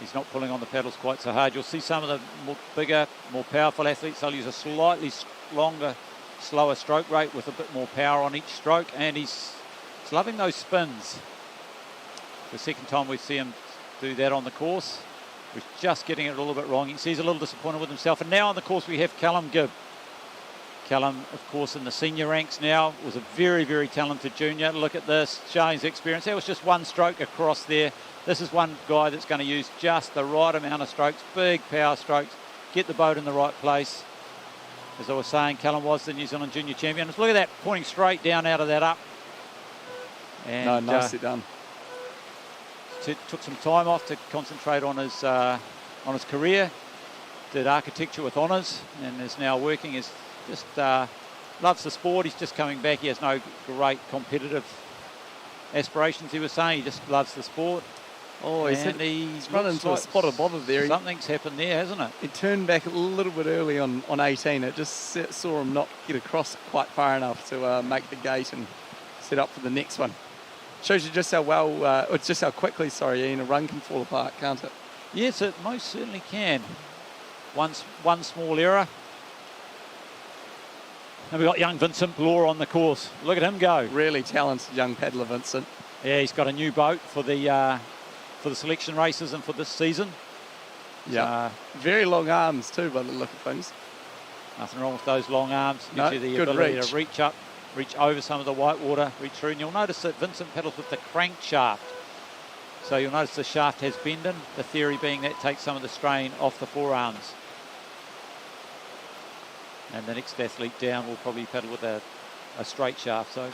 He's not pulling on the paddles quite so hard. You'll see some of the bigger, more powerful athletes, they'll use a slightly longer, slower stroke rate with a bit more power on each stroke, and he's loving those spins. The second time we see him do that on the course. He's just getting it a little bit wrong. He seems a little disappointed with himself. And now on the course we have Callum Gibb. Callum, of course, in the senior ranks now, was a very, very talented junior. Look at this, showing his experience. That was just one stroke across there. This is one guy that's going to use just the right amount of strokes, big power strokes, get the boat in the right place. As I was saying, Callum was the New Zealand junior champion. Look at that, pointing straight down out of that up. And, nicely done. Took some time off to concentrate on his career. Did architecture with honours and is now working. Is just loves the sport. He's just coming back. He has no great competitive aspirations, he was saying. He just loves the sport. Oh, he's run into a spot of bother there. Something's happened there, hasn't it? He turned back a little bit early on 18. It just saw him not get across quite far enough to make the gate and set up for the next one. Shows you just how or just how quickly, Ian, a run can fall apart, can't it? Yes, it most certainly can. One small error. And we've got young Vincent Bloor on the course. Look at him go. Really talented young paddler, Vincent. Yeah, he's got a new boat for the selection races and for this season. Yeah, very long arms too, by the look of things. Nothing wrong with those long arms. No, Gives you the good ability reach. to reach up, reach over some of the whitewater, reach through. And you'll notice that Vincent paddles with the crankshaft. So you'll notice the shaft has bending, the theory being that takes some of the strain off the forearms. And the next athlete down will probably paddle with a straight shaft. So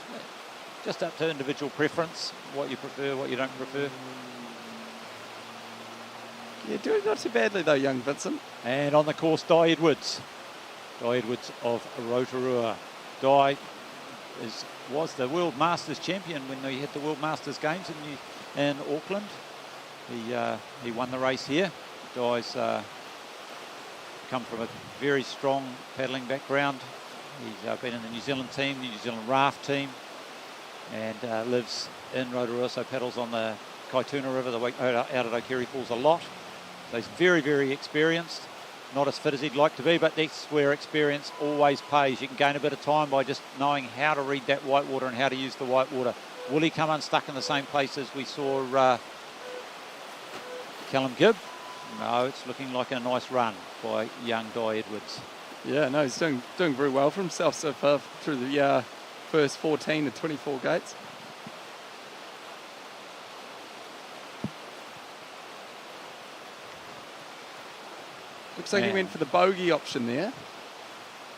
just up to individual preference, what you prefer, what you don't prefer. Yeah, doing not too badly though, young Vincent. And on the course, Di Edwards. Di Edwards of Rotorua. Di was the World Masters champion when they had the World Masters Games in Auckland. He won the race here. Di's come from a very strong paddling background. He's been in the New Zealand team, the New Zealand raft team, and lives in Rotorua, so paddles on the Kaituna River, out at Oakeri Falls a lot. So he's very, very experienced. Not as fit as he'd like to be, but that's where experience always pays. You can gain a bit of time by just knowing how to read that whitewater and how to use the whitewater. Will he come unstuck in the same place as we saw Callum Gibb? No, it's looking like a nice run by young Di Edwards. Yeah, no, he's doing very well for himself so far through the first 14 to 24 gates. Looks like he went for the bogey option there.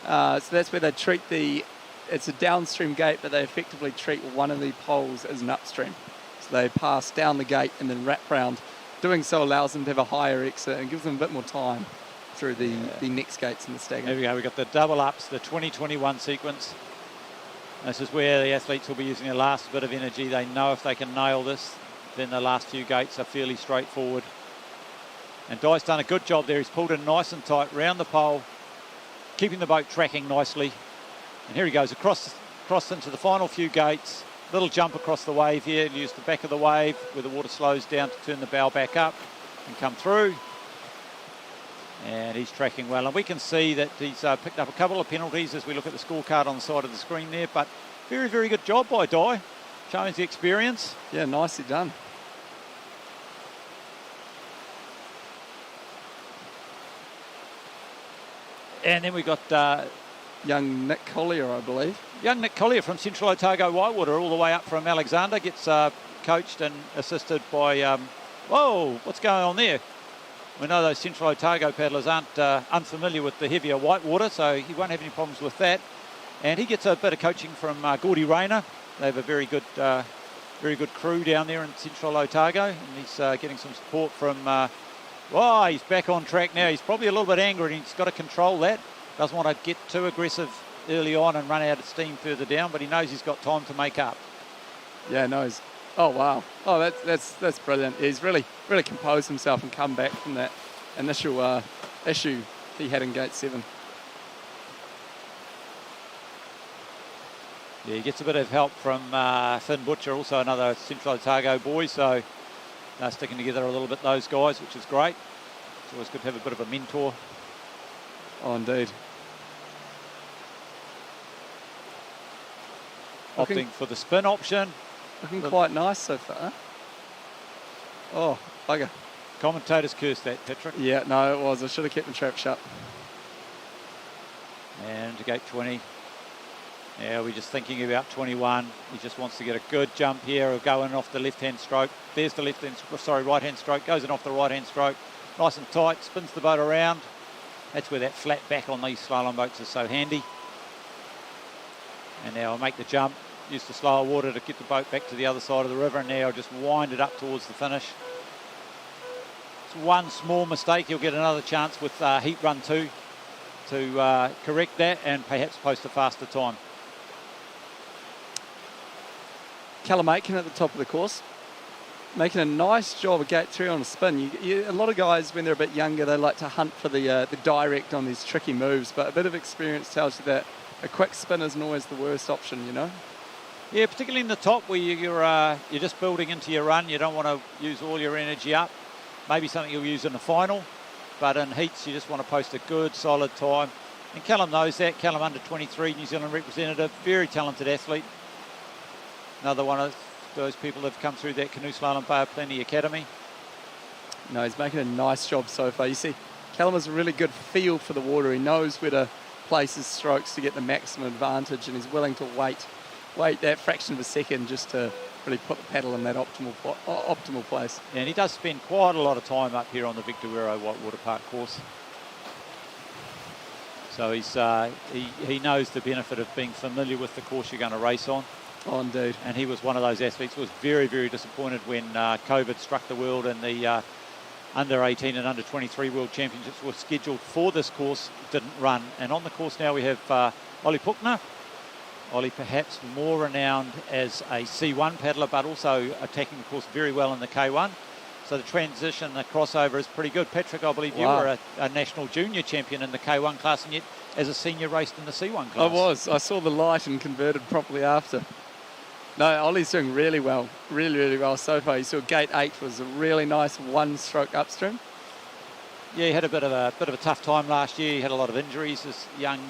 So that's where they treat it's a downstream gate, but they effectively treat one of the poles as an upstream. So they pass down the gate and then wrap round. Doing so allows them to have a higher exit and gives them a bit more time through the next gates in the stagger. There we go, we've got the double ups, the 2021 sequence. This is where the athletes will be using their last bit of energy. They know if they can nail this, then the last few gates are fairly straightforward. And Di's done a good job there. He's pulled in nice and tight round the pole, keeping the boat tracking nicely. And here he goes across into the final few gates. Little jump across the wave here. He'll use the back of the wave where the water slows down to turn the bow back up and come through. And he's tracking well. And we can see that he's picked up a couple of penalties as we look at the scorecard on the side of the screen there. But very, very good job by Di, showing the experience. Yeah, nicely done. And then we got young Nick Collier, I believe. Young Nick Collier from Central Otago Whitewater, all the way up from Alexander, gets coached and assisted by... whoa, what's going on there? We know those Central Otago paddlers aren't unfamiliar with the heavier whitewater, so he won't have any problems with that. And he gets a bit of coaching from Gordy Rayner. They have a very good crew down there in Central Otago, and he's getting some support from... he's back on track now. He's probably a little bit angry, and he's got to control that. Doesn't want to get too aggressive early on and run out of steam further down, but he knows he's got time to make up. Yeah, knows. Oh wow. Oh, that's brilliant. He's really composed himself and come back from that initial issue he had in gate 7. Yeah, he gets a bit of help from Finn Butcher, also another Central Otago boy, so they're sticking together a little bit, those guys, which is great. It's always good to have a bit of a mentor. Oh, indeed. Opting for the spin option. Looking quite nice so far. Oh, bugger. Commentators cursed that, Patrick. Yeah, no, it was. I should have kept the trap shut. And to gate 20. Now we're just thinking about 21. He just wants to get a good jump here or go in off the left-hand stroke. There's the right-hand stroke. Goes in off the right-hand stroke. Nice and tight. Spins the boat around. That's where that flat back on these slalom boats is so handy. And now I'll make the jump. Use the slower water to get the boat back to the other side of the river. And now I'll just wind it up towards the finish. It's one small mistake. He'll get another chance with heat run 2 to correct that and perhaps post a faster time. Callum Aitken at the top of the course, making a nice job of gate 3 on a spin. A lot of guys, when they're a bit younger, they like to hunt for the direct on these tricky moves, but a bit of experience tells you that a quick spin isn't always the worst option, you know? Yeah, particularly in the top where you're just building into your run. You don't want to use all your energy up. Maybe something you'll use in the final, but in heats you just want to post a good, solid time. And Callum knows that. Callum, under 23, New Zealand representative, very talented athlete. Another one of those people that have come through that Canoe Slalom Bay Plenty Academy. No, he's making a nice job so far. You see, Callum has a really good feel for the water. He knows where to place his strokes to get the maximum advantage, and he's willing to wait that fraction of a second just to really put the paddle in that optimal place. And he does spend quite a lot of time up here on the Wero Whitewater Park course. So he knows the benefit of being familiar with the course you're going to race on. Oh, indeed. And he was one of those athletes who was very, very disappointed when COVID struck the world and the under 18 and under 23 World Championships were scheduled for this course, didn't run. And on the course now we have Ollie Puckner. Ollie perhaps more renowned as a C1 paddler, but also attacking the course very well in the K1. So the transition, the crossover is pretty good. Patrick, I believe you were a national junior champion in the K1 class, and yet as a senior raced in the C1 class. I was. I saw the light and converted properly after. No, Ollie's doing really well, really well so far. You saw gate 8 was a really nice one-stroke upstream. Yeah, he had a bit of a tough time last year. He had a lot of injuries, as young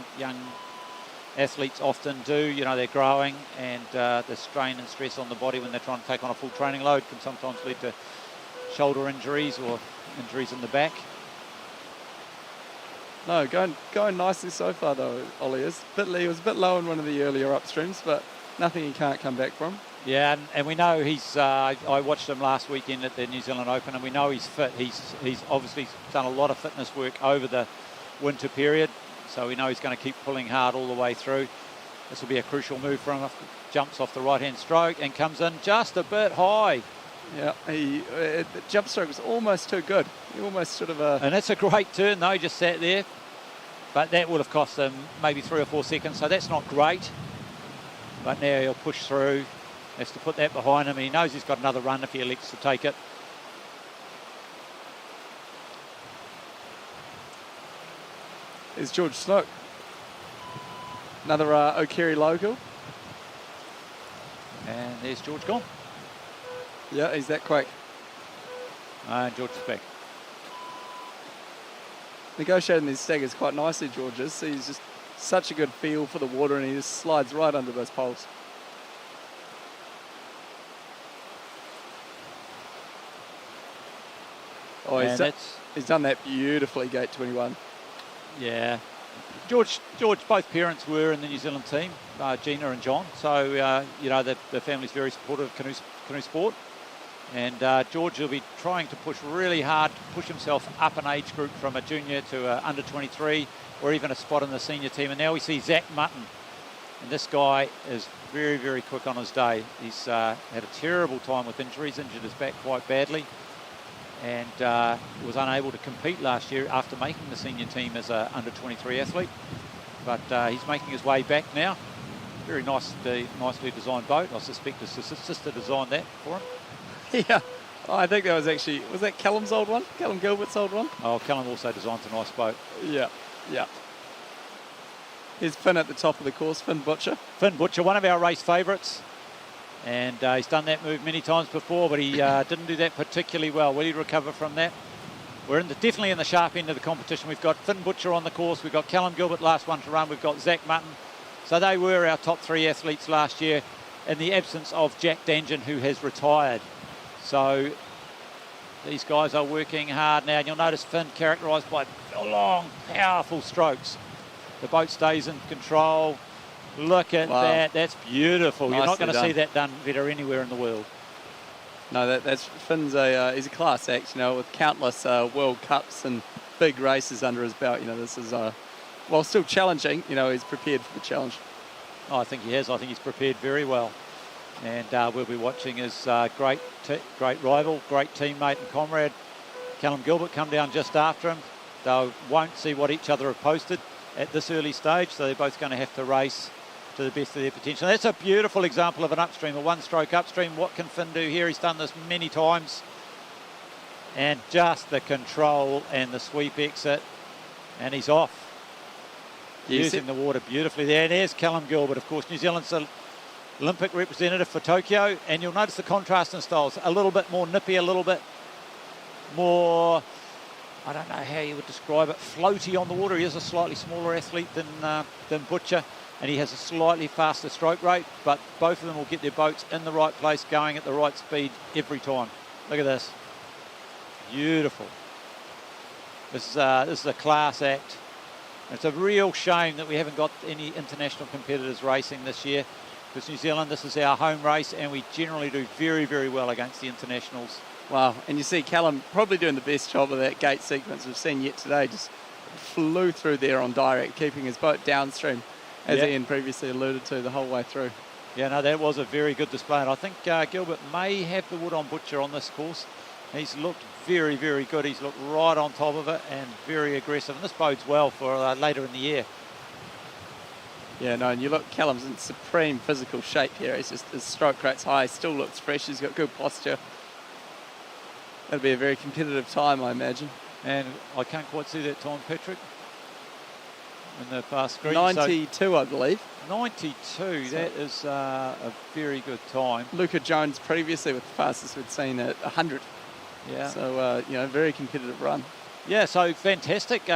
athletes often do. You know, they're growing, and the strain and stress on the body when they're trying to take on a full training load can sometimes lead to shoulder injuries or injuries in the back. No, going nicely so far though, Ollie is. He was a bit low in one of the earlier upstreams, but nothing he can't come back from. Yeah, and we know he's. I watched him last weekend at the New Zealand Open, and we know he's fit. He's obviously done a lot of fitness work over the winter period, so we know he's going to keep pulling hard all the way through. This will be a crucial move for him. Jumps off the right-hand stroke and comes in just a bit high. Yeah, the jump stroke was almost too good. He almost sort of And that's a great turn though. He just sat there, but that would have cost him maybe 3 or 4 seconds. So that's not great. But now he'll push through. Has to put that behind him. He knows he's got another run if he elects to take it. There's George Snook. Another O'Kerry local. And there's George gone. Yeah, he's that quick. And George is back. Negotiating these staggers quite nicely, George is. He's just such a good feel for the water, and he just slides right under those poles. Oh, he's done that beautifully, gate 21. Yeah. George, both parents were in the New Zealand team, Gina and John. So, you know, the family's very supportive of canoe sport. And George will be trying to push really hard to push himself up an age group from a junior to under 23 or even a spot in the senior team. And now we see Zach Mutton. And this guy is very, very quick on his day. He's had a terrible time with injuries, injured his back quite badly, and was unable to compete last year after making the senior team as an under 23 athlete. But he's making his way back now. Very nicely designed boat. I suspect his sister designed that for him. Yeah, I think that was that Callum's old one? Callum Gilbert's old one? Oh, Callum also designs a nice boat. Yeah. Here's Finn at the top of the course, Finn Butcher. Finn Butcher, one of our race favourites. And he's done that move many times before, but he didn't do that particularly well. Will he recover from that? We're definitely in the sharp end of the competition. We've got Finn Butcher on the course. We've got Callum Gilbert, last one to run. We've got Zach Mutton. So they were our top 3 athletes last year in the absence of Jack Dangen, who has retired. So these guys are working hard now. And you'll notice Finn characterised by long, powerful strokes. The boat stays in control. Look at Wow. that. That's beautiful. You're not Nicely going to see done. that done better anywhere in the world. No, that's Finn's he's a class act, with countless World Cups and big races under his belt. This is, while still challenging, he's prepared for the challenge. Oh, I think he has. I think he's prepared very well. And we'll be watching his great rival, great teammate and comrade, Callum Gilbert, come down just after him. They won't see what each other have posted at this early stage, so they're both going to have to race to the best of their potential. That's a beautiful example of an upstream, a one-stroke upstream. What can Finn do here? He's done this many times. And just the control and the sweep exit, and he's off. Using the water beautifully there. And there's Callum Gilbert, of course, New Zealand's Olympic representative for Tokyo. And you'll notice the contrast in styles. A little bit more nippy, a little bit more, I don't know how you would describe it, floaty on the water. He is a slightly smaller athlete than Butcher, and he has a slightly faster stroke rate, but both of them will get their boats in the right place, going at the right speed every time. Look at this. Beautiful. This is a class act. It's a real shame that we haven't got any international competitors racing this year, because New Zealand, this is our home race, and we generally do very, very well against the internationals. Wow, and you see Callum probably doing the best job of that gate sequence we've seen yet today. Just flew through there on direct, keeping his boat downstream, as Ian previously alluded to, the whole way through. Yeah, no, that was a very good display, and I think Gilbert may have the wood on Butcher on this course. He's looked very, very good. He's looked right on top of it and very aggressive, and this bodes well for later in the year. Yeah, no, and you look, Callum's in supreme physical shape here. His stroke rate's high, still looks fresh, he's got good posture. That'll be a very competitive time, I imagine. And I can't quite see that time, Patrick, in the fast screen. 92, I believe. 92, that is a very good time. Luca Jones previously with the fastest we'd seen at 100. Yeah. So, very competitive run. Yeah, so fantastic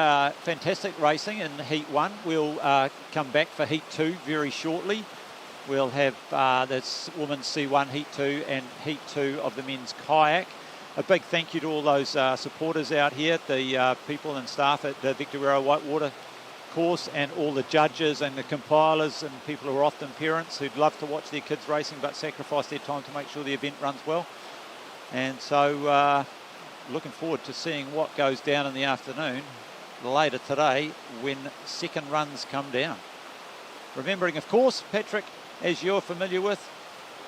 racing in Heat 1. We'll come back for Heat 2 very shortly. We'll have this women's C1 Heat 2 and Heat 2 of the men's kayak. A big thank you to all those supporters out here, the people and staff at the Victor Wero Whitewater course, and all the judges and the compilers and people who are often parents who'd love to watch their kids racing but sacrifice their time to make sure the event runs well. And so looking forward to seeing what goes down in the afternoon later today when second runs come down. Remembering, of course, Patrick, as you're familiar with,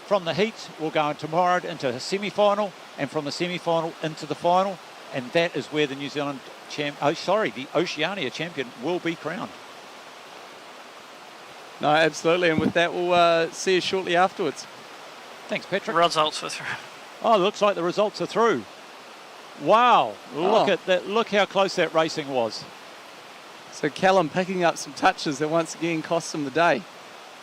from the heat we'll go on tomorrow into a semi-final, and from the semi-final into the final, and that is where the New Zealand the Oceania champion will be crowned. No, absolutely, and with that we'll see you shortly afterwards. Thanks, Patrick. Results are through. Oh, it looks like the results are through. Wow, look at that! Look how close that racing was. So Callum picking up some touches that once again cost him the day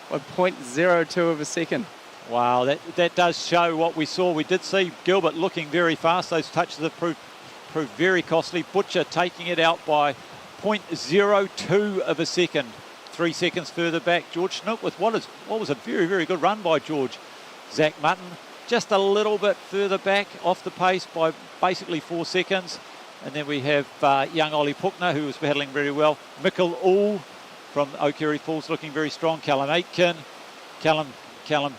by 0.02 of a second. Wow, that does show what we saw. We did see Gilbert looking very fast. Those touches have proved very costly. Butcher taking it out by 0.02 of a second. 3 seconds further back, George Snook with what was a very, very good run by George. Zach Mutton just a little bit further back off the pace by basically 4 seconds. And then we have young Ollie Puckner, who was battling very well. Mikkel Ull from O'Kerry Falls looking very strong. Callum Aitken, Callum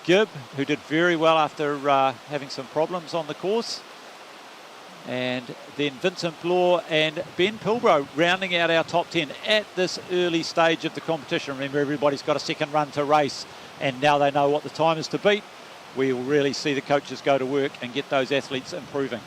Gibb, who did very well after having some problems on the course. And then Vincent Bloor and Ben Pilbrow rounding out our top 10 at this early stage of the competition. Remember, everybody's got a second run to race, and now they know what the time is to beat. We will really see the coaches go to work and get those athletes improving.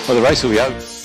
Well, the race will be over.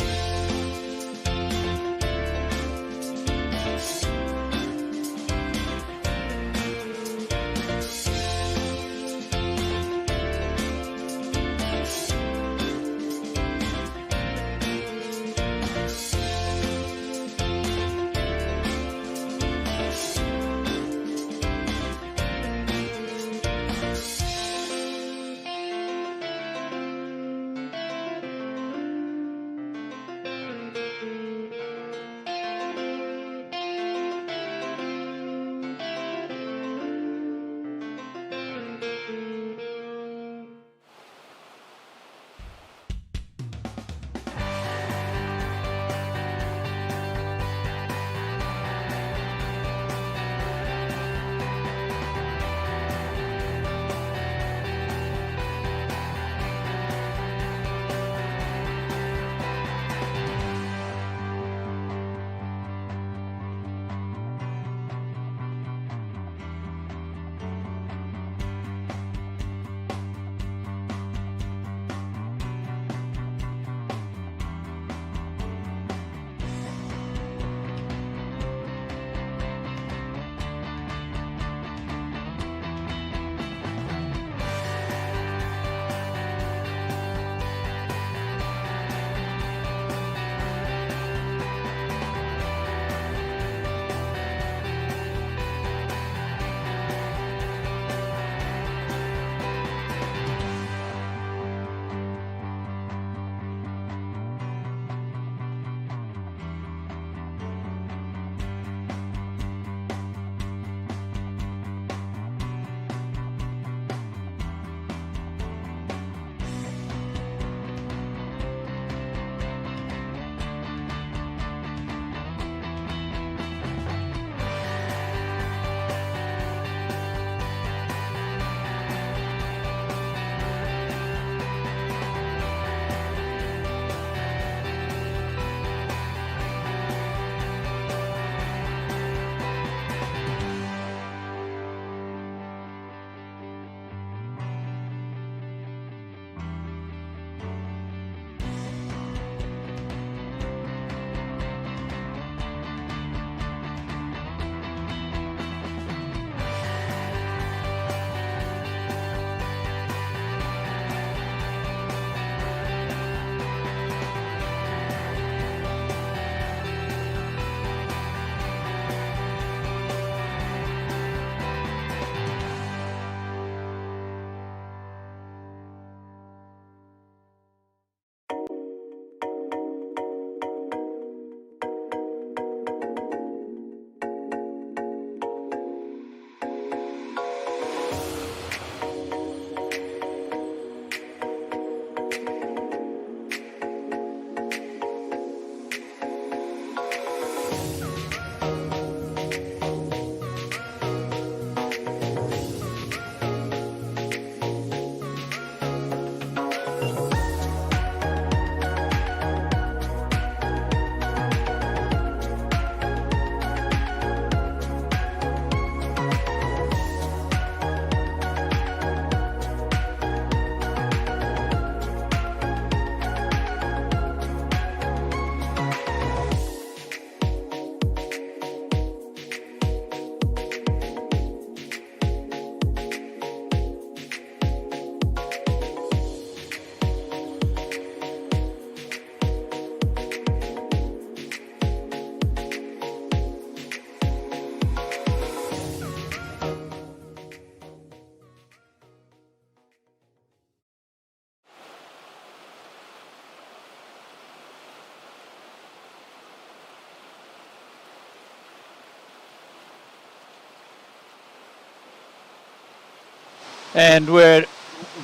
And we're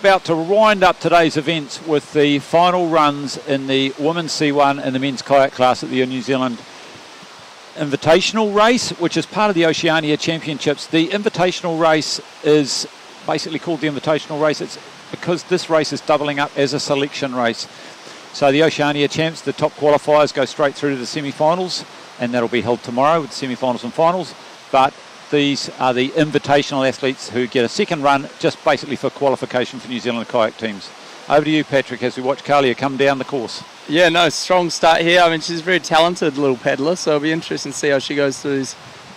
about to wind up today's events with the final runs in the women's C1 and the men's kayak class at the New Zealand Invitational Race, which is part of the Oceania Championships. The Invitational Race is basically called the Invitational Race. It's because this race is doubling up as a selection race. So the Oceania Champs, the top qualifiers, go straight through to the semi-finals, and that'll be held tomorrow with semi-finals and finals. But these are the invitational athletes who get a second run just basically for qualification for New Zealand kayak teams. Over to you, Patrick, as we watch Kalia come down the course. Yeah, no, strong start here. I mean, she's a very talented little paddler, so it'll be interesting to see how she goes through these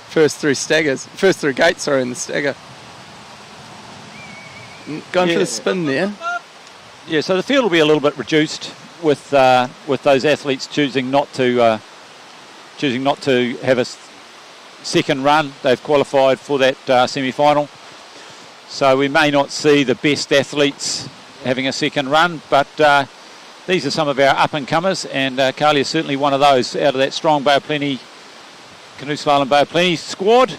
first three gates, in the stagger. Going for the spin there. Yeah, so the field will be a little bit reduced with those athletes choosing not to have a second run. They've qualified for that semi-final, so we may not see the best athletes having a second run, but these are some of our up-and-comers, and Kalia is certainly one of those out of that strong Bay of Plenty, Canoe Slalom Bay of Plenty squad.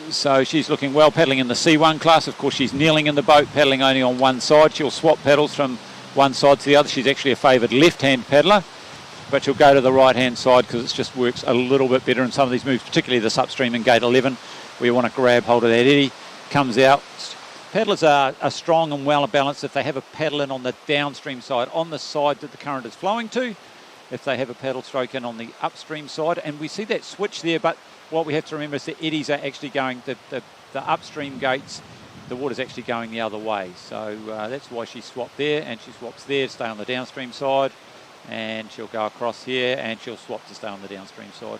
So she's looking well paddling in the C1 class. Of course, she's kneeling in the boat, paddling only on one side. She'll swap paddles from one side to the other. She's actually a favoured left-hand paddler, but she'll go to the right-hand side because it just works a little bit better in some of these moves, particularly this upstream in gate 11, where you want to grab hold of that eddy. Comes out. Paddlers are strong and well balanced if they have a paddle in on the downstream side, on the side that the current is flowing to, if they have a paddle stroke in on the upstream side. And we see that switch there, but what we have to remember is the eddies are actually going, the upstream gates, the water's actually going the other way. So that's why she swapped there, and she swaps there to stay on the downstream side, and she'll go across here, and she'll swap to stay on the downstream side.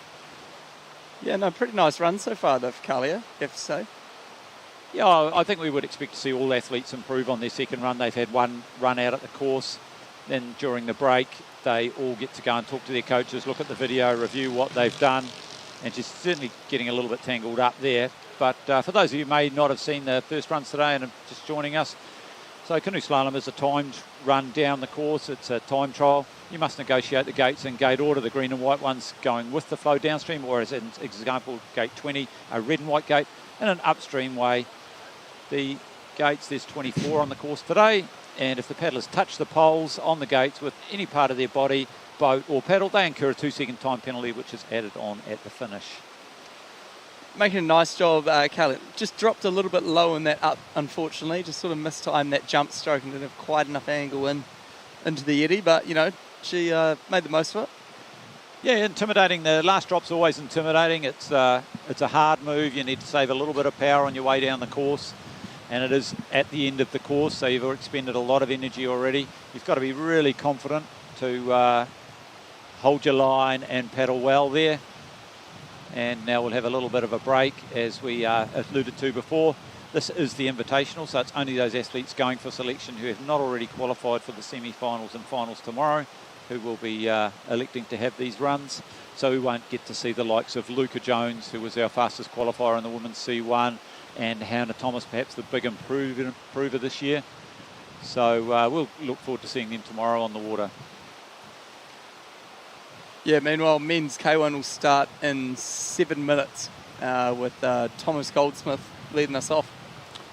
Yeah, no, pretty nice run so far though for Kalia, you have to say. Yeah, I think we would expect to see all athletes improve on their second run. They've had one run out at the course. Then during the break, they all get to go and talk to their coaches, look at the video, review what they've done. And she's certainly getting a little bit tangled up there. But for those of you who may not have seen the first runs today and are just joining us, so Canoe Slalom is a timed run down the course. It's a time trial. You must negotiate the gates in gate order, the green and white ones going with the flow downstream, or as an example, gate 20, a red and white gate, in an upstream way. The gates, there's 24 on the course today, and if the paddlers touch the poles on the gates with any part of their body, boat or paddle, they incur a 2-second time penalty, which is added on at the finish. Making a nice job, Kalia. Just dropped a little bit low in that up, unfortunately. Just sort of mistimed that jump stroke and didn't have quite enough angle into the eddy, but, you know, she made the most of it. Yeah, intimidating. The last drop's always intimidating. It's a hard move. You need to save a little bit of power on your way down the course, and it is at the end of the course, so you've expended a lot of energy already. You've got to be really confident to hold your line and paddle well there. And now we'll have a little bit of a break, as we alluded to before. This is the Invitational, so it's only those athletes going for selection who have not already qualified for the semi-finals and finals tomorrow who will be electing to have these runs. So we won't get to see the likes of Luca Jones, who was our fastest qualifier in the women's C1, and Hannah Thomas, perhaps the big improver this year. So we'll look forward to seeing them tomorrow on the water. Yeah, meanwhile, men's K1 will start in 7 minutes with Thomas Goldsmith leading us off.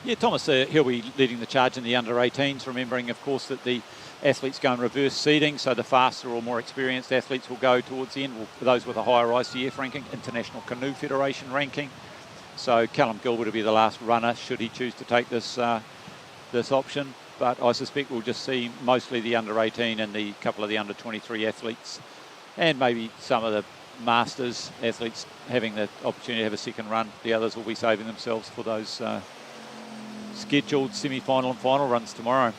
Yeah, Thomas, he'll be leading the charge in the under-18s, remembering, of course, that the athletes go in reverse seeding, so the faster or more experienced athletes will go towards the end, those with a higher ICF ranking, International Canoe Federation ranking. So Callum Gilbert will be the last runner, should he choose to take this option. But I suspect we'll just see mostly the under-18 and the couple of the under-23 athletes, and maybe some of the Masters athletes having the opportunity to have a second run. The others will be saving themselves for those scheduled semi-final and final runs tomorrow.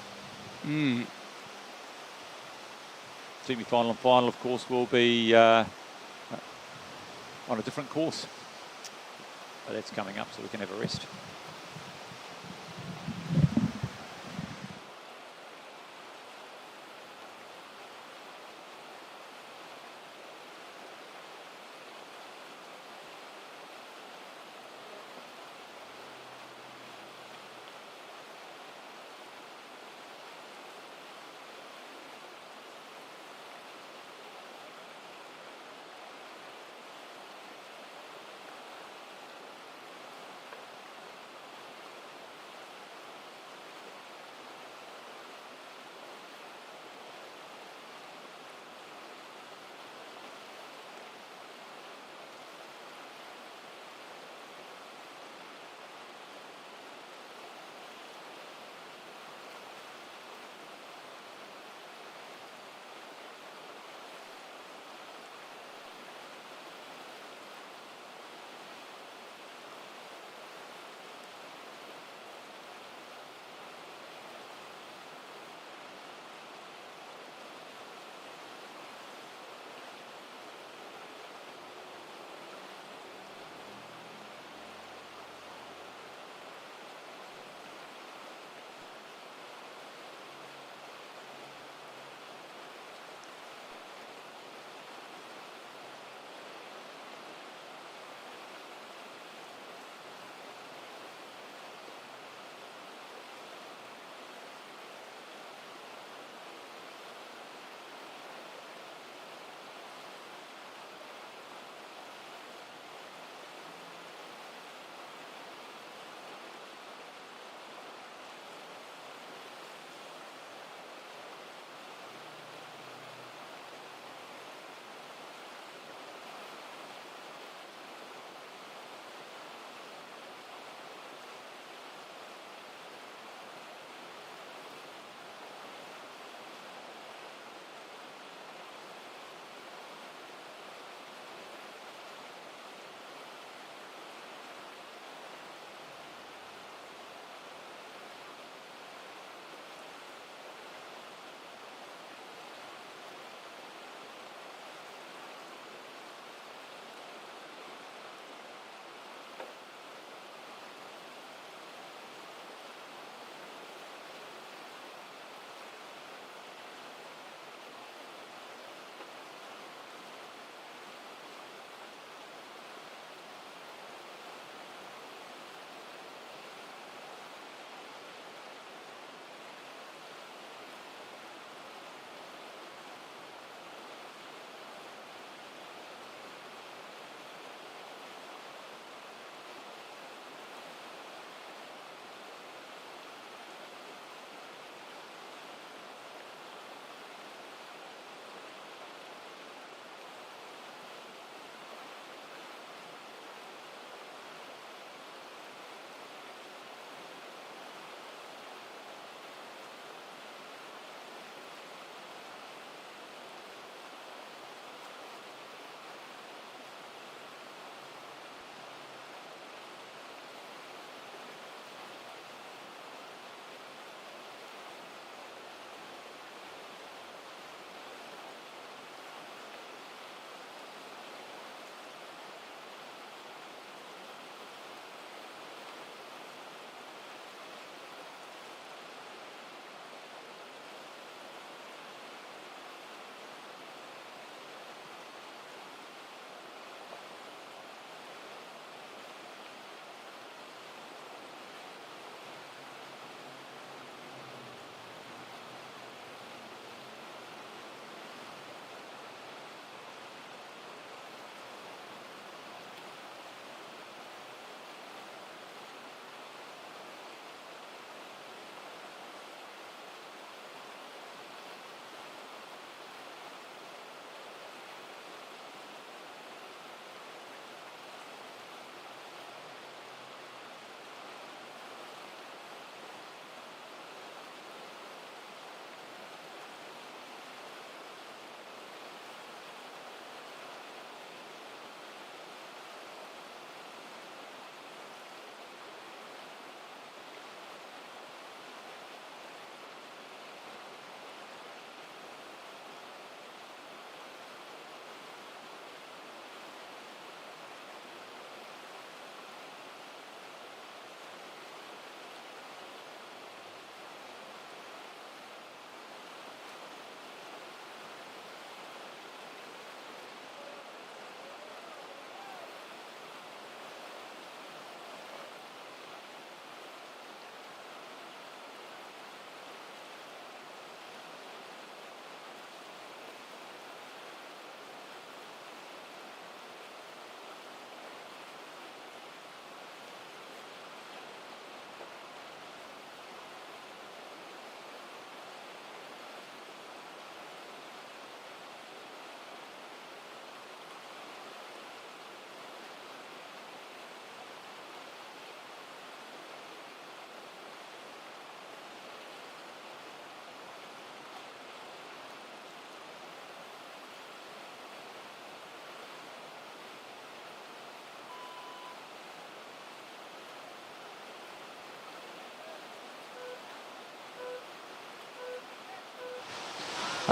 Semi-final and final, of course, will be on a different course. But that's coming up, so we can have a rest.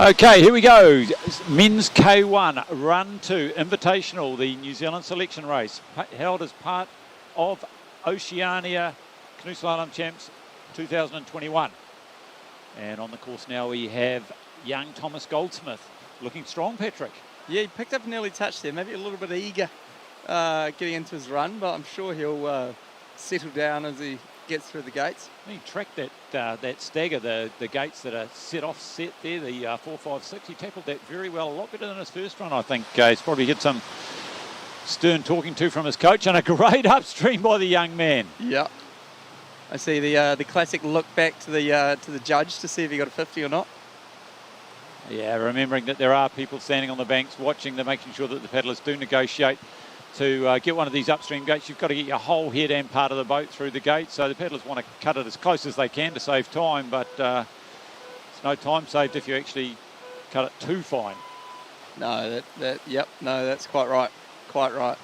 Okay, here we go. Men's K1 Run 2 Invitational, the New Zealand selection race, held as part of Oceania Canoe Slalom Champs 2021. And on the course now we have young Thomas Goldsmith, looking strong, Patrick. Yeah, he picked up an early touch there, maybe a little bit eager getting into his run, but I'm sure he'll settle down as he gets through the gates. He tracked that stagger, the gates that are set there, the 4, 5, 6. He tackled that very well, a lot better than his first run, I think. He's probably had some stern talking to from his coach, and a great upstream by the young man. Yeah. I see the classic look back to the judge to see if he got a 50 or not. Yeah, remembering that there are people standing on the banks watching them, making sure that the paddlers do negotiate to get one of these upstream gates. You've got to get your whole head and part of the boat through the gate, so the paddlers want to cut it as close as they can to save time, but there's no time saved if you actually cut it too fine. No, that's quite right.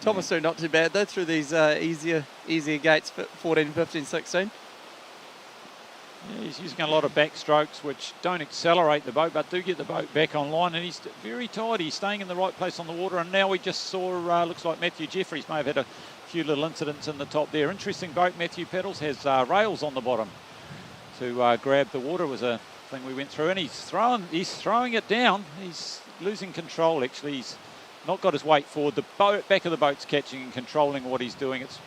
Thomas doing not too bad though through these easier gates, 14, 15, 16. Yeah, he's using a lot of backstrokes which don't accelerate the boat but do get the boat back online, and he's very tidy. He's staying in the right place on the water, and now we just saw, looks like Matthew Jeffries may have had a few little incidents in the top there. Interesting boat Matthew paddles, has rails on the bottom to grab the water, was a thing we went through, and he's throwing it down. He's losing control actually. He's not got his weight forward. The back of the boat's catching and controlling what he's doing. It's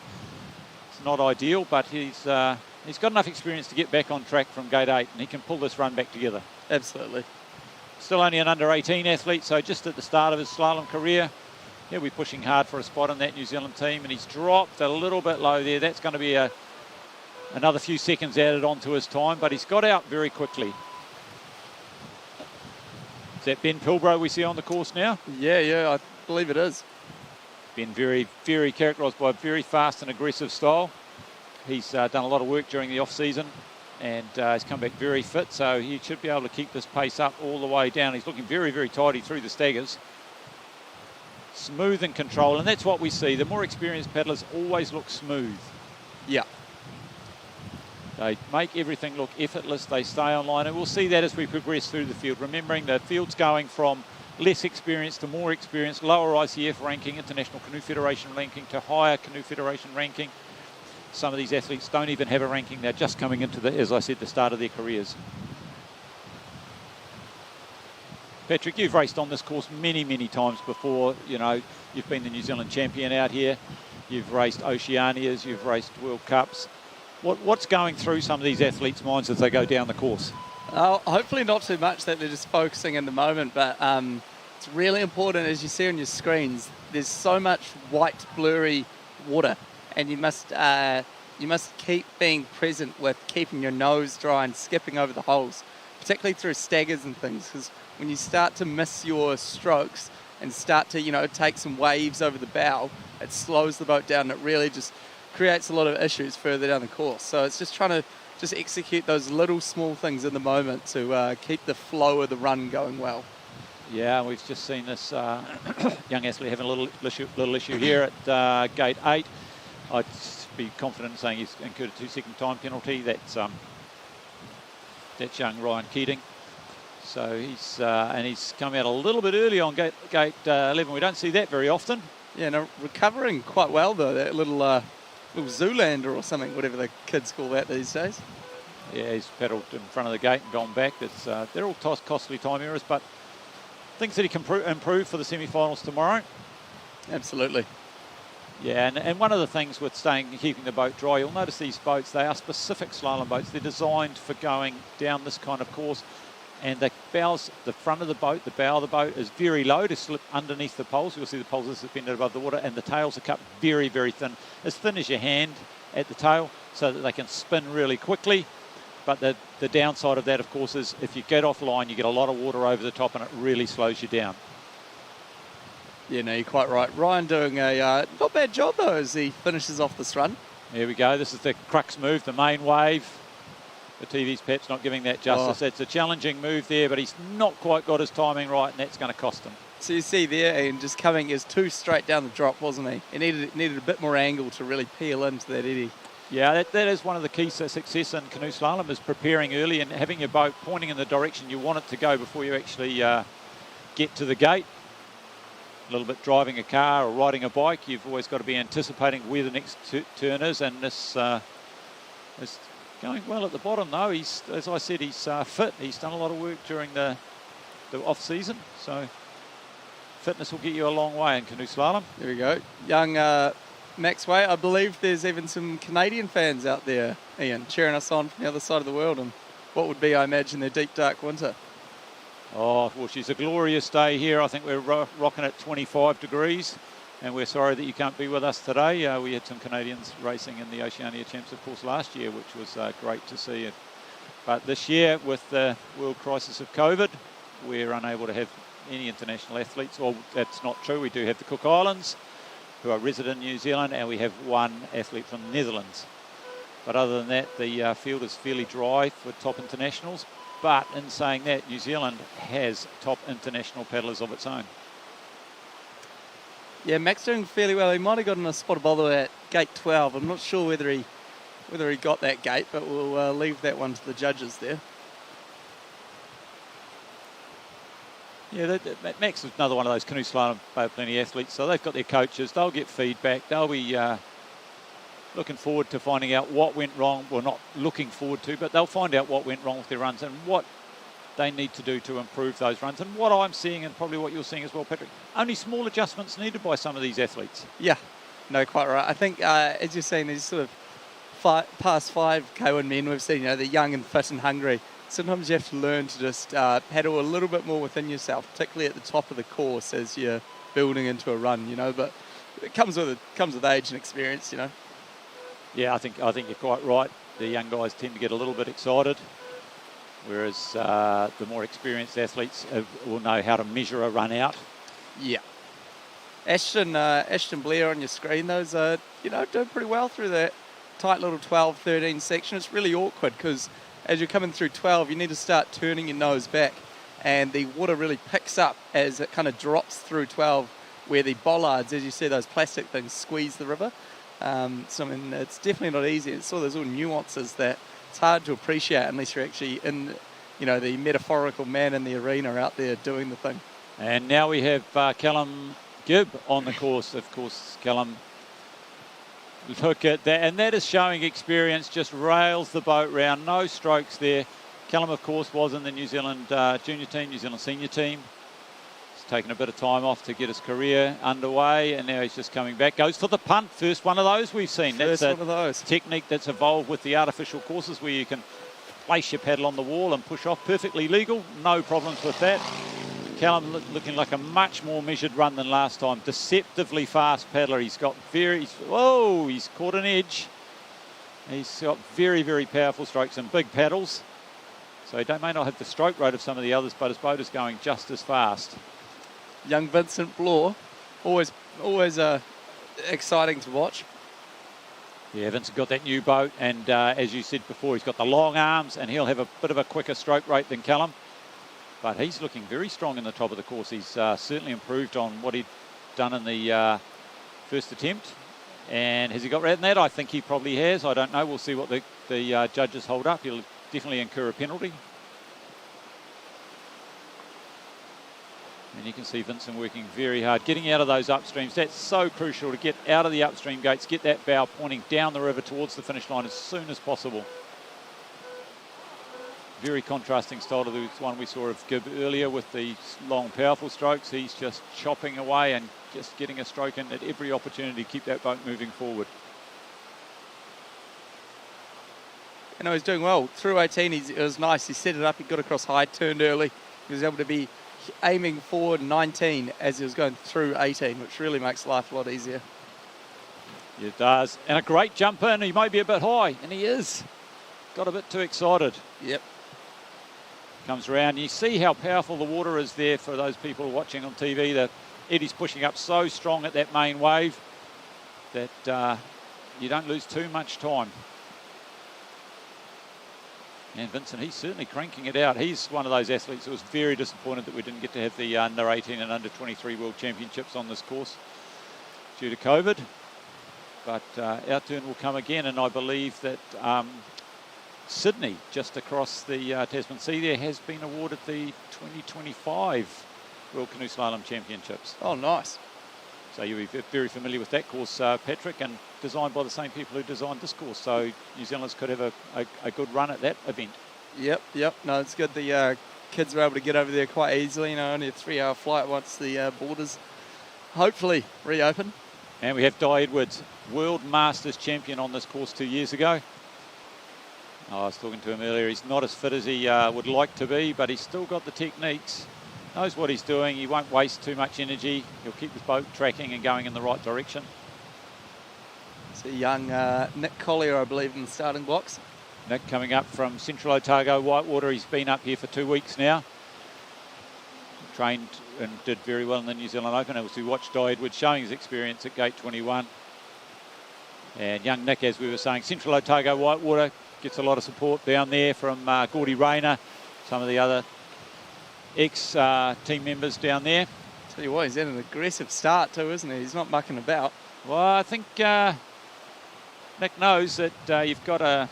not ideal, but he's got enough experience to get back on track from gate 8, and he can pull this run back together. Absolutely. Still only an under 18 athlete, so just at the start of his slalom career. He'll be pushing hard for a spot in that New Zealand team, and he's dropped a little bit low there. That's going to be another few seconds added onto his time, but he's got out very quickly. Is that Ben Pilbrow we see on the course now? Yeah, I believe it is. Ben very, very characterised by a very fast and aggressive style. He's done a lot of work during the off-season and has come back very fit, so he should be able to keep this pace up all the way down. He's looking very, very tidy through the staggers. Smooth and control, and that's what we see. The more experienced paddlers always look smooth. Yeah. They make everything look effortless. They stay online, and we'll see that as we progress through the field. Remembering the field's going from less experienced to more experienced, lower ICF ranking, International Canoe Federation ranking, to higher Canoe Federation ranking. Some of these athletes don't even have a ranking. They're just coming into the, as I said, the start of their careers. Patrick, you've raced on this course many, many times before. You know, you've been the New Zealand champion out here. You've raced Oceanias, you've raced World Cups. What's going through some of these athletes' minds as they go down the course? Hopefully not too much that they're just focusing in the moment, but it's really important, as you see on your screens, there's so much white, blurry water, and you must keep being present with keeping your nose dry and skipping over the holes, particularly through staggers and things, because when you start to miss your strokes and start to, take some waves over the bow, it slows the boat down, and it really just creates a lot of issues further down the course. So it's just trying to execute those little small things in the moment to keep the flow of the run going well. Yeah, we've just seen this young athlete having a little issue here at gate 8. I'd be confident in saying he's incurred a 2-second time penalty. That's young Ryan Keating. So he's come out a little bit early on gate 11. We don't see that very often. Yeah, no, recovering quite well though. That little Zoolander or something, whatever the kids call that these days. Yeah, he's paddled in front of the gate and gone back. They're all costly time errors, but things that he can improve for the semi-finals tomorrow. Absolutely. Yeah, and one of the things with keeping the boat dry, you'll notice these boats, they are specific slalom boats. They're designed for going down this kind of course, and the front of the boat, the bow of the boat is very low to slip underneath the poles. You'll see the poles are suspended above the water, and the tails are cut very, very thin, as thin as your hand at the tail, so that they can spin really quickly. But the downside of that, of course, is if you get offline, you get a lot of water over the top, and it really slows you down. Yeah, no, you're quite right. Ryan doing a not bad job, though, as he finishes off this run. There we go. This is the crux move, the main wave. The TV's perhaps not giving that justice. It's a challenging move there, but he's not quite got his timing right, and that's going to cost him. So you see there, and just coming is too straight down the drop, wasn't he? He needed a bit more angle to really peel into that eddy. Yeah, that is one of the keys to success in canoe slalom, is preparing early and having your boat pointing in the direction you want it to go before you actually get to the gate. A little bit driving a car or riding a bike, you've always got to be anticipating where the next turn is, and this is going well at the bottom though. He's, as I said, he's fit. He's done a lot of work during the off-season, so fitness will get you a long way in canoe slalom. There we go. Young Maxway, I believe there's even some Canadian fans out there, Ian, cheering us on from the other side of the world, and what would be, I imagine, their deep, dark winter. Oh, well, she's a glorious day here. I think we're rocking at 25 degrees, and we're sorry that you can't be with us today. We had some Canadians racing in the Oceania Champs, of course, last year, which was great to see. But this year, with the world crisis of COVID, we're unable to have any international athletes. Well, that's not true. We do have the Cook Islands, who are resident in New Zealand, and we have one athlete from the Netherlands. But other than that, the field is fairly dry for top internationals. But in saying that, New Zealand has top international paddlers of its own. Yeah, Max doing fairly well. He might have gotten a spot of bother at gate 12. I'm not sure whether he got that gate, but we'll leave that one to the judges there. Yeah, Max is another one of those canoe slalom plenty athletes, so they've got their coaches. They'll get feedback. They'll be looking forward to finding out what went wrong. Well, not looking forward to, but they'll find out what went wrong with their runs and what they need to do to improve those runs. And what I'm seeing, and probably what you're seeing as well, Patrick, only small adjustments needed by some of these athletes. Yeah, no, quite right. I think, as you're saying, these sort of past 5K men we've seen, they're young and fit and hungry. Sometimes you have to learn to just paddle a little bit more within yourself, particularly at the top of the course as you're building into a run, but it comes with age and experience, Yeah, I think you're quite right. The young guys tend to get a little bit excited, whereas the more experienced athletes will know how to measure a run out. Yeah. Ashton Blair on your screen, those are, doing pretty well through that tight little 12, 13 section. It's really awkward because as you're coming through 12, you need to start turning your nose back, and the water really picks up as it kind of drops through 12, where the bollards, as you see, those plastic things, squeeze the river. So, I mean, it's definitely not easy. It's all those little nuances that it's hard to appreciate unless you're actually in, the metaphorical man in the arena out there doing the thing. And now we have Callum Gibb on the course. Of course, Callum, look at that. And that is showing experience, just rails the boat round. No strokes there. Callum, of course, was in the New Zealand junior team, New Zealand senior team. Taken a bit of time off to get his career underway, and now he's just coming back. Goes for the punt, first one of those we've seen. First that's one of those. Technique that's evolved with the artificial courses where you can place your paddle on the wall and push off. Perfectly legal, no problems with that. Callum looking like a much more measured run than last time. Deceptively fast paddler. He's got he's caught an edge. He's got very, very powerful strokes and big paddles. So he may not have the stroke rate of some of the others, but his boat is going just as fast. Young Vincent Bloor, always exciting to watch. Yeah, Vincent got that new boat, and as you said before, he's got the long arms, and he'll have a bit of a quicker stroke rate than Callum. But he's looking very strong in the top of the course. He's certainly improved on what he'd done in the first attempt. And has he got right in that? I think he probably has. I don't know. We'll see what the judges hold up. He'll definitely incur a penalty. And you can see Vincent working very hard, getting out of those upstreams. That's so crucial, to get out of the upstream gates, get that bow pointing down the river towards the finish line as soon as possible. Very contrasting style to the one we saw of Gibb earlier with the long, powerful strokes. He's just chopping away and just getting a stroke in at every opportunity to keep that boat moving forward. He's doing well. Through 18, it was nice. He set it up, he got across high, turned early. He was able to be aiming forward 19 as he was going through 18, which really makes life a lot easier. It does. And a great jump in. He may be a bit high, and he is. Got a bit too excited. Yep. Comes around. You see how powerful the water is there for those people watching on TV. The eddy's pushing up so strong at that main wave that you don't lose too much time. And Vincent, he's certainly cranking it out. He's one of those athletes who was very disappointed that we didn't get to have the under 18 and under 23 World Championships on this course due to COVID. But our turn will come again, and I believe that Sydney, just across the Tasman Sea there, has been awarded the 2025 World Canoe Slalom Championships. Oh, nice. So you'll be very familiar with that course, Patrick, and designed by the same people who designed this course. So New Zealanders could have a good run at that event. Yep. No, it's good. The kids were able to get over there quite easily. You know, only a 3-hour flight once the borders hopefully reopen. And we have Di Edwards, World Masters champion on this course 2 years ago. I was talking to him earlier. He's not as fit as he would like to be, but he's still got the techniques. Knows what he's doing. He won't waste too much energy. He'll keep his boat tracking and going in the right direction. It's a young Nick Collier, I believe, in the starting blocks. Nick coming up from Central Otago, Whitewater. He's been up here for 2 weeks now. Trained and did very well in the New Zealand Open. As we watched Di Edwards showing his experience at Gate 21. And young Nick, as we were saying, Central Otago, Whitewater, gets a lot of support down there from Gordy Rayner, some of the other ex-team members down there. Tell you what, he's had an aggressive start too, isn't he? He's not mucking about. Well, I think Nick knows that you've got a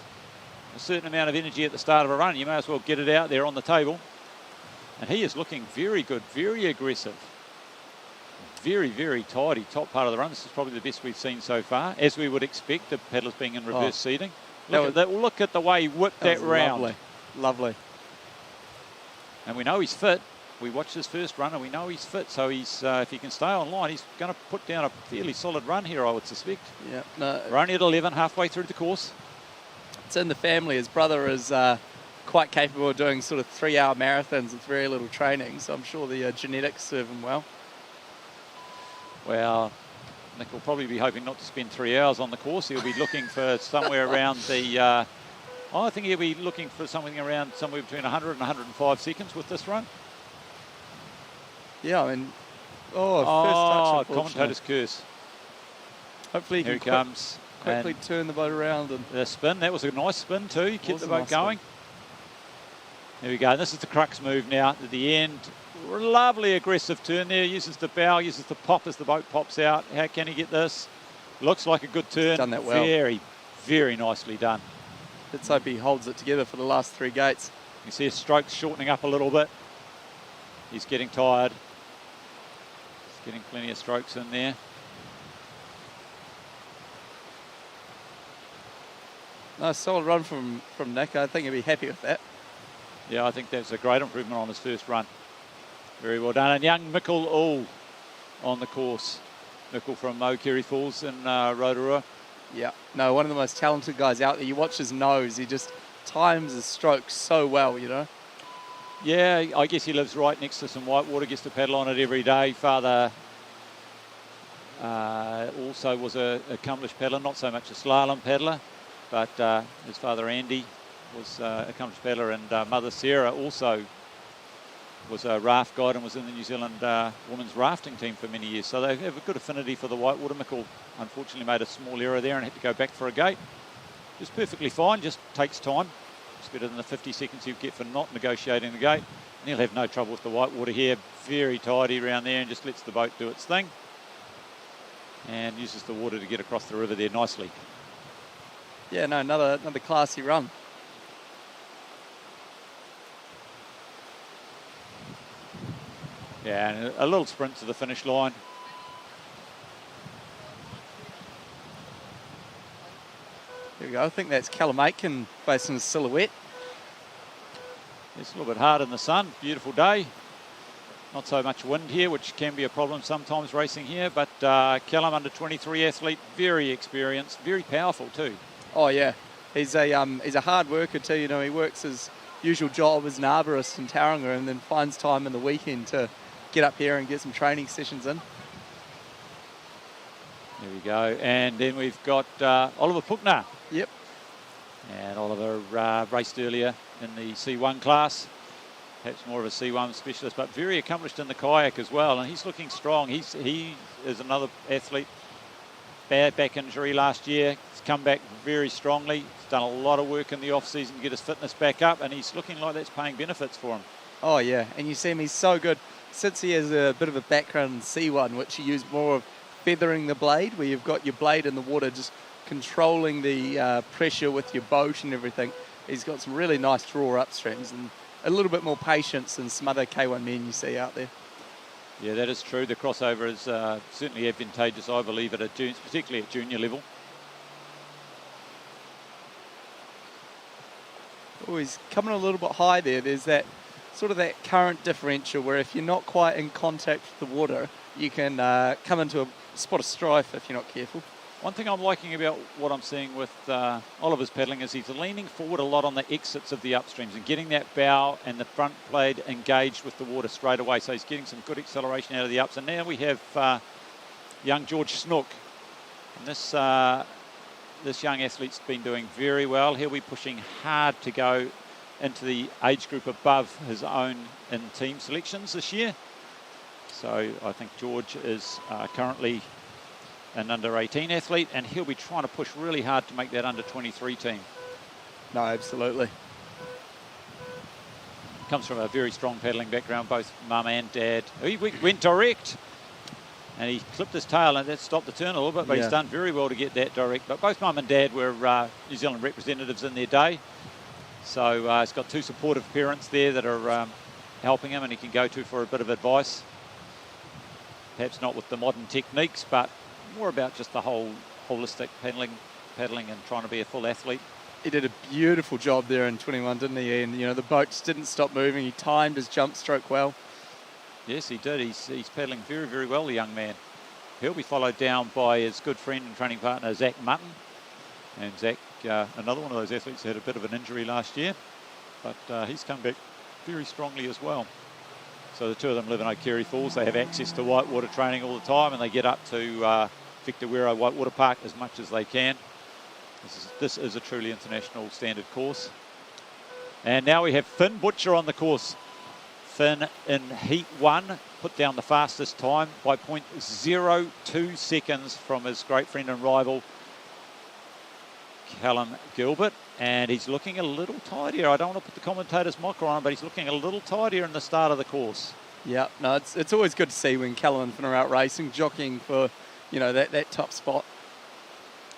certain amount of energy at the start of a run. You may as well get it out there on the table. And he is looking very good, very aggressive. Very, very tidy, top part of the run. This is probably the best we've seen so far, as we would expect, the paddlers being in reverse seating. Look at the way he whipped that round. Lovely. And we know he's fit. We watched his first run and we know he's fit. So he's if he can stay online, he's going to put down a fairly solid run here, I would suspect. Yeah. No, we're only at 11, halfway through the course. It's in the family. His brother is quite capable of doing sort of 3-hour marathons with very little training. So I'm sure the genetics serve him well. Well, Nick will probably be hoping not to spend 3 hours on the course. He'll be looking for somewhere around the... I think he'll be looking for something around somewhere between 100 and 105 seconds with this run. Yeah, I mean... first touch, commentator's curse. Hopefully he can quickly turn the boat around. And the spin, that was a nice spin too. He kept the boat going. There we go. This is the crux move now at the end. Lovely aggressive turn there. Uses the bow, uses the pop as the boat pops out. How can he get this? Looks like a good turn. He's done that well. Very, very nicely done. Let's hope he holds it together for the last 3 gates. You see his strokes shortening up a little bit. He's getting tired. He's getting plenty of strokes in there. Nice solid run from Nick. I think he'll be happy with that. Yeah, I think that's a great improvement on his first run. Very well done. And young Mickle all on the course. Mickle from Kerry Falls in Rotorua. Yeah, no, one of the most talented guys out there. You watch his nose, he just times his strokes so well, you know. Yeah, I guess he lives right next to some whitewater, gets to paddle on it every day. Father also was an accomplished paddler, not so much a slalom paddler, but his father Andy was an accomplished paddler, and mother Sarah also was a raft guide and was in the New Zealand women's rafting team for many years. So they have a good affinity for the whitewater. Mickle unfortunately made a small error there and had to go back for a gate. Just perfectly fine, just takes time. It's better than the 50 seconds you get for not negotiating the gate. And he'll have no trouble with the whitewater here. Very tidy around there and just lets the boat do its thing. And uses the water to get across the river there nicely. Yeah, no, another classy run. Yeah, and a little sprint to the finish line. There we go. I think that's Callum Aitken based on his silhouette. It's a little bit hard in the sun. Beautiful day. Not so much wind here, which can be a problem sometimes racing here. But Callum, under 23 athlete, very experienced, very powerful too. Oh yeah, he's a hard worker too. You know, he works his usual job as an arborist in Tauranga, and then finds time in the weekend to get up here and get some training sessions in. There we go. And then we've got Oliver Puckner. Yep. And Oliver raced earlier in the C1 class. Perhaps more of a C1 specialist, but very accomplished in the kayak as well. And he's looking strong. He is another athlete. Bad back injury last year. He's come back very strongly. He's done a lot of work in the off-season to get his fitness back up, and he's looking like that's paying benefits for him. Oh, yeah. And you see him, he's so good. Since he has a bit of a background in C1, which he used more of feathering the blade, where you've got your blade in the water just controlling the pressure with your boat and everything. He's got some really nice draw upstreams and a little bit more patience than some other K1 men you see out there. Yeah, that is true. The crossover is certainly advantageous, I believe, particularly at junior level. Oh, he's coming a little bit high there. There's that sort of that current differential where if you're not quite in contact with the water, you can come into a spot of strife if you're not careful. One thing I'm liking about what I'm seeing with Oliver's paddling is he's leaning forward a lot on the exits of the upstreams and getting that bow and the front blade engaged with the water straight away. So he's getting some good acceleration out of the ups. And now we have young George Snook. And this young athlete's been doing very well. He'll be pushing hard to go into the age group above his own in team selections this year. So I think George is currently an under-18 athlete, and he'll be trying to push really hard to make that under-23 team. No, absolutely. Comes from a very strong paddling background, both mum and dad. He went direct, and he clipped his tail, and that stopped the turn a little bit, but he's done very well to get that direct. But both mum and dad were New Zealand representatives in their day, so he's got two supportive parents there that are helping him, and he can go to for a bit of advice. Perhaps not with the modern techniques, but more about just the whole holistic paddling and trying to be a full athlete. He did a beautiful job there in 21, didn't he? And the boat just didn't stop moving. He timed his jump stroke well. Yes, he did. He's paddling very, very well, the young man. He'll be followed down by his good friend and training partner, Zach Mutton. And Zach, another one of those athletes who had a bit of an injury last year, but he's come back very strongly as well. So the two of them live in O'Kerry Falls. They have access to whitewater training all the time, and they get up to Victor Wero Whitewater Park as much as they can. This is a truly international standard course. And now we have Finn Butcher on the course. Finn in Heat 1 put down the fastest time by 0.02 seconds from his great friend and rival, Callum Gilbert. And he's looking a little tidier. I don't want to put the commentator's mocker on him, but he's looking a little tidier in the start of the course. Yeah, no, it's always good to see when Callum and Finn are out racing, jockeying for, that top spot.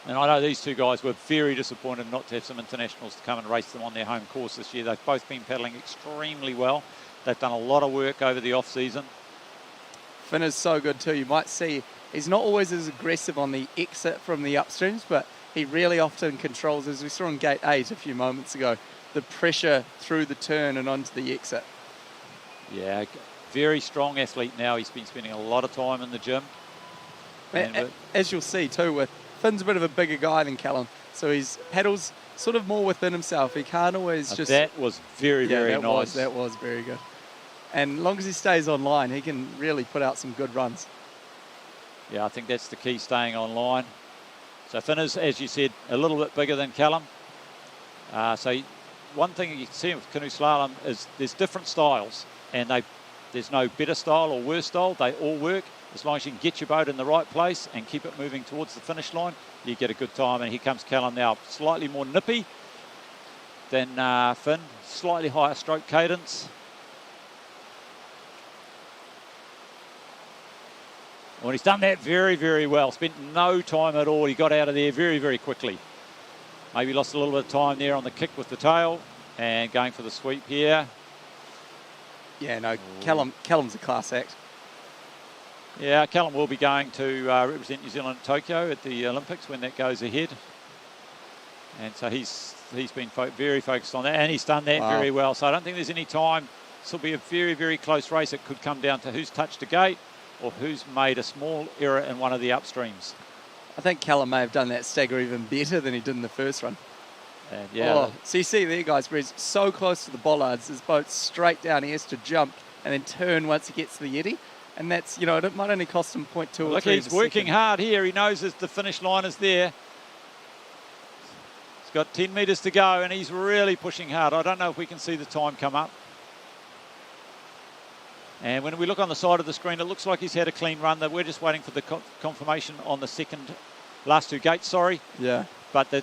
And I know these two guys were very disappointed not to have some internationals to come and race them on their home course this year. They've both been paddling extremely well. They've done a lot of work over the off-season. Finn is so good too. You might see he's not always as aggressive on the exit from the upstreams, but he really often controls, as we saw in Gate 8 a few moments ago, the pressure through the turn and onto the exit. Yeah, very strong athlete now. He's been spending a lot of time in the gym. And as you'll see too, Finn's a bit of a bigger guy than Callum, so his paddles sort of more within himself. He can't always just... That was very, very nice. That was very good. And as long as he stays online, he can really put out some good runs. Yeah, I think that's the key, staying online. So Finn is, as you said, a little bit bigger than Callum. So one thing you can see with Canoe Slalom is there's different styles, and there's no better style or worse style. They all work. As long as you can get your boat in the right place and keep it moving towards the finish line, you get a good time. And here comes Callum now, slightly more nippy than Finn, slightly higher stroke cadence. Well, he's done that very, very well. Spent no time at all. He got out of there very, very quickly. Maybe lost a little bit of time there on the kick with the tail and going for the sweep here. Yeah, no, Callum's a class act. Yeah, Callum will be going to represent New Zealand at Tokyo at the Olympics when that goes ahead. And so he's been very focused on that, and he's done that very well. So I don't think there's any time. This will be a very, very close race. It could come down to who's touched a gate or who's made a small error in one of the upstreams. I think Callum may have done that stagger even better than he did in the first run. And yeah. So you see there, guys, where he's so close to the bollards, his boat's straight down. He has to jump and then turn once he gets to the eddy. And that's, it might only cost him 0.2 or 3. Look, he's working hard here. He knows that the finish line is there. He's got 10 metres to go, and he's really pushing hard. I don't know if we can see the time come up. And when we look on the side of the screen, it looks like he's had a clean run. We're just waiting for the confirmation on the last two gates, sorry. Yeah. But the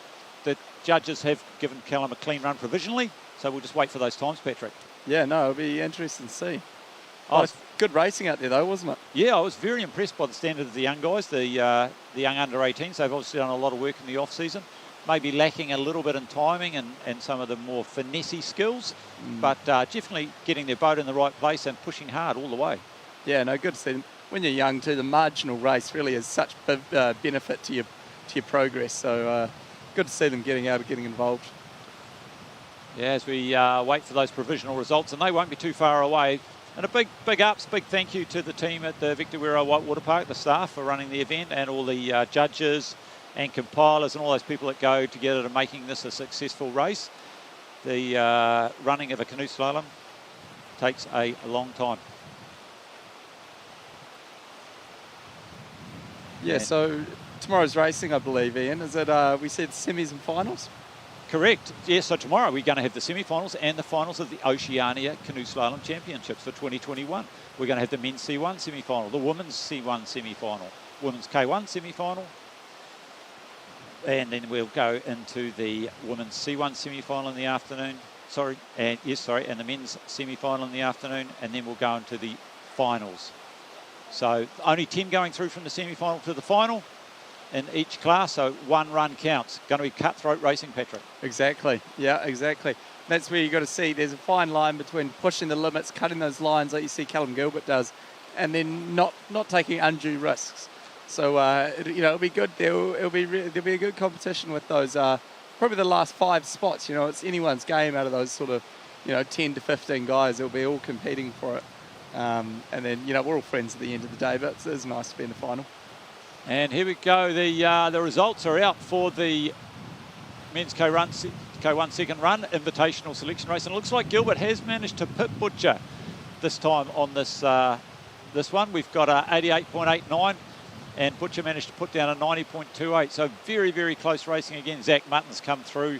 judges have given Callum a clean run provisionally, so we'll just wait for those times, Patrick. Yeah, no, it'll be interesting to see. Oh, good racing out there though, wasn't it? Yeah, I was very impressed by the standard of the young guys, the young under-18s. They've obviously done a lot of work in the off-season. Maybe lacking a little bit in timing and some of the more finessey skills, but definitely getting their boat in the right place and pushing hard all the way. Yeah, no, good to see them. When you're young too, the marginal race really is such benefit to your progress. So good to see them getting out and getting involved. Yeah, as we wait for those provisional results, and they won't be too far away. And a big thank you to the team at the Victor Wero Whitewater Park, the staff for running the event, and all the judges and compilers and all those people that go together to making this a successful race. The running of a canoe slalom takes a long time. Yeah, so tomorrow's racing, I believe, Ian, is it, we said semis and finals? Correct. Yes, so tomorrow we're going to have the semi-finals and the finals of the Oceania Canoe Slalom Championships for 2021. We're going to have the men's C1 semi-final, the women's C1 semi-final, women's K1 semi-final, and then we'll go into the women's C1 semi-final in the afternoon. And the men's semi-final in the afternoon, and then we'll go into the finals. So only 10 going through from the semi-final to the final in each class, so one run counts. Going to be cutthroat racing, Patrick. Exactly. Yeah, exactly. That's where you've got to see there's a fine line between pushing the limits, cutting those lines like you see Callum Gilbert does, and then not taking undue risks. So it'll be good. There'll be a good competition with those. Probably the last 5 spots. It's anyone's game out of those sort of 10 to 15 guys. They'll be all competing for it. And then we're all friends at the end of the day, but it's nice to be in the final. And here we go. The results are out for the men's K1 second run invitational selection race, and it looks like Gilbert has managed to pit Butcher this time on this one. We've got a 88.89, and Butcher managed to put down a 90.28. So very, very close racing again. Zach Mutton's come through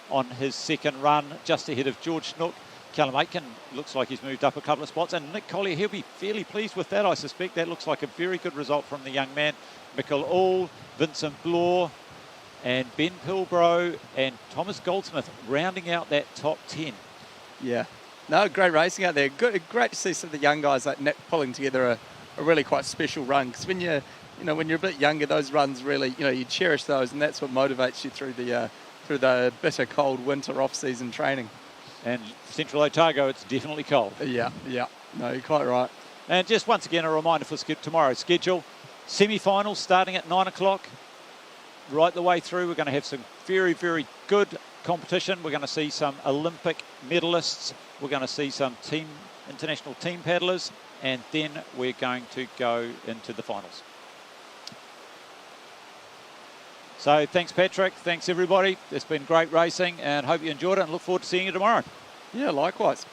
on his second run, just ahead of George Snook. Callum Aitken looks like he's moved up a couple of spots, and Nick Collier, he'll be fairly pleased with that, I suspect. That looks like a very good result from the young man. Michael All, Vincent Bloor, and Ben Pilbro and Thomas Goldsmith rounding out that top 10. Yeah. No, great racing out there. Great to see some of the young guys like Nick pulling together a really quite special run, because when you're a bit younger, those runs really, you cherish those, and that's what motivates you through the bitter cold winter off-season training. And Central Otago, it's definitely cold. Yeah. No, you're quite right. And just once again, a reminder for tomorrow's schedule. Semi-finals starting at 9 o'clock. Right the way through, we're going to have some very, very good competition. We're going to see some Olympic medalists. We're going to see some international team paddlers. And then we're going to go into the finals. So thanks, Patrick. Thanks, everybody. It's been great racing, and hope you enjoyed it, and look forward to seeing you tomorrow. Yeah, likewise.